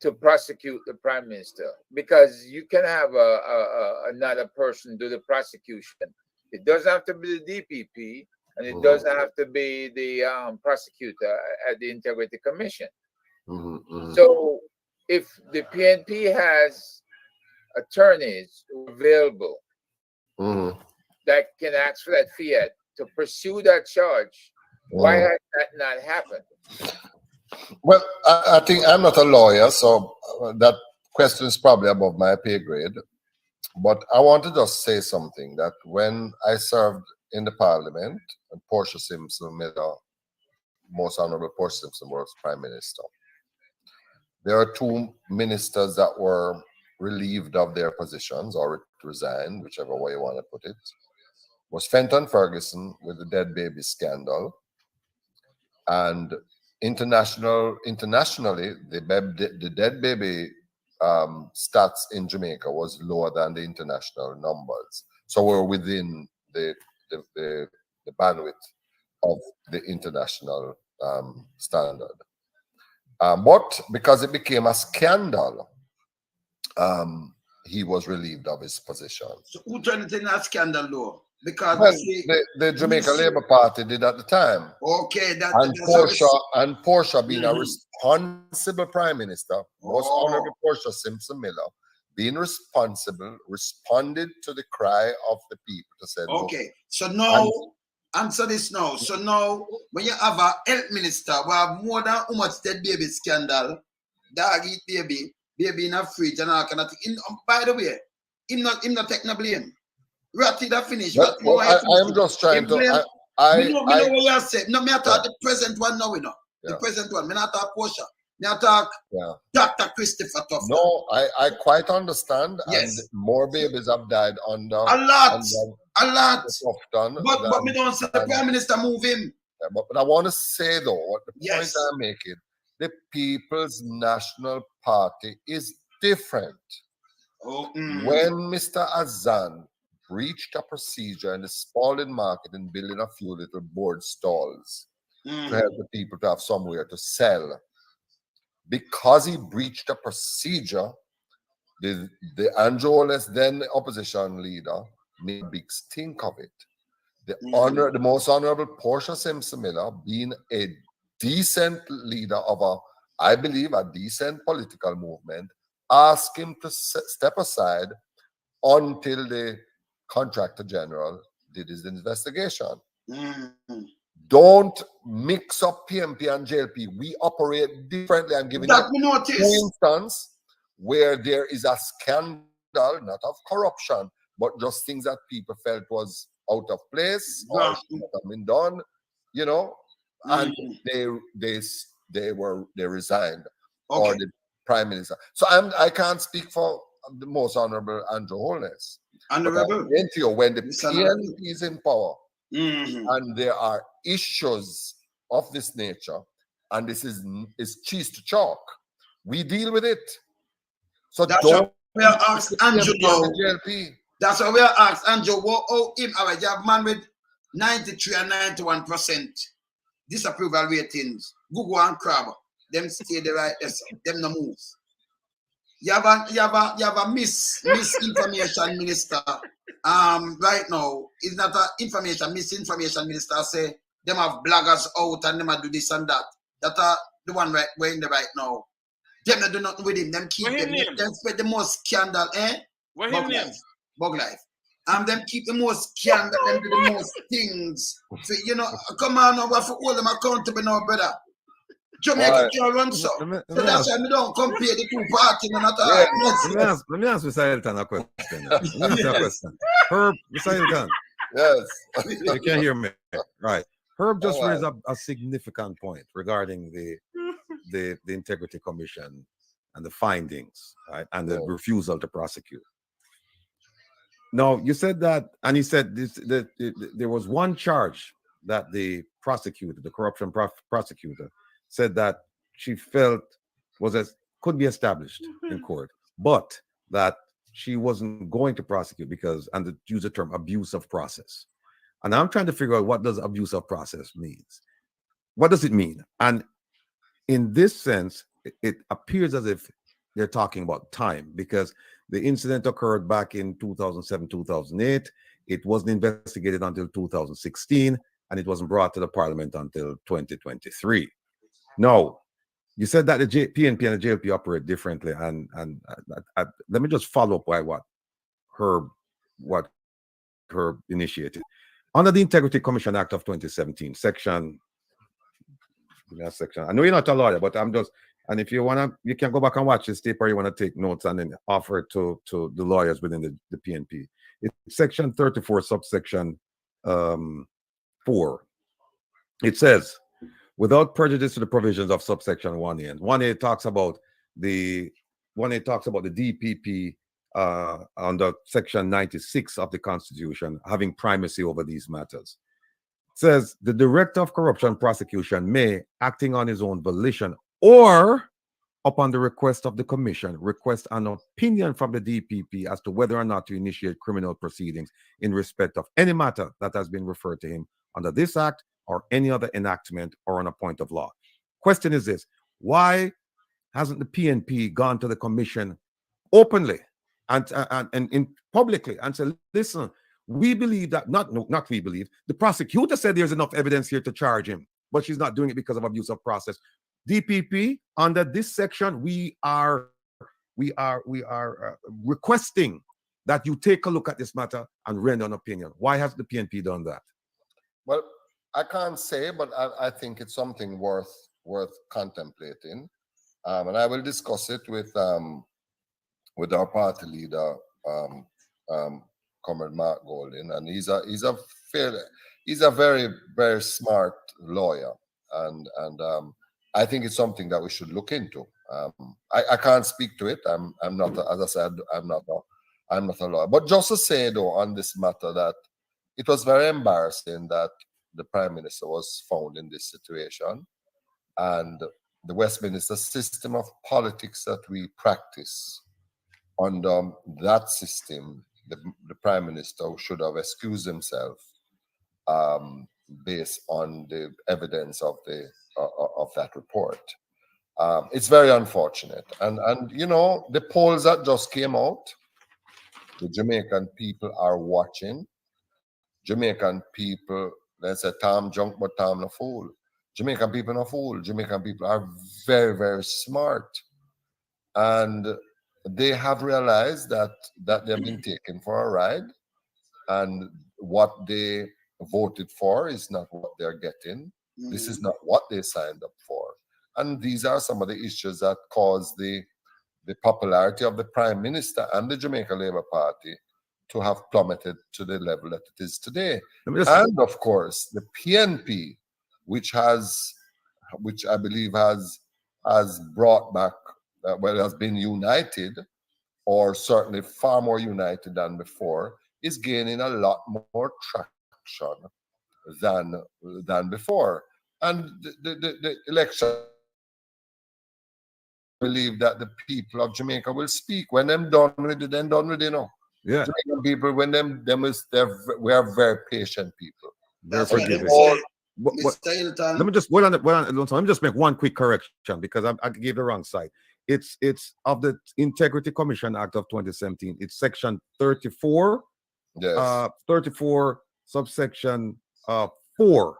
to prosecute the Prime Minister? Because you can have another person do the prosecution. It doesn't have to be the DPP, and it doesn't have to be the prosecutor at the Integrity Commission. So if the PNP has attorneys available that can ask for that fiat to pursue that charge, why has that not happened? Well, I think I'm not a lawyer, so that question is probably above my pay grade. But I want to just say something that when I served in the Parliament, and Portia Simpson, Most Honorable Portia Simpson was Prime Minister, there are 2 ministers that were relieved of their positions or resigned, whichever way you want to put it. Was Fenton Ferguson with the dead baby scandal, and internationally, the dead baby stats in Jamaica was lower than the international numbers, so we're within the bandwidth of the international standard. But because it became a scandal, he was relieved of his position. So who turned it in a scandal, though? Because Well, see, the Jamaica Labour Party did at the time. okay, And that's what Portia being a Mhm. responsible prime minister, most Oh. honorable Portia Simpson Miller, being responsible, responded to the cry of the people to say, look, okay. So now, answer this now. So now, when you have a health minister, we have more than how much dead baby scandal, dog eat baby, baby in a fridge and all kind of thing. By the way, him not taking no blame. Ratty that finish. well, I am just trying to. Me know what you say. No, me I talk Yeah. the present one now, you know. The Yeah. present one. Me not talk Portia. Me I talk Yeah. Dr. Christopher Tufton. No, I quite understand. Yes. And more babies have died under A lot. Tufton But me don't say the Prime Minister move him. Yeah, but I want to say though, what the Yes. point I'm making, the People's National Party is different. Oh, When Mr. Azan breached a procedure in the Spalding market in building a few little board stalls to help the people to have somewhere to sell, because he breached a procedure, the Andrew Holness, then opposition leader, made a big stink of it. The most honorable Portia Simpson Miller, being a decent leader of I believe, a decent political movement, asked him to step aside until the contractor general did his investigation. Don't mix up PMP and JLP. We operate differently. I'm giving that you me notice. two instances where there is a scandal, not of corruption, but just things that people felt was out of place or should have been done, you know, and they resigned, or the prime minister. So I can't speak for the most honorable Andrew Holness. Honorable. When the PNP is in power and there are issues of this nature, and this is cheese to chalk, we deal with it. So that's don't we are asked Andrew now. JLP. That's why we are asked Andrew. Alright, you have man with 93 and 91% disapproval ratings. Google and Crab, them stay the right. Them no move. You have a misinformation minister. Right now, it's not a misinformation minister. Say them have bloggers out and them do this and that. That are the one right we're in the right now. Them do nothing with him. Them keep them spread the most scandal, Bug life. Them keep the most scandal, them do the most things. So, you know, come on, we have to hold them accountable now, brother. Jamaica can run so. So that's why we don't compare the two parties. Let me ask Mr. Hylton a question. Let me ask you a question. Herb, Mr. Hylton. Yes. You can hear me. Right. Herb just raised up a significant point regarding the Integrity Commission and the findings, right, and the refusal to prosecute. Now, you said that, and he said there was one charge that the prosecutor, the corruption prosecutor, said that she felt could be established in court, but that she wasn't going to prosecute because, and to use the term, abuse of process. And I'm trying to figure out, what does abuse of process means? What does it mean? And in this sense, it appears as if they're talking about time, because the incident occurred back in 2007, 2008. It wasn't investigated until 2016, and it wasn't brought to the parliament until 2023. No, you said that the PNP and the JLP operate differently, and let me just follow up by what Herb initiated. Under the Integrity Commission Act of 2017, section, I know you're not a lawyer, but I'm just, and if you wanna, you can go back and watch this tape, or you want to take notes and then offer it to the lawyers within the PNP. It's section 34, subsection 4. It says, without prejudice to the provisions of subsection 1A. And 1A talks about the DPP under section 96 of the Constitution having primacy over these matters. It says the Director of Corruption Prosecution may, acting on his own volition or upon the request of the Commission, request an opinion from the DPP as to whether or not to initiate criminal proceedings in respect of any matter that has been referred to him under this act or any other enactment or on a point of law. Question is this: why hasn't the PNP gone to the Commission openly and in publicly and said, listen, We believe that, not we believe, the prosecutor said there's enough evidence here to charge him, but she's not doing it because of abuse of process. DPP, under this section, we are requesting that you take a look at this matter and render an opinion. Why has the PNP done that? Well, I can't say, but I think it's something worth contemplating, and I will discuss it with our party leader, Comrade Mark Golding, and he's a very, very smart lawyer, and I think it's something that we should look into. I can't speak to it. I'm not, as I said, I'm not a lawyer. But just to say though on this matter that it was very embarrassing that the Prime Minister was found in this situation, and the Westminster system of politics that we practice, under that system, the Prime Minister should have excused himself based on the evidence of that report. It's very unfortunate, and you know, the polls that just came out, the Jamaican people are watching. Jamaican people, they say Tom drunk but Tom no fool. Jamaican people no fool. Jamaican people are very, very smart, and they have realized that they've been taken for a ride, and what they voted for is not what they're getting. This is not what they signed up for. And these are some of the issues that cause the popularity of the Prime Minister and the Jamaica Labour Party to have plummeted to the level that it is today. And of course, the PNP, which I believe has brought back, has been united, or certainly far more united than before, is gaining a lot more traction than before. And the election, I believe that the people of Jamaica will speak. When them done with it, then done with it, you know. Yeah. Jamaican people, when we are very patient people. Very forgiving. Let me just let me just make one quick correction, because I gave the wrong side. It's of the Integrity Commission Act of 2017. It's section 34, yes. 34 subsection 4.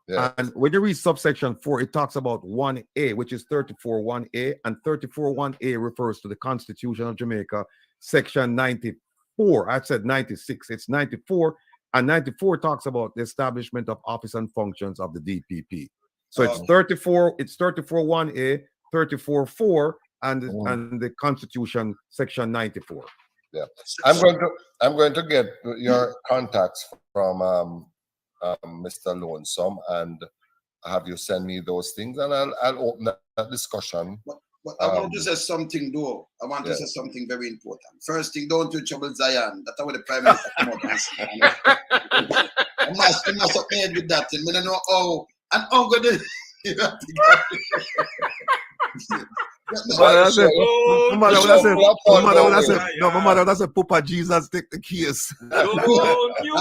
Yes. And when you read subsection 4, it talks about 1A, which is 34.1A, and 34.1A refers to the Constitution of Jamaica, section 94. I said 96. It's 94, and 94 talks about the establishment of office and functions of the DPP. So it's 34. It's 34.1A, 34.4, and the Constitution, section 94. Yeah, I'm going to get your contacts from Mr. Lonesome and have you send me those things, and I'll open that discussion. But I want to say something though. I want to say something very important. First thing, don't do trouble Zion. That's how the Prime Minister come out and say. I must have made with that. And I don't know how. And how good is my mother would say, Papa Jesus, take the keys. Don't you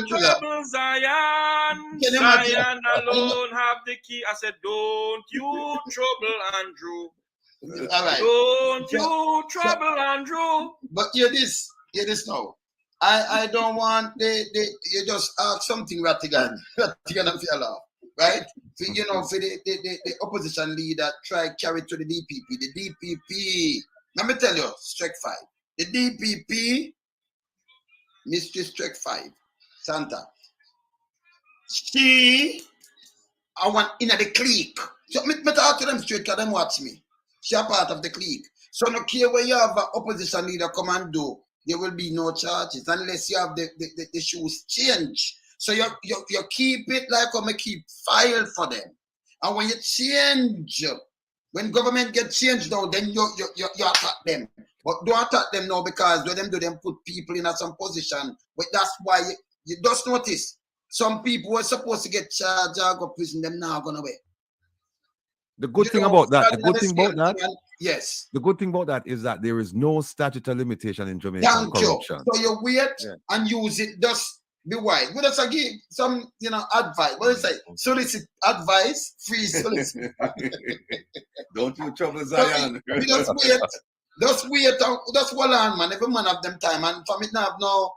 trouble Zion. Zion alone have the key. I said, don't you trouble Andrew. All right. Don't you trouble Andrew. But hear this now. I don't want you just ask something Rattigan and Fiala, right? For, you know, for the opposition leader try carry to the DPP. The DPP, let me tell you, Strike 5. The DPP, Mystery Strike 5, Santa. I want in the clique. So me talk to them straight because them watch me. She a part of the clique. So no care where you have an opposition leader come and do, there will be no charges unless you have the shoes change. So you keep it like I keep file for them. And when you change, when government get changed now, then you attack them. But don't attack them now, because when them do, them put people in some position. But that's why you just notice some people were supposed to get charged or go prison, them now gone away. The good thing about that, yes. The good thing about that is that there is no statutory limitation in Jamaica on corruption. So you wait and use it. Just be wise. We just give some, advice. What do you say? Solicit advice, free solicit. Don't you trouble Zion. Just wait. Just hold on, man. Every man have them time, and from it now have no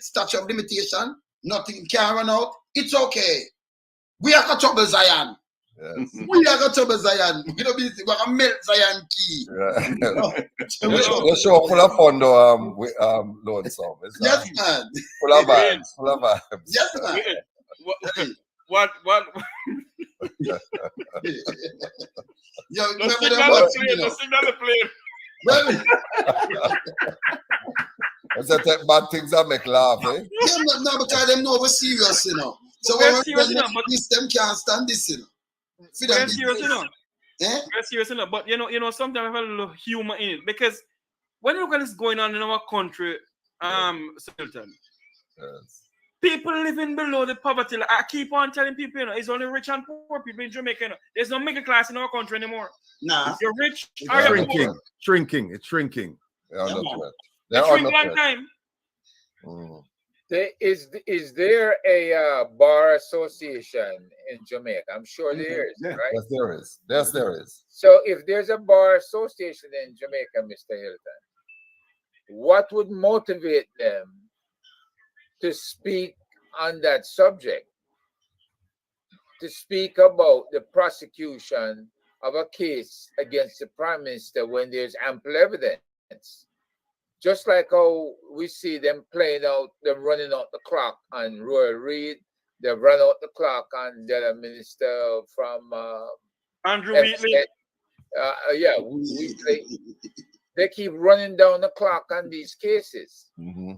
statute of limitation, nothing can run out. It's okay. We are got trouble Zion. Yes. We are got trouble Zion. We don't be we're gonna melt Zion key. Yeah. So The show full of fun though, Lonesome. It's yes, man. full of vibes, full of vibes. Yes, man. What? Yo, The remember signal them the watching, plane. you The know? signal the plane. I said take bad things that make laugh, eh? Yeah, no, because them know we're serious, you know. So We're when serious, we you know, but this, them can't stand this, you know. For them we're serious, you know. Eh? We're serious, you know. But you know, sometimes I have a little humor in it because when you look at what's going on in our country, Sultan, Yes. people living below the poverty line. I keep on telling people, you know, it's only rich and poor people in Jamaica. You know. There's no middle class in our country anymore. Nah. You're rich It's or you're shrinking, poor. shrinking. It's shrinking. They're Yeah, under man. threat. It They're shrink under long threat. time. Mm. Is there a bar association in Jamaica? I'm sure there is, Yeah. right? Yes, there is. Yes, there is. So if there's a bar association in Jamaica, Mr. Hylton, what would motivate them to speak on that subject? To speak about the prosecution of a case against the Prime Minister when there's ample evidence? Just like how we see them playing out, them running out the clock on Roy Reid, they run out the clock on the other minister from Andrew FZ. Wheatley. Yeah, Wheatley. They keep running down the clock on these cases. Mm-hmm.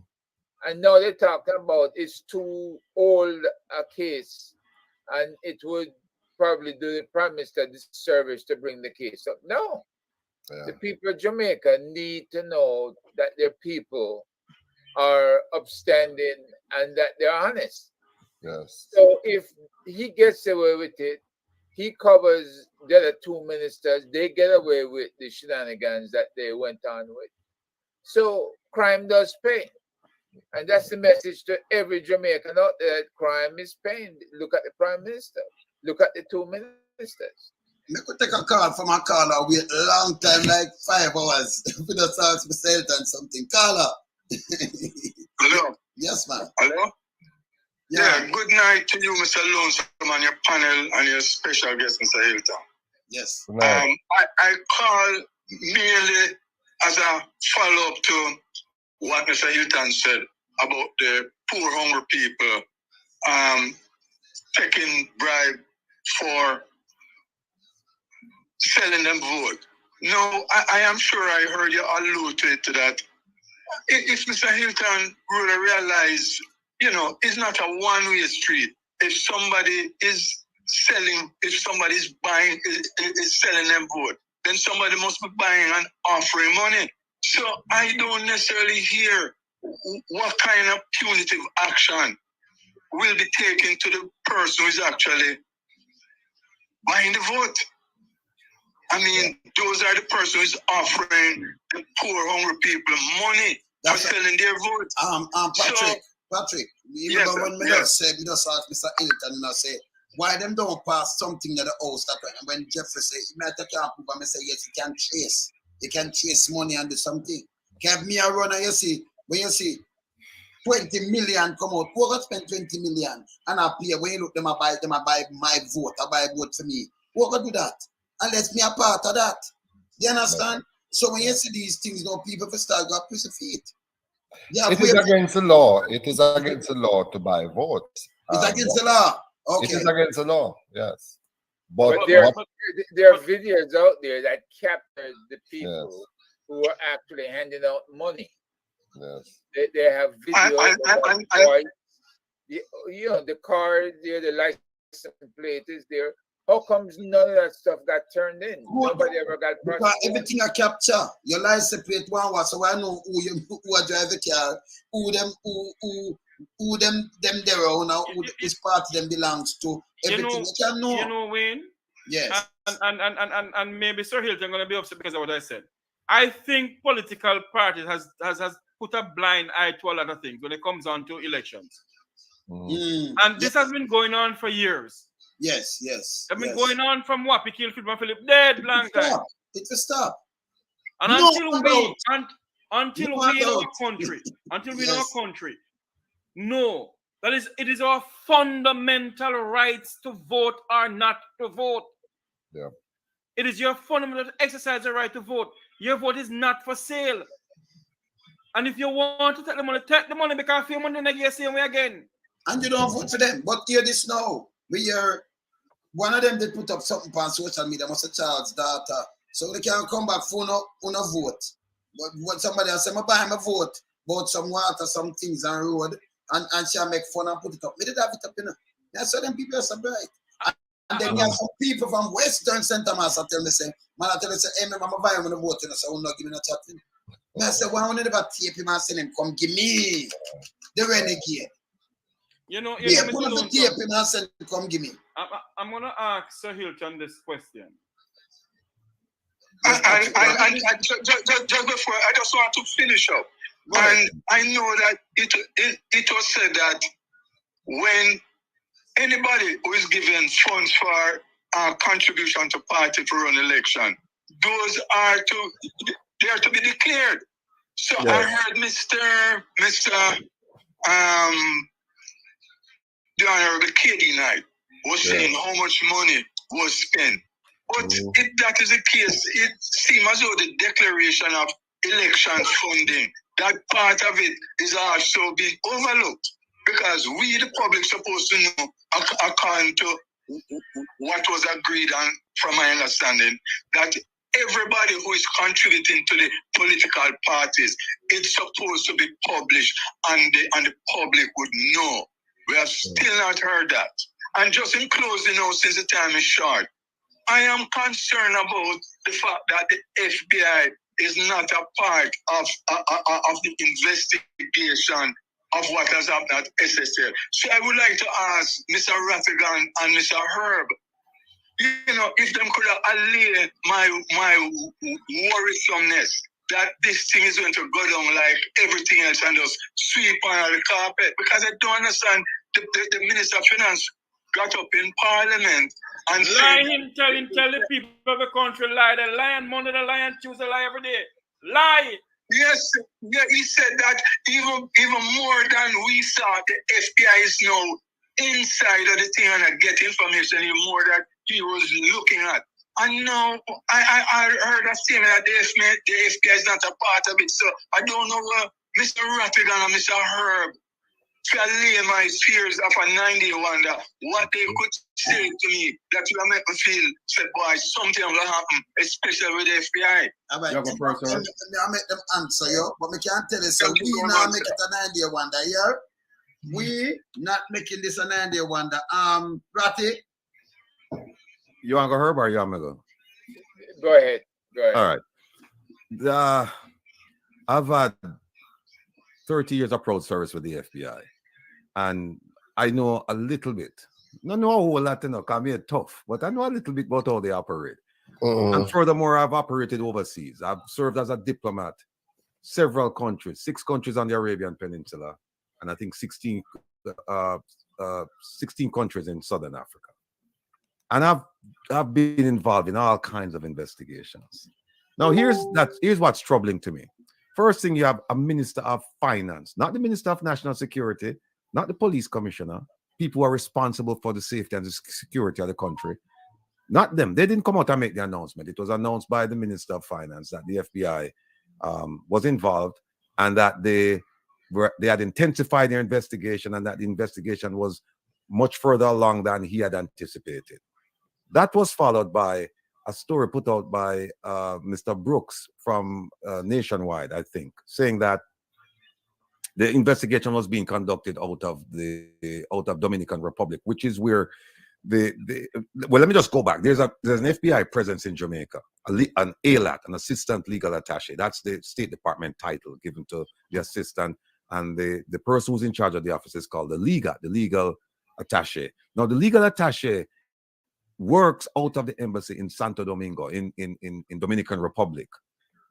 And now they're talking about it's too old a case and it would probably do the Prime Minister a disservice to bring the case up. No. Yeah. The people of Jamaica need to know that their people are upstanding and that they're honest. Yes. So if he gets away with it, he covers the other two ministers, they get away with the shenanigans that they went on with. So crime does pay. And that's the message to every Jamaican out there, that crime is paying. Look at the Prime Minister. Look at the two ministers. I could take a call from a caller, wait a long time, like 5 hours. If we just ask Mr. Hylton something. Caller. Hello. Yes, man. Hello. Yeah. Good night to you, Mr. Lonesome, and your panel and your special guest, Mr. Hylton. Yes. I call merely as a follow-up to what Mr. Hylton said about the poor, hungry people taking bribe for selling them vote. No, I am sure I heard you allude to that. If Mr. Hylton really realize, it's not a one-way street. If somebody is selling, if somebody is buying, is selling them vote, then somebody must be buying and offering money. So I don't necessarily hear what kind of punitive action will be taken to the person who is actually buying the vote. I mean, those are the persons who is offering the poor, hungry people money for selling their vote. Patrick, you remember when we just asked Mr. Hylton and I say, why them don't pass something to the house that when Jeffrey say, you might take can't prove, and I say, yes, you can chase. You can chase money and do something. Give me a run and you see, when you see 20 million come out, who got spend 20 million and I pay, when you look, them I buy my vote, I buy a vote for me. Who got do that? Unless me a part of that. Do you understand? So when you see these things, people will start to push the feet. Yeah, it is against the law. It is against the law to buy votes. It's against the law. Okay. It is against the law, yes. But there are videos out there that capture the people who are actually handing out money. Yes. They have videos of the car there, the license plate is there. How comes none of that stuff got turned in? Nobody ever got because prosecuted. everything I capture. Your license plate one was, so I know who are drive the car, who them there are now, which part them belongs to. Everything you can know. You know, Wayne. Yes. And maybe Sir Hylton gonna be upset because of what I said. I think political parties has put a blind eye to a lot of things when it comes on to elections. And this has been going on for years. Yes. It's been going on from what? Kill Philip dead long time. It will stop. And until we in our country, No. It is our fundamental rights to vote or not to vote. Yeah. It is your fundamental to exercise the right to vote. Your vote is not for sale. And if you want to take the money because your money next year same way again. And you don't vote for them. But hear this now. We hear one of them they put up something on social media, must have Charles' daughter. So they can come back for no vote. But when somebody else say, I buy him a vote, bought some water, some things on road, and she make fun and put it up. Me did have it up, you know. Yeah, so them people are so bright. And then you have some people from Western St. Thomas that tell me, say, man, I tell me, say, hey, man, I'm buy him a vote, you know, so I will not give me no chat. I say, why don't you never tape him and send him, come give me the renegade. You know, Yeah, put up the tape him and send him, come give me. I'm going to ask Sir Hylton this question. Just before, I just want to finish up. Right. And I know that it was said that when anybody who is given funds for contribution to party to run election, those are to be declared. So yeah. I heard Mr. The Honorable KD Knight was saying how much money was spent. But if that is the case, it seems as though the declaration of election funding, that part of it is also being overlooked. Because we, the public, supposed to know, according to what was agreed on, from my understanding, that everybody who is contributing to the political parties, it's supposed to be published and the public would know. We have still not heard that. And just in closing, since the time is short, I am concerned about the fact that the FBI is not a part of the investigation of what has happened at SSL. So I would like to ask Mr. Rattigan and Mr. Herb, if them could allay my worrisomeness that this thing is going to go down like everything else and just sweep on the carpet, because I don't understand the Minister of Finance got up in Parliament and tell the people of the country lie. The lion Monday, the lion Tuesday, lie every day. Lie. Yes, yeah, he said that even more than we saw, the FBI is now inside of the thing and get information even more that he was looking at. And now I heard a statement that the FBI is not a part of it. So I don't know Mr. Rattigan and Mr. Herb to allay my fears of a 90 wonder what they could say to me that will make me feel, said, boy, something will happen, especially with the FBI. Right. I make them answer you, but I can't tell you, so we now make it a 90 wonder, yeah? We not making this a 90 wonder. Ratty? You want to go, Herb, or you want me to go? Go ahead. All right. I've had 30 years of proud service with the FBI. And I know a little bit. Not know a whole lot, because I'm tough, but I know a little bit about how they operate. And furthermore, I've operated overseas. I've served as a diplomat, several countries, 6 countries on the Arabian Peninsula, and I think 16 countries in Southern Africa. And I've been involved in all kinds of investigations. Now, here's what's troubling to me. First thing, you have a Minister of Finance, not the Minister of National Security, not the police commissioner, people who are responsible for the safety and the security of the country. Not them. They didn't come out and make the announcement. It was announced by the Minister of Finance that the FBI was involved and that they had intensified their investigation and that the investigation was much further along than he had anticipated. That was followed by a story put out by Mr. Brooks from Nationwide, I think, saying that the investigation was being conducted out of Dominican Republic, which is where well, let me just go back. There's an FBI presence in Jamaica, an ALAT, an assistant legal attaché. That's the State Department title given to the assistant, and the person who's in charge of the office is called the legal attaché. Now, the legal attaché works out of the embassy in Santo Domingo in Dominican Republic,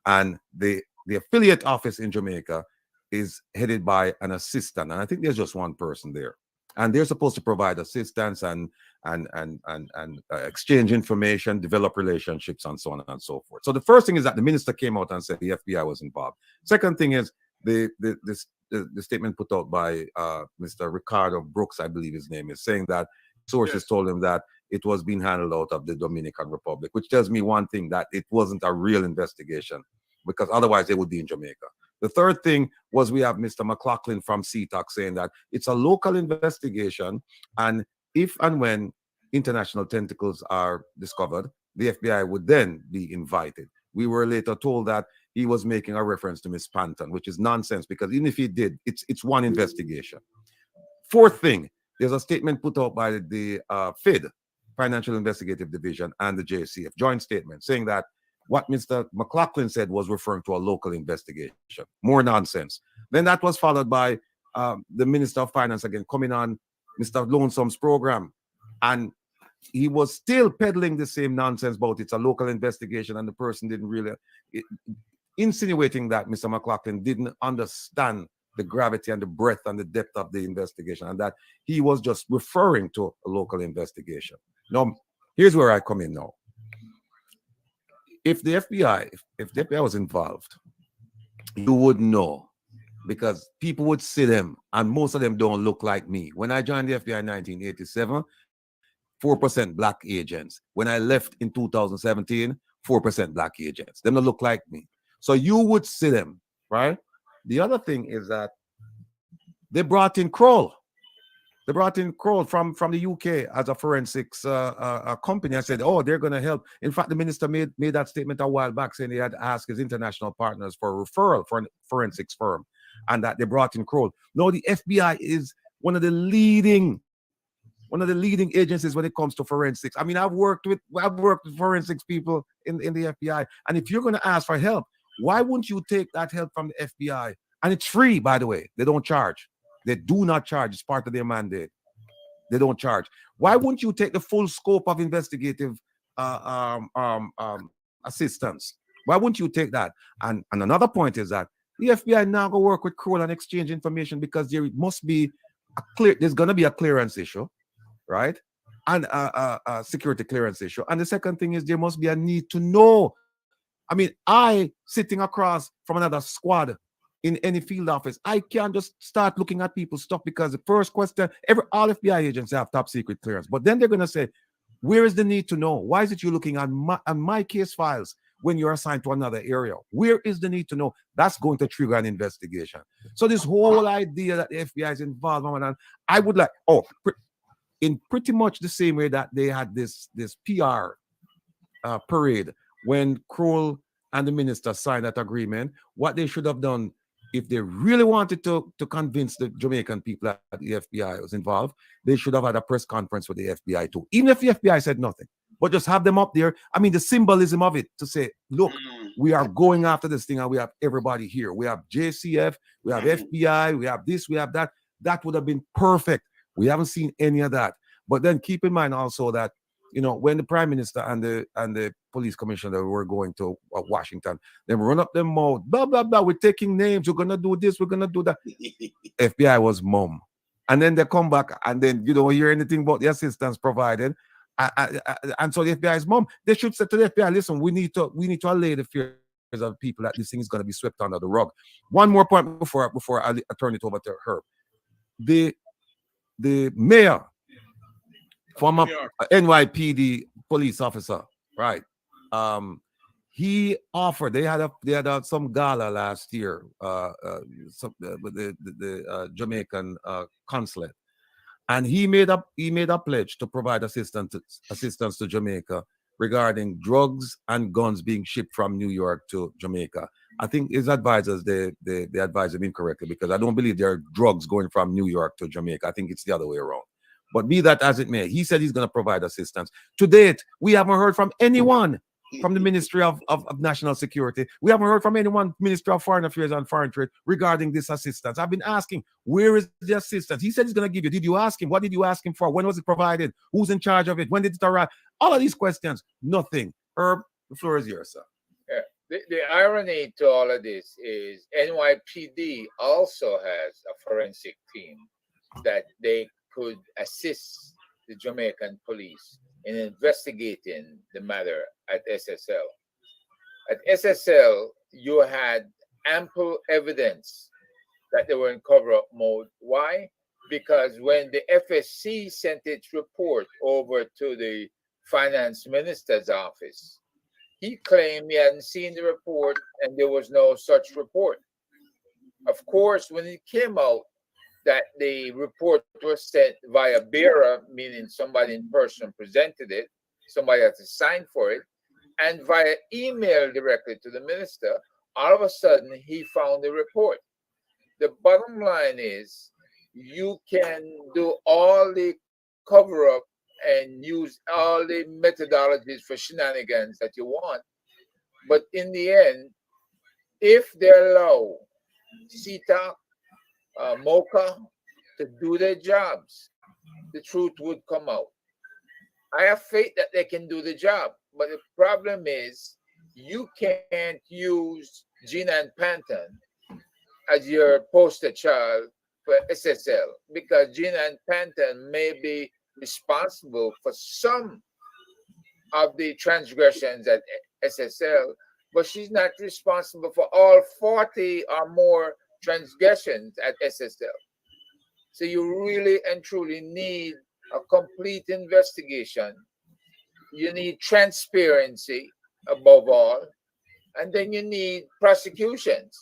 and the affiliate office in Jamaica is headed by an assistant, and I think there's just one person there, and they're supposed to provide assistance and exchange information, develop relationships, and so on and so forth. So the first thing is that the minister came out and said the FBI was involved. Second thing is the the statement put out by Mr. Ricardo Brooks, I believe his name is, saying that sources told him that it was being handled out of the Dominican Republic, which tells me one thing, that it wasn't a real investigation, because otherwise they would be in Jamaica. The third thing was we have Mr. McLaughlin from CTOC saying that it's a local investigation, and if and when international tentacles are discovered, the FBI would then be invited. We were later told that he was making a reference to Miss Panton, which is nonsense, because even if he did, it's one investigation. Fourth thing, there's a statement put out by the FID, Financial Investigative Division, and the JCF, joint statement, saying that what Mr. McLaughlin said was referring to a local investigation. More nonsense. Then that was followed by the Minister of Finance again coming on Mr. Lonesome's program, and he was still peddling the same nonsense about it's a local investigation, and the person didn't really, insinuating that Mr. McLaughlin didn't understand the gravity and the breadth and the depth of the investigation, and that he was just referring to a local investigation. Now, here's where I come in now. If the FBI was involved, you would know, because people would see them, and most of them don't look like me. When I joined the FBI in 1987, 4% black agents. When I left in 2017, 4% black agents. Them don't look like me. So you would see them, right? The other thing is that they brought in Kroll. They brought in Kroll from the UK as a forensics company. I said, oh, they're going to help. In fact, the minister made that statement a while back, saying he had asked his international partners for a referral for a forensics firm, and that they brought in Kroll. No, the FBI is one of the leading agencies when it comes to forensics. I mean, I've worked with forensics people in the FBI, and if you're going to ask for help, why wouldn't you take that help from the FBI? And it's free, by the way. They don't charge. They do not charge. It's part of their mandate. They don't charge. Why wouldn't you take the full scope of investigative assistance? Why wouldn't you take that? And another point is that the FBI now go work with Kroll and exchange information, because there must be there's going to be a clearance issue, right? And a security clearance issue. And the second thing is there must be a need to know. I mean, I sitting across from another squad in any field office, I can't just start looking at people's stuff, because the first question, all FBI agents have top secret clearance, but then they're going to say, where is the need to know? Why is it you're looking at my case files when you're assigned to another area? Where is the need to know? That's going to trigger an investigation. So this whole idea that the FBI is involved, I would like, in pretty much the same way that they had this PR parade when Kroll and the minister signed that agreement, what they should have done, if they really wanted to convince the Jamaican people that the FBI was involved, they should have had a press conference with the FBI too, even if the FBI said nothing, but just have them up there. I mean, the symbolism of it, to say, look, we are going after this thing, and we have everybody here. We have JCF, we have FBI, we have this, we have that. That would have been perfect. We haven't seen any of that. But then keep in mind also that, when the Prime Minister and the police commissioner were going to Washington, they run up their mouth, blah, blah, blah, we're taking names, we're going to do this, we're going to do that. FBI was mum. And then they come back, and then you don't hear anything about the assistance provided. And so the FBI is mum. They should say to the FBI, listen, we need to allay the fears of people that this thing is going to be swept under the rug. One more point before I turn it over to Herb. The mayor, former NYPD police officer, right? He offered. They had some gala last year, with the Jamaican consulate, and he made a pledge to provide assistance to Jamaica regarding drugs and guns being shipped from New York to Jamaica. I think his advisors they advised him incorrectly, because I don't believe there are drugs going from New York to Jamaica. I think it's the other way around. But be that as it may, he said he's going to provide assistance. To date, we haven't heard from anyone from the Ministry of National Security. We haven't heard from anyone, Ministry of Foreign Affairs and Foreign Trade, regarding this assistance. I've been asking, where is the assistance? He said he's going to give you. Did you ask him? What did you ask him for? When was it provided? Who's in charge of it? When did it arrive? All of these questions, nothing. Herb, the floor is yours, sir. Yeah. The irony to all of this is NYPD also has a forensic team that they could assist the Jamaican police in investigating the matter at SSL. At SSL, you had ample evidence that they were in cover-up mode. Why? Because when the FSC sent its report over to the finance minister's office, he claimed he hadn't seen the report and there was no such report. Of course, when it came out that the report was sent via bearer, meaning somebody in person presented it, somebody had to sign for it, and via email directly to the minister, all of a sudden he found the report. The bottom line is you can do all the cover up and use all the methodologies for shenanigans that you want. But in the end, if they allow CETA, MOCA to do their jobs, the truth would come out. I have faith that they can do the job, but the problem is you can't use Gina and Panton as your poster child for SSL because Gina and Panton may be responsible for some of the transgressions at SSL, but she's not responsible for all 40 or more transgressions at SSL. So you really and truly need a complete investigation. You need transparency above all, and then you need prosecutions.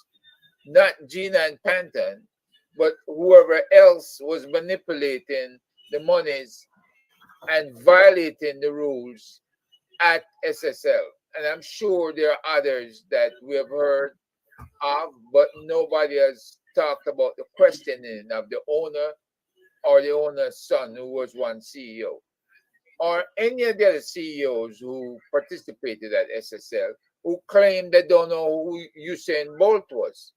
Not Gina and Panton, but whoever else was manipulating the monies and violating the rules at SSL. And I'm sure there are others that we have heard of, but nobody has talked about the questioning of the owner or the owner's son, who was one CEO, or any of the other CEOs who participated at SSL, who claim they don't know who Usain Bolt was.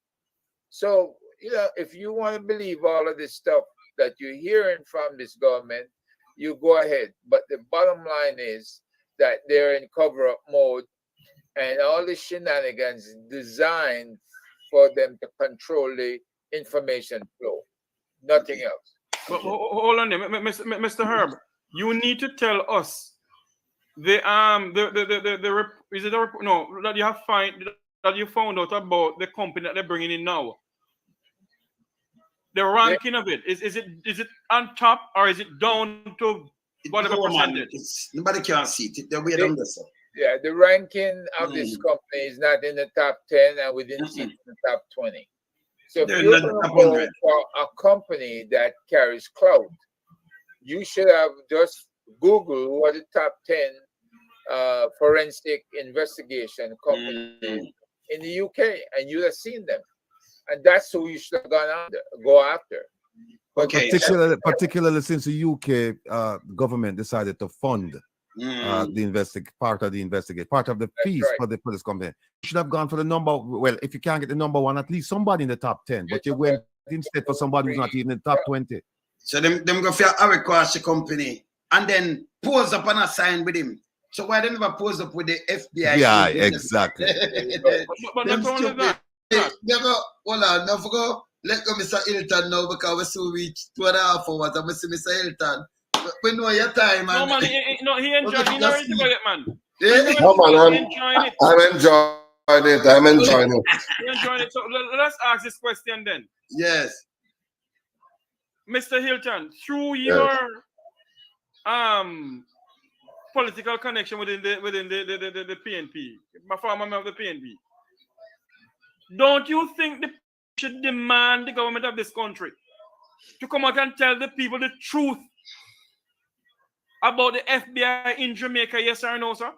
So, if you want to believe all of this stuff that you're hearing from this government, you go ahead. But the bottom line is that they're in cover-up mode, and all the shenanigans designed for them to control the information flow. Nothing else. But hold on there, Mr. Herb. You need to tell us that you found out about the company that they're bringing in now. The ranking of it is it on top or is it down to whatever percentage? Nobody can see it. They're way down there, sir. Yeah, the ranking of this company is not in the top 10, and we didn't see it in the top 20. So if you're going to go for a company that carries clout, you should have just Google who are the top 10 forensic investigation companies in the UK, and you'd have seen them. And that's who you should have go after. Okay. Particularly since the UK government decided to fund part of the fees for this company. You should have gone for the number. Well, if you can't get the number one, at least somebody in the top 10. But you went instead for somebody who's not even in the top 20. So them go for a request the company and then pose up and a sign with him. So why they never pose up with the FBI? Yeah, exactly. but not only that. Hold on, don't forget. Let go Mr. Hylton now because we still reach 2.5 hours. I'm going to see Mr. Hylton. We know your time, man. No, man, he enjoyed it. He not ready to it, man. No, man, I'm enjoying it. I'm enjoying it. You're enjoying it. So let's ask this question then. Yes. Mr. Hylton, through your political connection within the PNP, my former member of the PNP, don't you think they should demand the government of this country to come out and tell the people the truth about the FBI in Jamaica, yes or no, sir?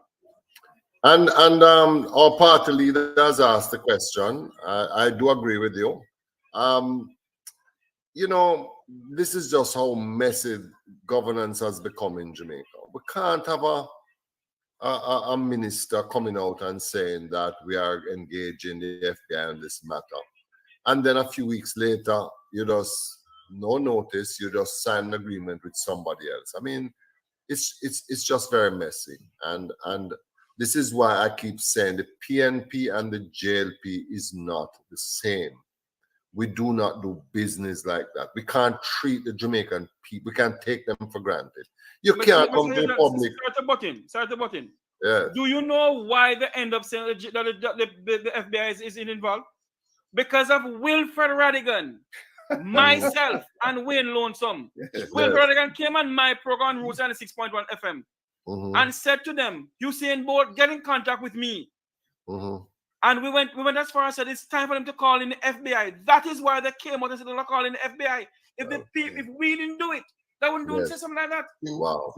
And our party leader has asked the question. I do agree with you. This is just how messy governance has become in Jamaica. We can't have a minister coming out and saying that we are engaging the FBI on this matter. And then a few weeks later, you just, no notice, you just sign an agreement with somebody else. I mean, it's just very messy. And this is why I keep saying the PNP and the JLP is not the same. We do not do business like that. We can't treat the Jamaican people, we can't take them for granted. You can't come to the public. Start the button. Yeah. Do you know why they end up saying that the FBI is involved? because of Wilfred Rattigan, myself, and Wayne Lonesome. Wilfred Rattigan came on my program, Roots 96.1 FM, and said to them, Usain Bolt, get in contact with me. And we went as far as said it's time for them to call in the FBI. That is why they came out and said they're calling the FBI. If we didn't do it, they wouldn't do it, say something like that. Wow.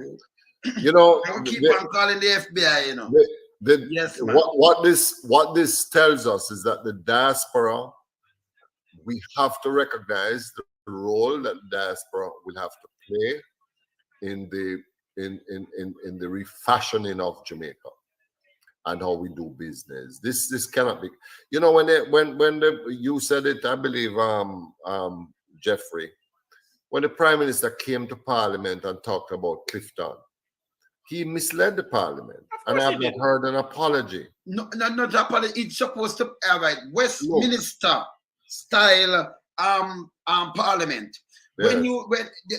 You know, I will keep on calling the FBI, you know. Yes, what this tells us is that the diaspora, we have to recognize the role that the diaspora will have to play in the refashioning of Jamaica and how we do business. This cannot be, you know, when you said it, I believe, Jeffrey, when the Prime Minister came to Parliament and talked about Clifton, he misled the Parliament, and I have not heard an apology. No, not apology. It's supposed to have a Westminster style Parliament. Yes. When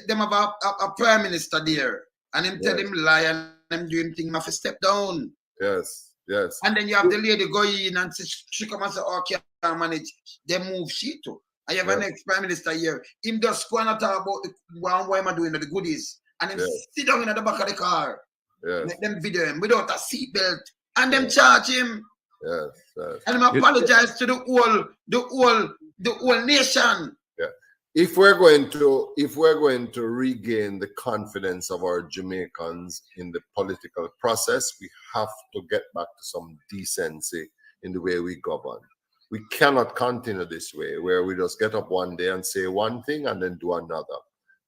them have a Prime Minister there, and him tell him lie and them do him thing, have to step down. Yes, yes. And then you have the lady go in and she come and say, "Oh, can't manage." They move she too. And you have an next Prime Minister here. Him just go and talk about the what am I doing with the goodies, and him sit down in the back of the car. Let them video him without a seatbelt, and them charge him. Yes, yes. And him apologize to the whole nation. Yeah. If we're going to regain the confidence of our Jamaicans in the political process, we have to get back to some decency in the way we govern. We cannot continue this way, where we just get up one day and say one thing and then do another.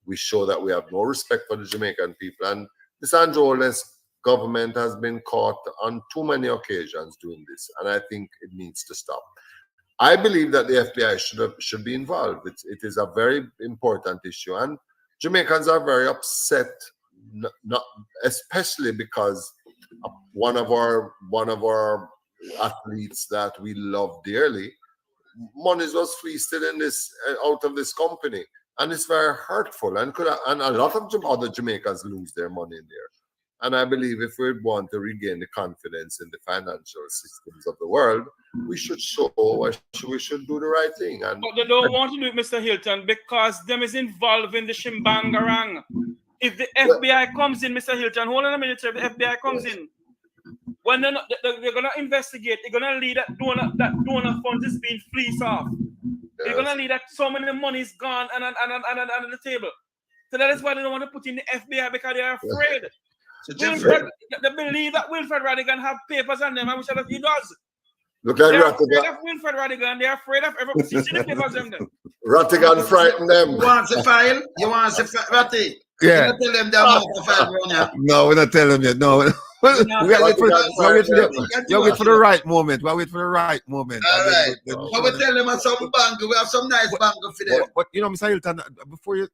We show that we have no respect for the Jamaican people, and this Andrew Holness government has been caught on too many occasions doing this, and I think it needs to stop. I believe that the FBI should be involved. It is a very important issue, and Jamaicans are very upset, not especially because one of our athletes that we love dearly, money was feasted in this out of this company, and it's very hurtful, and a lot of other Jamaicans lose their money in there. And I believe if we want to regain the confidence in the financial systems of the world, we should we should do the right thing. And but they don't want to do it, Mr. Hylton, because them is involved in the shimbangarang. If the FBI comes in, Mr. Hylton, hold on a minute, sir. If the FBI comes in, when they're gonna investigate, they're gonna lead that donor funds is being fleeced off. They're gonna lead that so many money is gone and on the table. So that is why they don't want to put in the FBI, because they are afraid. So they believe that Wilfred Rattigan have papers on them, and we said that he does. Look at They're Rattigan. afraid of Wilfred Rattigan. They're afraid of everybody. See the papers on them. Rattigan frightened them. You want to file? You want to file, Ratty? Yeah. You tell them that file, no, we're not telling you. No. We wait for the right moment. We wait for the right moment. All right. But we tell them at some bank, we have some nice bank for them. But you know, Mr. Hylton, before you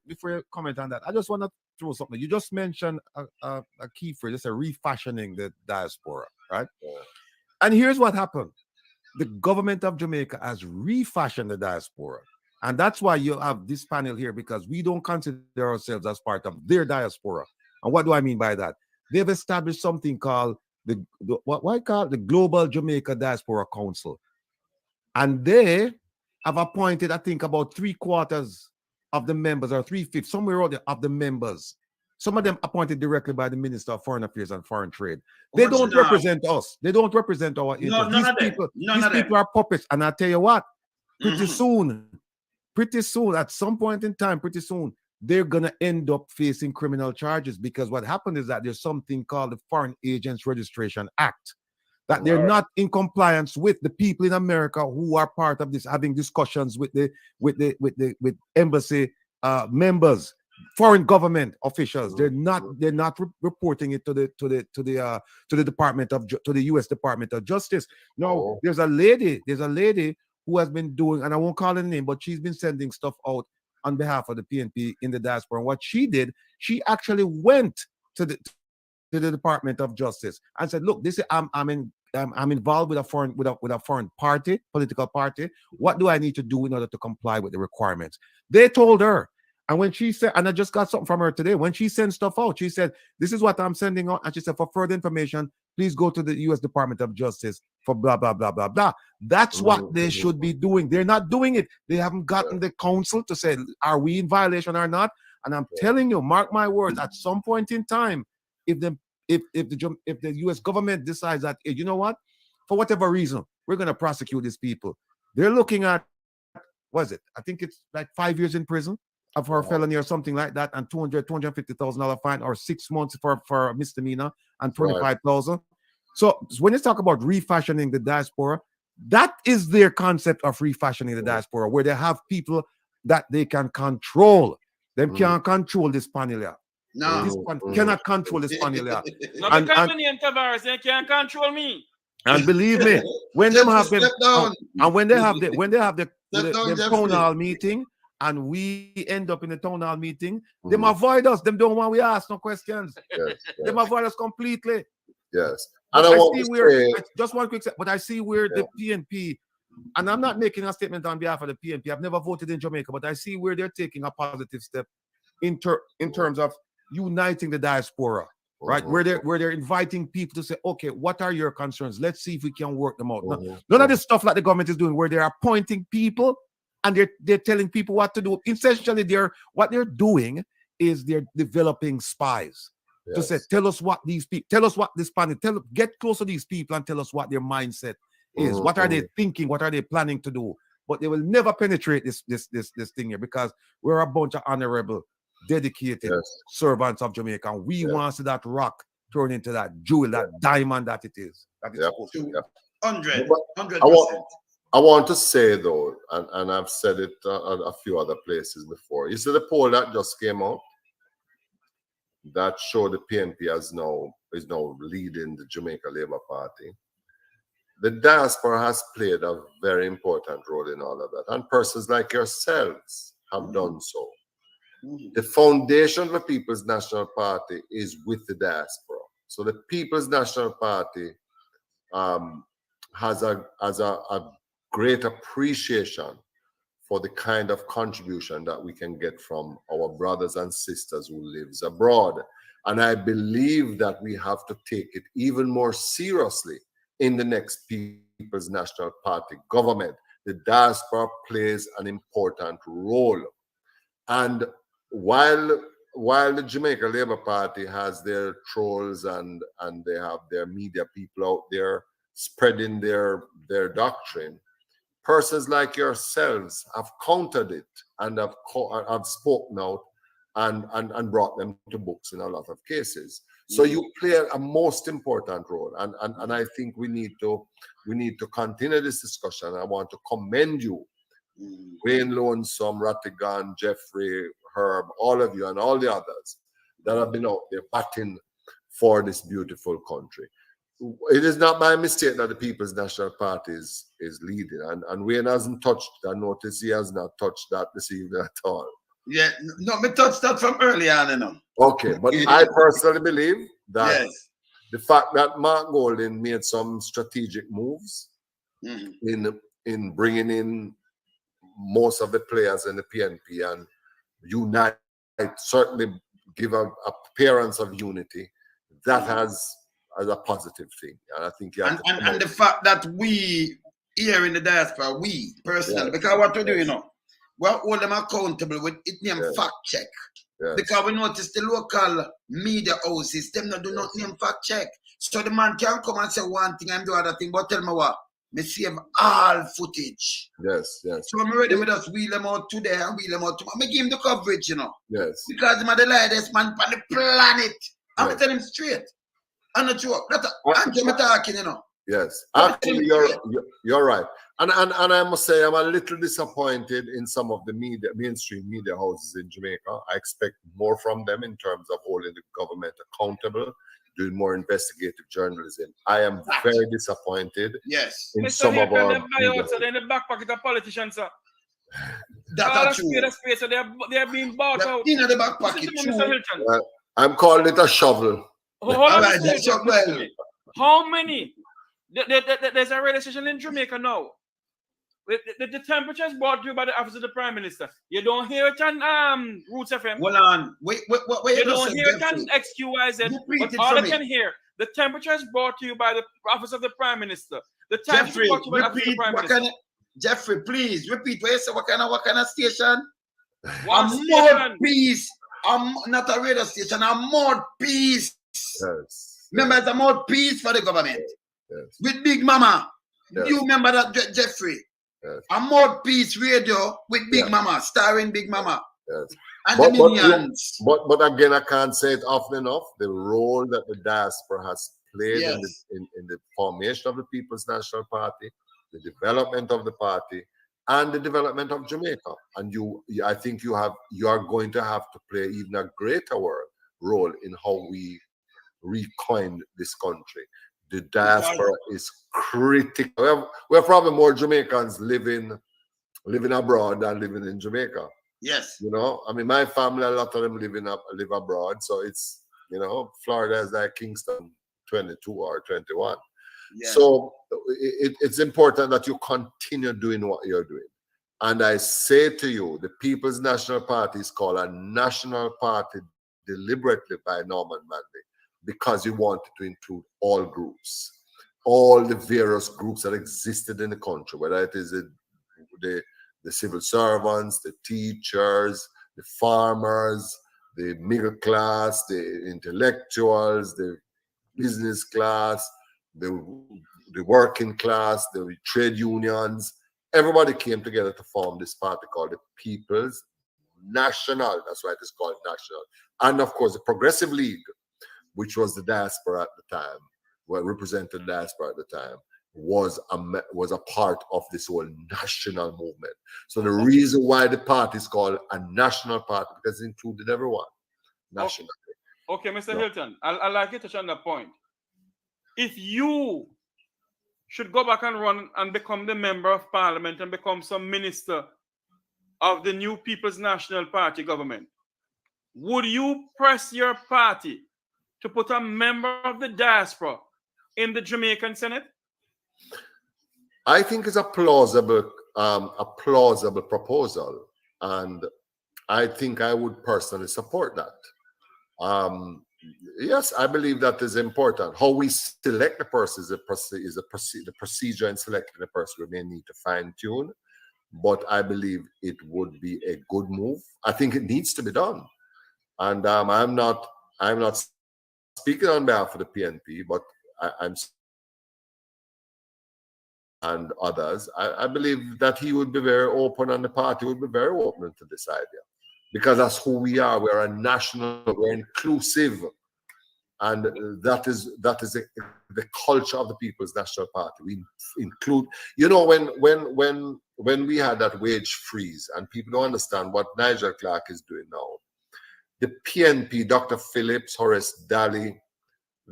comment on that, I just want to throw something. You just mentioned a key phrase, just a refashioning the diaspora, right? Yeah. And here's what happened. The government of Jamaica has refashioned the diaspora. And that's why you have this panel here, because we don't consider ourselves as part of their diaspora. And what do I mean by that? They've established something called the Global Jamaica Diaspora Council. And they have appointed, I think, about 3/4 of the members, or 3/5, somewhere around there, of the members. Some of them appointed directly by the Minister of Foreign Affairs and Foreign Trade. They don't represent us. They don't represent our interests. These people are puppets. And I tell you what, pretty soon, at some point in time, pretty soon, they're going to end up facing criminal charges, because what happened is that there's something called the Foreign Agents Registration Act, that they're not in compliance with the people in America who are part of this, having discussions with embassy members, foreign government officials. They're not reporting it to the U.S. Department of Justice. No, there's a lady who has been doing, and I won't call her name, but she's been sending stuff out on behalf of the PNP in the diaspora. And what she did, she actually went to the Department of Justice and said, "Look, this is I'm involved with a foreign party, political party. What do I need to do in order to comply with the requirements?" They told her, And when she said, and I just got something from her today, when she sent stuff out, she said, this is what I'm sending out. And she said, for further information, please go to the U.S. Department of Justice for blah, blah, blah, blah, blah. That's what they should be doing. They're not doing it. They haven't gotten the council to say, are we in violation or not? And I'm telling you, mark my words, at some point in time, if the U.S. government decides that, hey, you know what, for whatever reason, we're going to prosecute these people, they're looking at, what is it? I think it's like 5 years in prison of her felony or something like that, and $250,000 fine, or 6 months for a misdemeanor, and 25,000. So when you talk about refashioning the diaspora, that is their concept of refashioning the diaspora, where they have people that they can control. They can't control this Spaniard. No. This cannot control this Spaniard. No, because my name Tavares, they can't control me. And believe me, when them have them, and when they have the town hall meeting, and we end up in the town hall meeting, them avoid us. Them don't want we ask no questions. Them avoid us completely. Yes. And I see where, just one quick, but I see where the PNP, and I'm not making a statement on behalf of the PNP. I've never voted in Jamaica, but I see where they're taking a positive step in terms of uniting the diaspora, right? Where they're inviting people to say, okay, what are your concerns? Let's see if we can work them out. None of this stuff like the government is doing, where they're appointing people and they're telling people what to do. Essentially, what they're doing is they're developing spies to say, tell us what these people, tell us what this planet, get close to these people and tell us what their mindset is. What are they thinking? What are they planning to do? But they will never penetrate this thing here, because we're a bunch of honorable, dedicated servants of Jamaica, and we want to see that rock turn into that jewel, that diamond that it is. That is supposed to be. 100%. I want to say though, and I've said it a few other places before. You see the poll that just came out that showed the PNP is now leading the Jamaica Labour Party. The diaspora has played a very important role in all of that, and persons like yourselves have done so. The foundation of the People's National Party is with the diaspora. So the People's National Party has a great appreciation for the kind of contribution that we can get from our brothers and sisters who lives abroad. And I believe that we have to take it even more seriously in the next People's National Party government. The diaspora plays an important role. And while the Jamaica Labour Party has their trolls and they have their media people out there spreading their doctrine, persons like yourselves have countered it and have spoken out and brought them to books in a lot of cases. So you play a most important role, and I think we need to continue this discussion. I want to commend you, Wayne Lonesome, Rattigan, Jeffrey, Herb, all of you and all the others that have been out there batting for this beautiful country. It is not my mistake that the People's National Party is leading, and Wayne hasn't touched. I notice he has not touched that this evening at all. Yeah, no, me touched that from early on, you know. Okay, but I personally believe that the fact that Mark Golding made some strategic moves in bringing in most of the players in the PNP and unite, certainly give an appearance of unity, that has as a positive thing. And I think and the fact that we here in the diaspora, we personally, because what we do, you know, we hold them accountable with it name fact check. Because we notice the local media houses, them not do not name fact check. So the man can come and say one thing and do other thing, but tell me what, me save all footage. Yes. So I'm ready with us wheel them out today and wheel them out tomorrow. Me give him the coverage, you know. Yes. Because I'm the lightest man on the planet. I'm telling him straight. I'm not joke. I'm talking, you know. Yes, actually, you're right, and I must say I'm a little disappointed in some of the mainstream media houses in Jamaica. I expect more from them in terms of holding the government accountable, doing more investigative journalism. I am very disappointed. Yes, in some of our media. So they're in the back pocket of politicians, sir. That's true. So they're being bought out. In the back pocket. I'm calling it a shovel. How many? There's a radio station in Jamaica now The temperature is brought to you by the office of the Prime Minister. You don't hear it on Roots FM. Hold on. Wait, you don't hear it on XQYZ. But all I can hear, the temperature is brought to you by the office of the Prime Minister. The time Jeffrey, is brought to you by the office of the Prime Minister. Jeffrey, please repeat what you say. What kind of station? What a mouthpiece. Not a radio station. A mouthpiece. Yes. Remember, it's a mouthpiece for the government. Yes. With Big Mama. Yes. You remember that, Jeffrey? Yes. A mouthpiece radio with Big Mama, starring Big Mama. Yes. And the Minions. But again, I can't say it often enough. The role that the diaspora has played in the formation of the People's National Party, the development of the party, and the development of Jamaica. And I think you are going to have to play even a greater role in how we recoin this country. The diaspora is critical. We have probably more Jamaicans living abroad than living in Jamaica. Yes. You know, I mean, my family, a lot of them live abroad. So it's, you know, Florida is like Kingston 22 or 21. Yes. So it's important that you continue doing what you're doing. And I say to you, the People's National Party is called a national party deliberately by Norman Manley, because he wanted to include all groups, all the various groups that existed in the country, whether it is the civil servants, the teachers, the farmers, the middle class, the intellectuals, the business class, the working class, the trade unions. Everybody came together to form this party called the People's National. That's why it is called National. And of course, the Progressive League, which was the diaspora at the time, represented the diaspora at the time, was a part of this whole national movement. So the reason why the party is called a national party, because it included everyone nationally. Okay, Mr. Hylton, I'd like you to touch on that point. If you should go back and run and become the member of parliament and become some minister of the new People's National Party government, would you press your party to put a member of the diaspora in the Jamaican Senate? I think it's a plausible proposal, and I think I would personally support that. Yes, I believe that is important. How we select the person is the procedure in selecting the person we may need to fine tune, but I believe it would be a good move. I think it needs to be done, and I'm not speaking on behalf of the PNP, but I'm and others. I believe that he would be very open, and the party would be very open to this idea, because that's who we are. We're a national, we're inclusive, and that is the culture of the People's National Party. We include, you know, when we had that wage freeze, and people don't understand what Nigel Clark is doing now. The PNP, Dr. Phillips, Horace Daly,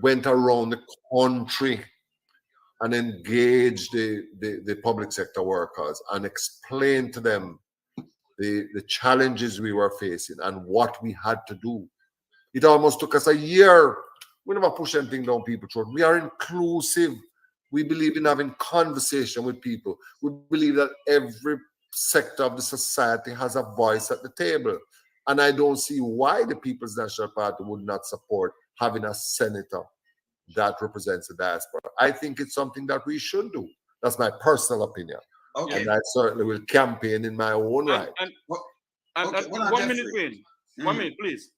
went around the country and engaged the public sector workers and explained to them the challenges we were facing and what we had to do. It almost took us a year. We never push anything down people's throat. We are inclusive. We believe in having conversation with people. We believe that every sector of the society has a voice at the table. And I don't see why the People's National Party would not support having a senator that represents the diaspora. I think it's something that we should do. That's my personal opinion. Okay. And I certainly will campaign in my own right. And 1 minute, Wayne. 1 minute, please.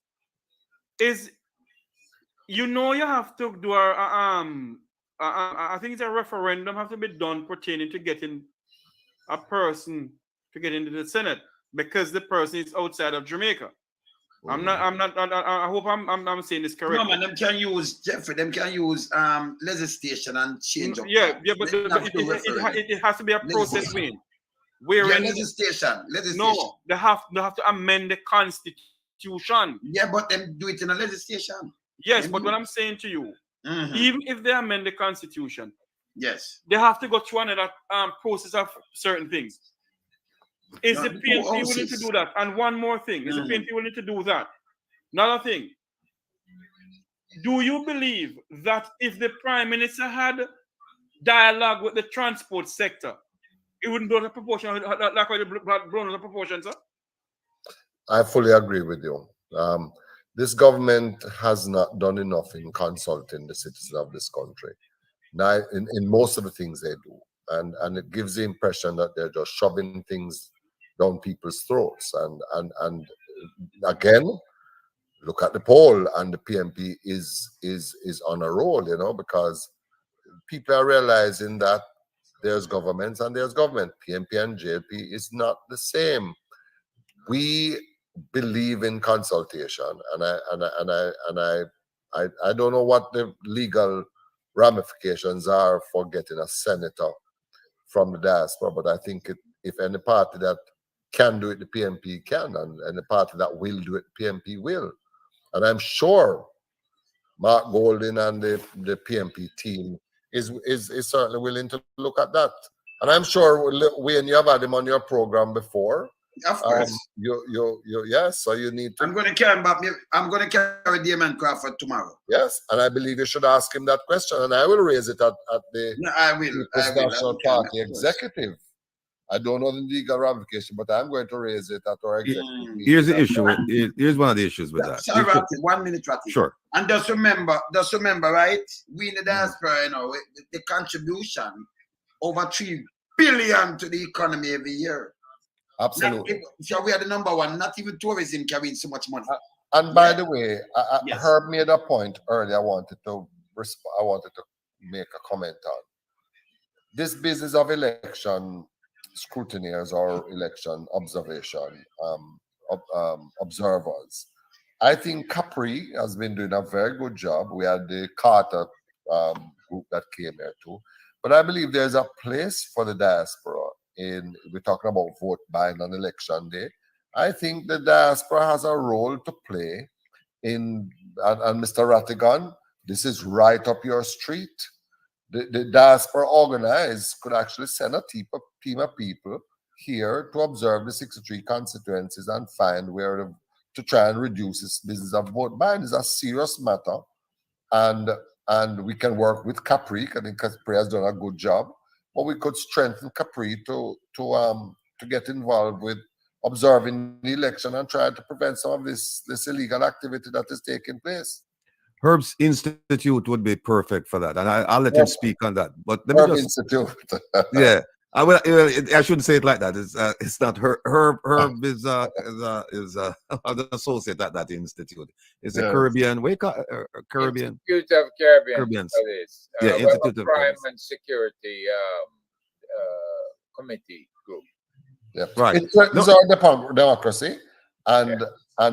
You have to do I think it's a referendum have to be done pertaining to getting a person to get into the Senate, because the person is outside of Jamaica. I hope I'm saying this correctly. No, man, them can use Jeffrey. Them can use legislation and change. But it has to be a process, Wayne. Legislation. No, they have to amend the constitution. Yeah, but them do it in a legislation. Yes, but what I'm saying to you, even if they amend the constitution, yes, they have to go through another process of certain things. Is the PNP willing to do that? And one more thing, is the PNP willing to do that? Another thing, do you believe that if the Prime Minister had dialogue with the transport sector It wouldn't blow the proportion like how the blown the proportion, sir. I fully agree with you. This government has not done enough in consulting the citizens of this country. Now, in most of the things they do, and it gives the impression that they're just shoving things down people's throats. And again, look at the poll, and the PMP is on a roll, because people are realizing that there's governments and there's government. PMP and JLP is not the same. We believe in consultation, and I don't know what the legal ramifications are for getting a senator from the diaspora, but I think if any party that can do it, the PMP can, and the party that will do it, the PMP will. And I'm sure Mark Golding and the PMP team is certainly willing to look at that. And I'm sure when you have had him on your program before, of course, yes. So you need to. I'm going to carry Damon Crawford tomorrow. Yes, and I believe you should ask him that question, and I will raise it at the National Party executive. I don't know the legal ramification, but I'm going to raise it at our executive. Here's the issue. Here's one of the issues with that. Sorry, Ratty, 1 minute, Ratty. Sure. And just remember, right? We in the diaspora, the contribution over 3 billion to the economy every year. Absolutely. So we are the number one. Not even tourism carrying so much money. And by the way, Herb made a point earlier. I wanted to make a comment on this business of election scrutineers or election observation observers. I think Capri has been doing a very good job. We had the Carter group that came here too, but I believe there's a place for the diaspora. We're talking about vote buying on election day. I think the diaspora has a role to play and Mr. Rattigan, this is right up your street. The diaspora organized could actually send a team of people here to observe the 63 constituencies and find where to try and reduce this business of vote buying. Is a serious matter, and we can work with Capri. I think Capri has done a good job. But we could strengthen Capri to get involved with observing the election and try to prevent some of this illegal activity that is taking place. Herb's Institute would be perfect for that, and I'll let him speak on that. But let me Herb just Institute. Yeah, I will. I shouldn't say it like that. It's not Herb. Herb is an associate at that institute. It's a Caribbean. Caribbean. Institute of Caribbean Caribbeans. Studies. Yeah, Institute of Crime and Security Committee group. Yeah, right. It threatens our democracy, and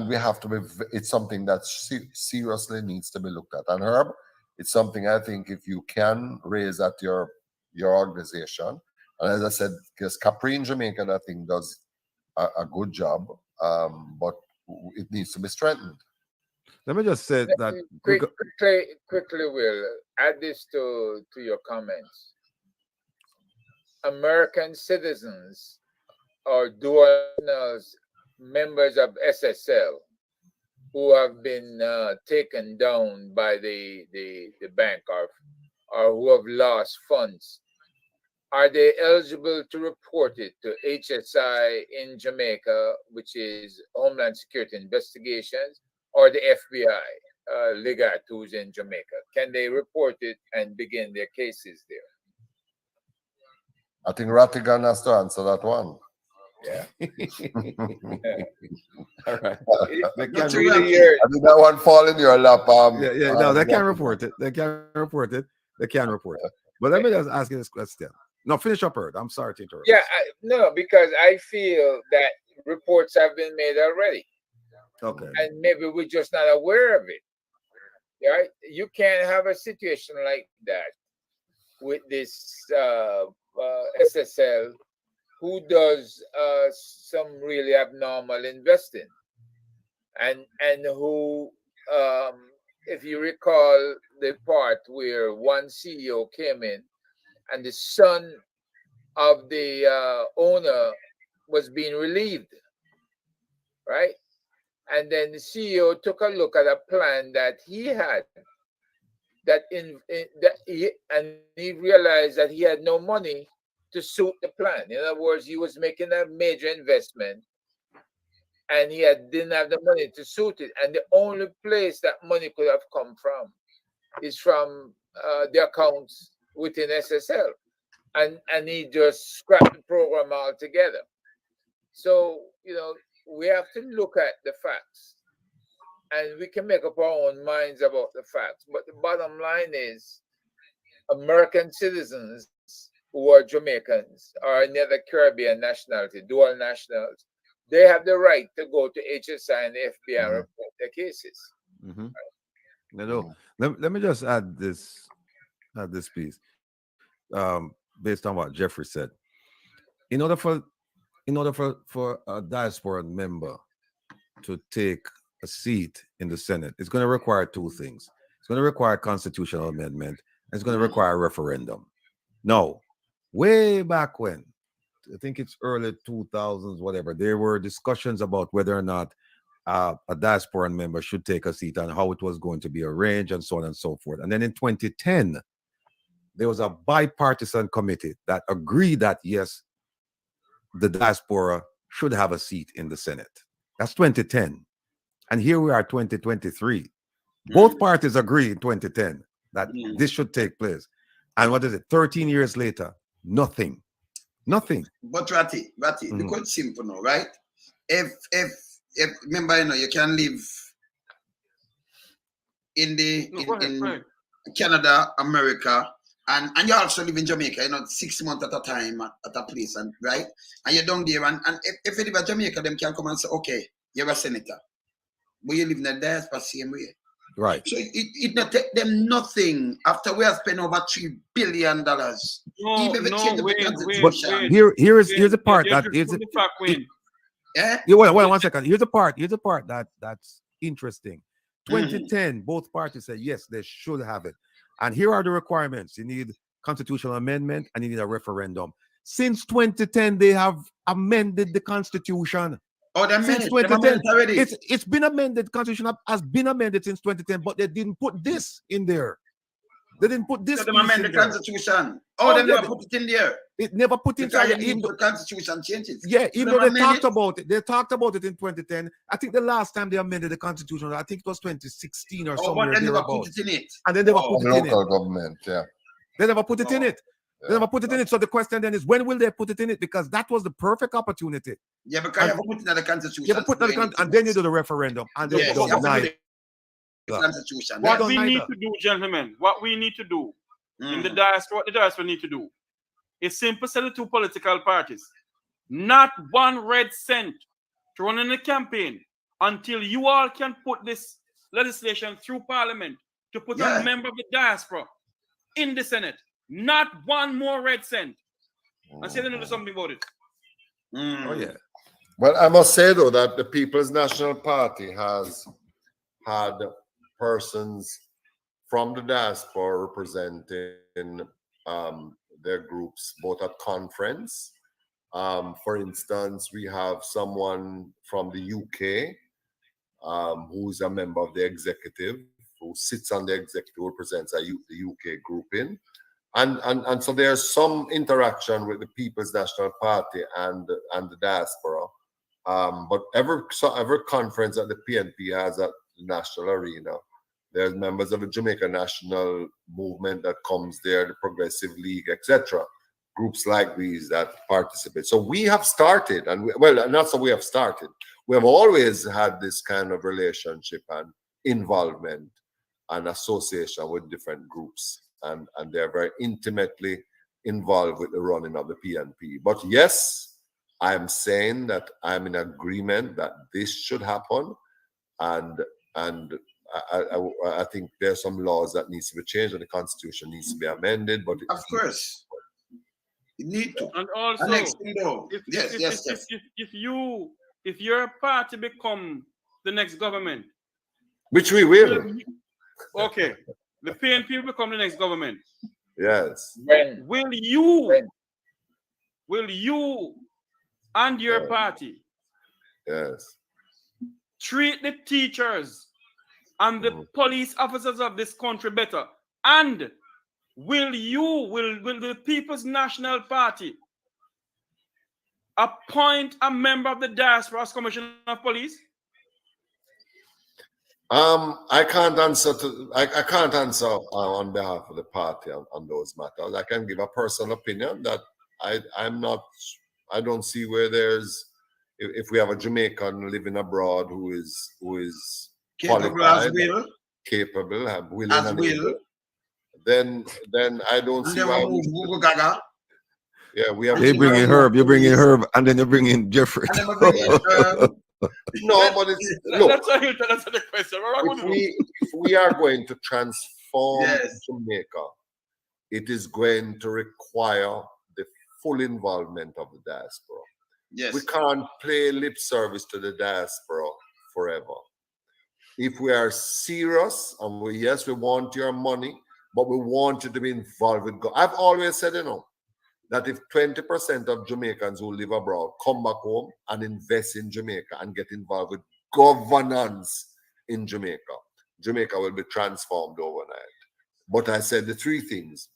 we have to be. It's something that seriously needs to be looked at. And Herb, it's something I think if you can raise at your organization, and as I said, because Capri in Jamaica, I think does a good job, but it needs to be strengthened. Let me just say that quickly, Will add this to your comments. American citizens or dual members of SSL who have been taken down by the bank or who have lost funds, are they eligible to report it to HSI in Jamaica, which is Homeland Security Investigations, or the FBI, Legat, who's in Jamaica? Can they report it and begin their cases there? I think Rattigan has to answer that one. Yeah. All right. They can really I think that one fall in your lap. No, they can report it. They can report it. But let me just ask you this question. No, finish up, Erd. I'm sorry to interrupt. Yeah, no, because I feel that reports have been made already. Okay. And maybe we're just not aware of it. Right? You can't have a situation like that with this SSL who does some really abnormal investing, and who, if you recall the part where one CEO came in and the son of the owner was being relieved, right? And then the CEO took a look at a plan that he had, and he realized that he had no money to suit the plan. In other words, he was making a major investment and didn't have the money to suit it. And the only place that money could have come from is from the accounts within SSL. And he just scrapped the program altogether. So, we have to look at the facts. And we can make up our own minds about the facts. But the bottom line is American citizens who are Jamaicans or any other Caribbean nationality, dual nationals, they have the right to go to HSI and the FBI and report their cases. Mm-hmm. Let me just add this piece based on what Jeffrey said. In order for a diaspora member to take a seat in the Senate, it's going to require two things. It's going to require constitutional amendment, and it's going to require a referendum. Now, way back when, I think it's early 2000s, whatever, there were discussions about whether or not a diaspora member should take a seat and how it was going to be arranged and so on and so forth. And then in 2010, there was a bipartisan committee that agreed that, yes, the diaspora should have a seat in the Senate. That's 2010. And here we are, 2023. Both parties agree in 2010 that this should take place. And what is it? 13 years later, nothing. Nothing. But Ratty, the quite simple now, right? If remember, you can live in Canada, America, and you also live in Jamaica, 6 months at a time at a place, and right? And you're down there, and if you live in Jamaica, them can come and say, okay, you're a senator. But you live in the diaspora same way. Right. So it not take them nothing after we have spent over $3 billion. But here's the part that is one second. Here's the part that's interesting. 2010, both parties said yes, they should have it. And here are the requirements. You need constitutional amendment and you need a referendum. Since 2010, they have amended the Constitution. Oh, they since 2010 already. It's been amended. Constitution has been amended since 2010, but they didn't put this in there. They didn't put this. So they amended the Constitution. They never put it in there. It never put it in there. The Constitution changes. Yeah, even though they talked about it. They talked about it in 2010. I think the last time they amended the Constitution, I think it was 2016 or somewhere. But they never put it in it. And they never put it in it. Local government, yeah. They never put it in it. They never put it in it. So the question then is, when will they put it in it? Because that was the perfect opportunity. Yeah, because you have to put it in the Constitution. You have to put it in the and then you do the referendum. And they don't deny it. Constitution. What we need to do, gentlemen, what we need to do in the diaspora, what the diaspora need to do is simple: sell the two political parties. Not one red cent to run in the campaign until you all can put this legislation through Parliament to put a member of the diaspora in the Senate. Not one more red cent. I say they need to do something about it. Oh yeah. Well, I must say though that the People's National Party has had persons from the diaspora representing their groups both at conference. For instance, we have someone from the UK who's a member of the executive, who sits on the executive, who represents the UK grouping. And so there's some interaction with the People's National Party and the diaspora. But every conference that the PNP has at the national arena, there's members of the Jamaica National Movement that comes there, the Progressive League, etc. Groups like these that participate. So we have started, and not so we have started. We have always had this kind of relationship and involvement and association with different groups. And they're very intimately involved with the running of the PNP. But yes, I'm saying that I'm in agreement that this should happen, and I think there's some laws that needs to be changed, and the Constitution needs to be amended. But of course, you need to. And also, if your party become the next government, which we will. Okay. The PNP will become the next government. Yes. Will you and your party treat the teachers and the police officers of this country better? And will the People's National Party appoint a member of the diaspora as commissioner of police? I can't answer on behalf of the party on those matters. I can give a personal opinion that I don't see where there's, if we have a Jamaican living abroad who is capable qualified, as will, capable, willing as and will, able, then I don't see why. Yeah, we have. They bring in Herb, you bring in Herb, and then you bring in Jeffrey. No, but it's look. That's the question. If we are going to transform Jamaica, it is going to require the full involvement of the diaspora. Yes. We can't play lip service to the diaspora forever. If we are serious, and we want your money, but we want you to be involved with God. I've always said, that if 20% of Jamaicans who live abroad come back home and invest in Jamaica and get involved with governance in Jamaica, Jamaica will be transformed overnight. But I said the three things: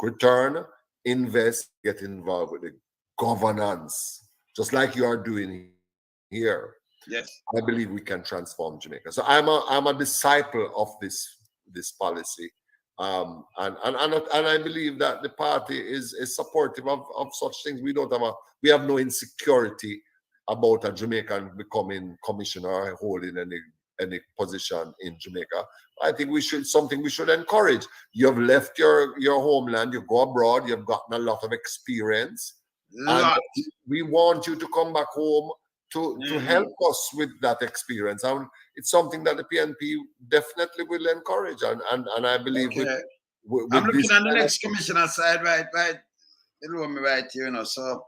return, invest, get involved with the governance, just like you are doing here. Yes, I believe we can transform Jamaica. So I'm a disciple of this policy. And I believe that the party is supportive of such things. We have no insecurity about a Jamaican becoming commissioner or holding any position in Jamaica. I think we should encourage. You have left your homeland, you go abroad, you've gotten a lot of experience. And we want you to come back home to help us with that experience. And it's something that the PNP definitely will encourage. And I believe with I'm looking this on the next commissioner side, right below me right here, so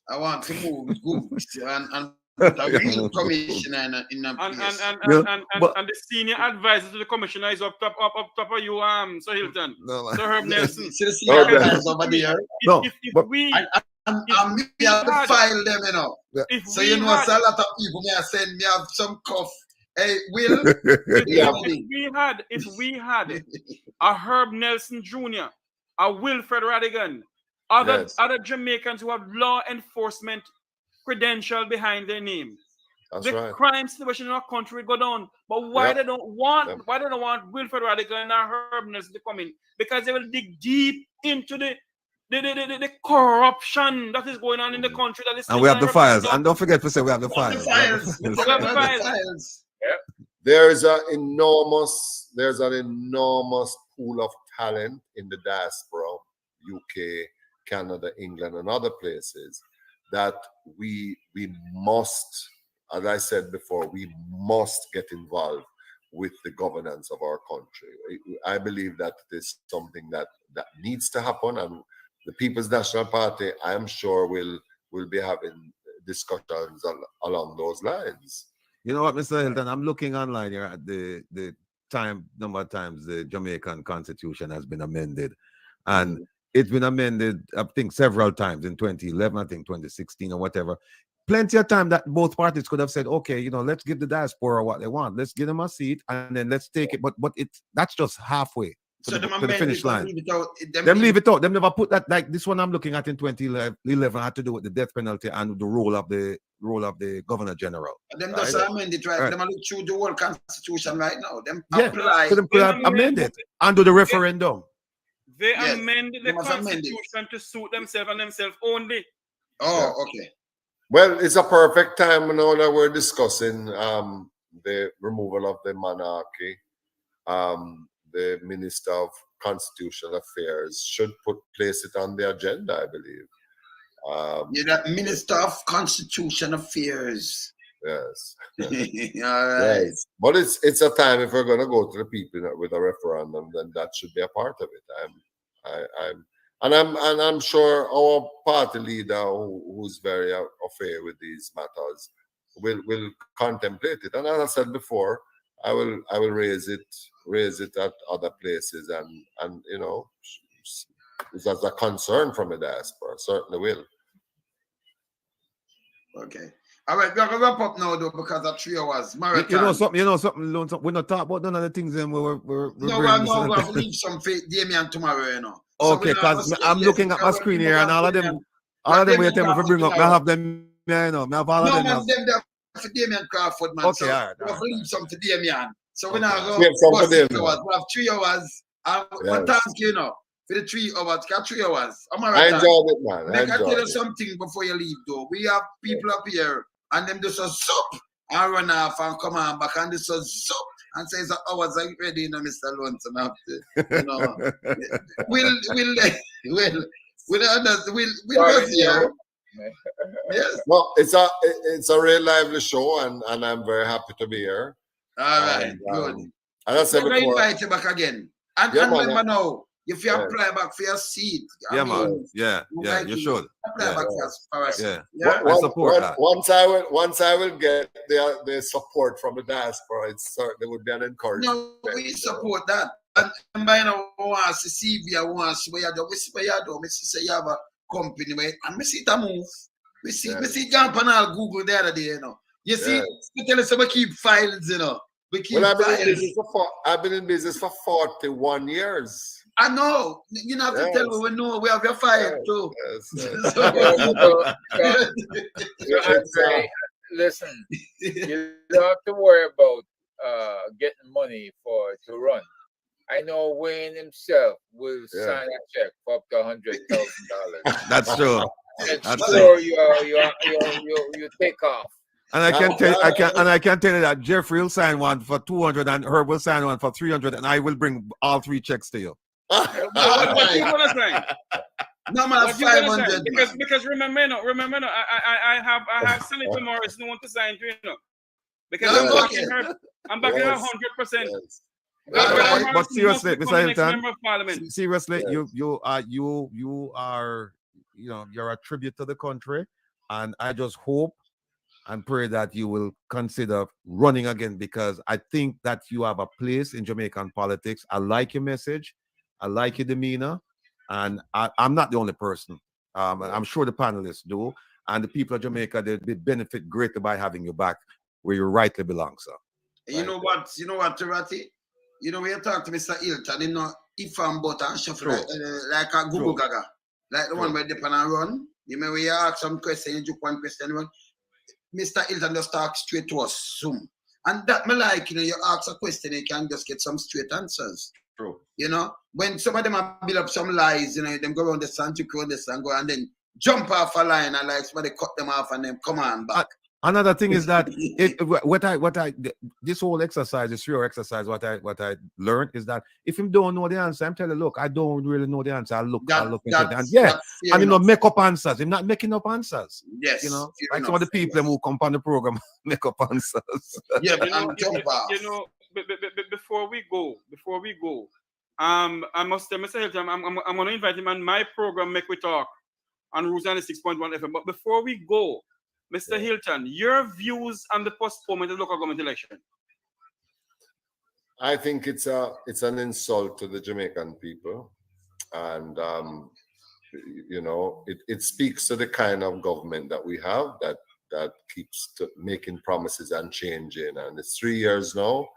I want to move with goods and put a real commissioner in a place. And the senior advisor to the commissioner is up top of you, Sir Hylton. Sir Herb Nelson. See the senior advisor over there? If we have to file them, So a lot of people may have said me have some cough. Hey, Will, if we had a Herb Nelson Jr., a Wilfred Rattigan, other Jamaicans who have law enforcement credential behind their name, crime situation in our country go down. But why they don't want Wilfred Rattigan and Herb Nelson to come in? Because they will dig deep into the corruption that is going on in the country. And we have the files. And don't forget to say we have the files. There's an enormous pool of talent in the diaspora, UK, Canada, England, and other places that we must, as I said before, we must get involved with the governance of our country. I believe that it is something that needs to happen, and the People's National Party, I'm sure, will be having discussions along those lines. You know what, Mr. Hylton, I'm looking online here at the number of times the Jamaican Constitution has been amended. And it's been amended, I think, several times in 2011, I think 2016 or whatever. Plenty of time that both parties could have said, okay, let's give the diaspora what they want. Let's give them a seat and then let's take it. But that's just halfway to the finish line. Leave it out. Them never put that, like this one I'm looking at in 2011 had to do with the death penalty and the role of the Governor General. Them just amend it right. Them look through the whole constitution right now. Them apply. So them could have amended and do the referendum. They amend the constitution to suit themselves and themselves only. Oh, okay. Well, it's a perfect time now that we're discussing the removal of the monarchy. The Minister of Constitutional Affairs should place it on the agenda, I believe. That Minister of Constitutional Affairs. Yes. All right. Yes. But it's a time, if we're going to go to the people with a referendum, then that should be a part of it. I'm sure our party leader, who's very affair with these matters, will contemplate it. And as I said before, I will raise it at other places, and as a concern from the diaspora, certainly will. Okay. All right, we're gonna wrap up now though because of 3 hours. Marathon. You know something. We're not talking about none of the things. Then we're gonna leave some for Damien tomorrow. Okay, because I'm looking at my screen here, and all of them we attempt to bring up. I have them I know. Me have all of No, them. man, now. them there for Damian Crawford, man. Okay, so all right, we have to leave some to Damian. So we're Okay. not Yeah, going some to for 6 Damian. hours. We have 3 hours. But Yes. thank you, for the 3 hours. Got 3 hours. I'm all I right. enjoyed it, man. I Make I tell enjoyed you it. something before you leave, though. We have people up here, and them just a zup and run off and come on back, and just a zup and say, "So hours are ready, you know, Mr. Lonesome." You know, we'll go see you. Yes. No, it's a real lively show, and I'm very happy to be here. All right, And, good. as I said We're going to before, invite you back again. And, Yeah, and man. remember now, if you Yeah. apply back for your seat, Yeah, man. Yeah, you should. apply Yeah. back for us. Yeah. Yeah. I support that. Once I will get the support from the diaspora, it certainly would be an encouragement. No, we support that. And by now, I want to see if you want to where you do. We see you have a company where, and we see it move. We see jump on our Google the other day, you know. You see, we tell us we keep files, you know. We keep Well, files. I've been in business for 41 years. I know. You don't have to tell me we know we have your file too. Yes. Andre, listen, you don't have to worry about getting money to run. I know Wayne himself will sign a check for up to $100,000. That's true. And That's sure, true. you take off. And I can tell you that Jeffrey will sign one for 200 and Herb will sign one for 300, and I will bring all 3 checks to you. What you gonna say? No man, What you gonna say? 500. Because remember, I have Senator Morris no one to sign to, you know. Because I'm backing her. I'm backing her 100%. But seriously, Mr. Hylton, Member of Parliament. seriously, you are, you're a tribute to the country, and I just hope and pray that you will consider running again, because I think that you have a place in Jamaican politics. I like your message, I like your demeanor, and I'm not the only person. I'm sure the panelists do, and the people of Jamaica, they benefit greatly by having you back where you rightly belong, sir. You know what, Tirati? You know, when you talk to Mr. Hylton, you know, if I'm but and shuffle like a Google Gaga, like the one where they pan and run. You know, when you ask some question, you juke one question, run. Mr. Hylton just talk straight to us, Zoom. And that me like, you know, you ask a question, you can just get some straight answers. True. You know, when some of them have built up some lies, you know, them go around the sun, you go this and go, and then jump off a line, and like somebody cut them off and then come on back. Another thing is that this whole exercise, this real exercise, what I learned is that if him don't know the answer, I'm telling you, look, I don't really know the answer. I'll look into it. And and not make up answers. I'm not making up answers. Yes. You know, like some of the people who come on the program make up answers. Yeah, you know, before we go, I must tell Mr. Hylton, I'm going to invite him on my program, Make We Talk, on Rules 96.1 FM. But before we go, Mr. Hylton, your views on the postponement of the local government election? I think it's an insult to the Jamaican people, and you know, it speaks to the kind of government that we have that keeps making promises and changing. And it's 3 years now.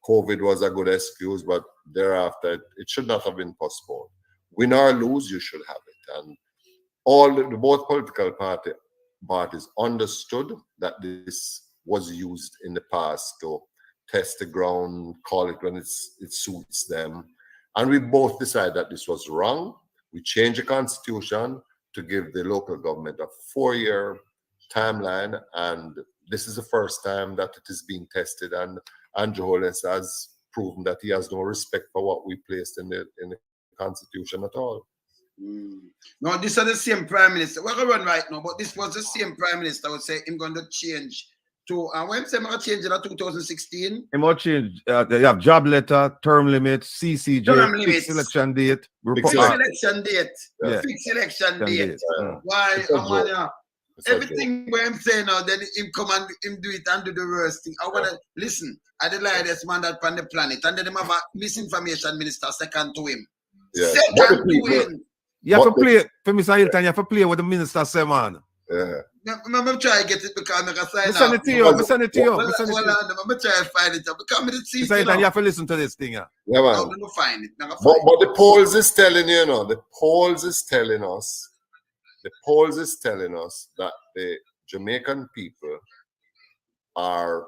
COVID was a good excuse, but thereafter it should not have been postponed. Win or lose, you should have it. And both political parties understood that this was used in the past to test the ground, call it when it suits them. And we both decided that this was wrong. We changed the constitution to give the local government a 4-year timeline, and this is the first time that it is being tested, and Andrew Holness has proven that he has no respect for what we placed in the constitution at all. No, this is the same prime minister. We're going to run right now, but this was the same prime minister. I would say him going to change to, when I'm saying change in 2016. Him will change. They have job letter, term limit, CCJ, fixed election date. Fixed election date. Yeah. Fixed election date. Yeah. Why? Everything where I'm saying now, then him come and him do it and do the worst thing. I want to listen. I the lightest man that on the planet, and then him have a misinformation minister second to him. Yeah. Second to him. You have to play for Mr. Hylton. You have to play with the minister say, man. Yeah. I'm trying to get it because I'm sign out. Send it to you. I'm trying to find it. Mr. Hylton, you have to listen to this thing. Yeah, man. I'm going to find it. But the polls is telling the polls is telling us that Jamaican people are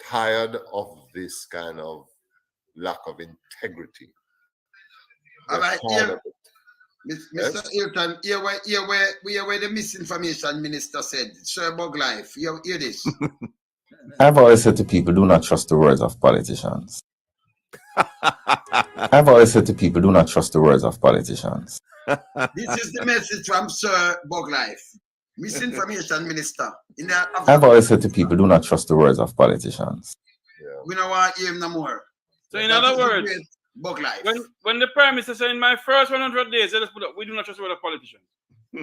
tired of this kind of lack of integrity. All right, tired of it. Mr. Hylton, here where the misinformation minister said, Sir Bug Life, you hear this? I've always said to people, do not trust the words of politicians. I've always said to people, do not trust the words of politicians. This is the message from Sir Bug Life, misinformation minister. I've always said to people, do not trust the words of politicians. We don't want to hear him no more. So in other words, Bug Life. When the Prime Minister said in my first 100 days, let us put up, we do not trust the word of politicians.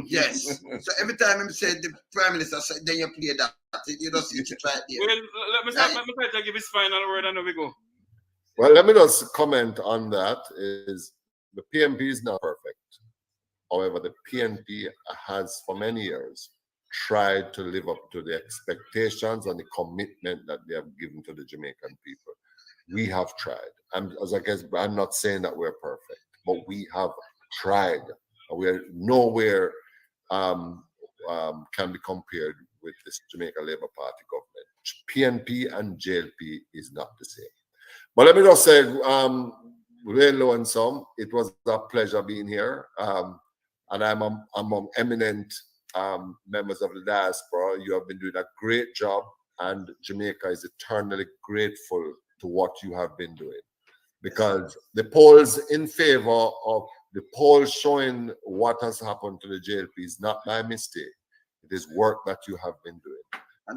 Yes. So every time him said the Prime Minister said, then you play that. You don't see it right there. Well, let me try to give his final word and then we go. Well, let me just comment on that. Is the PNP is not perfect. However, the PNP has for many years tried to live up to the expectations and the commitment that they have given to the Jamaican people. We have tried. I'm not saying that we're perfect, but we have tried. We are nowhere can be compared with this Jamaica Labour Party government. PNP and JLP is not the same. But let me just say, real low and some, it was a pleasure being here. And I'm among eminent members of the diaspora. You have been doing a great job, and Jamaica is eternally grateful to what you have been doing. Because the polls in favor of the polls showing what has happened to the JLP is not by mistake. It is work that you have been doing.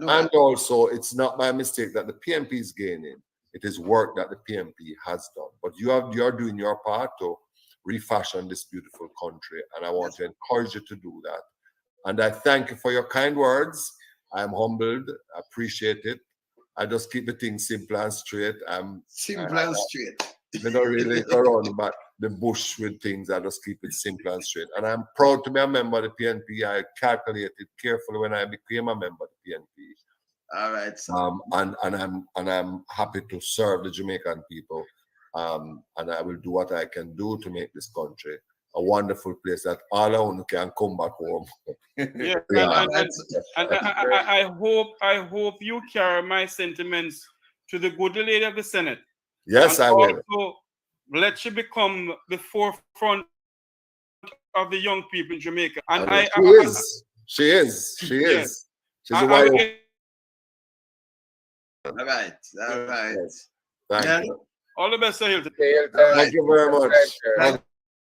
And also, it's not by mistake that the PNP is gaining. It is work that the PNP has done. But you're doing your part to refashion this beautiful country, and I want to encourage you to do that. And I thank you for your kind words. I'm humbled, appreciate it. I just keep the things simple and straight. Simple and straight. I don't really go around about the bush with things. I just keep it simple and straight. And I'm proud to be a member of the PNP. I calculated carefully when I became a member of the PNP. All right. And I'm happy to serve the Jamaican people. And I will do what I can do to make this country a wonderful place that all I can come back home. Yeah, and I hope you carry my sentiments to the good lady of the Senate. Yes, and I will. Also, let you become the forefront of the young people in Jamaica. And she is. She's all right. Thank you. All the best, Sir Hylton. Thank you very much.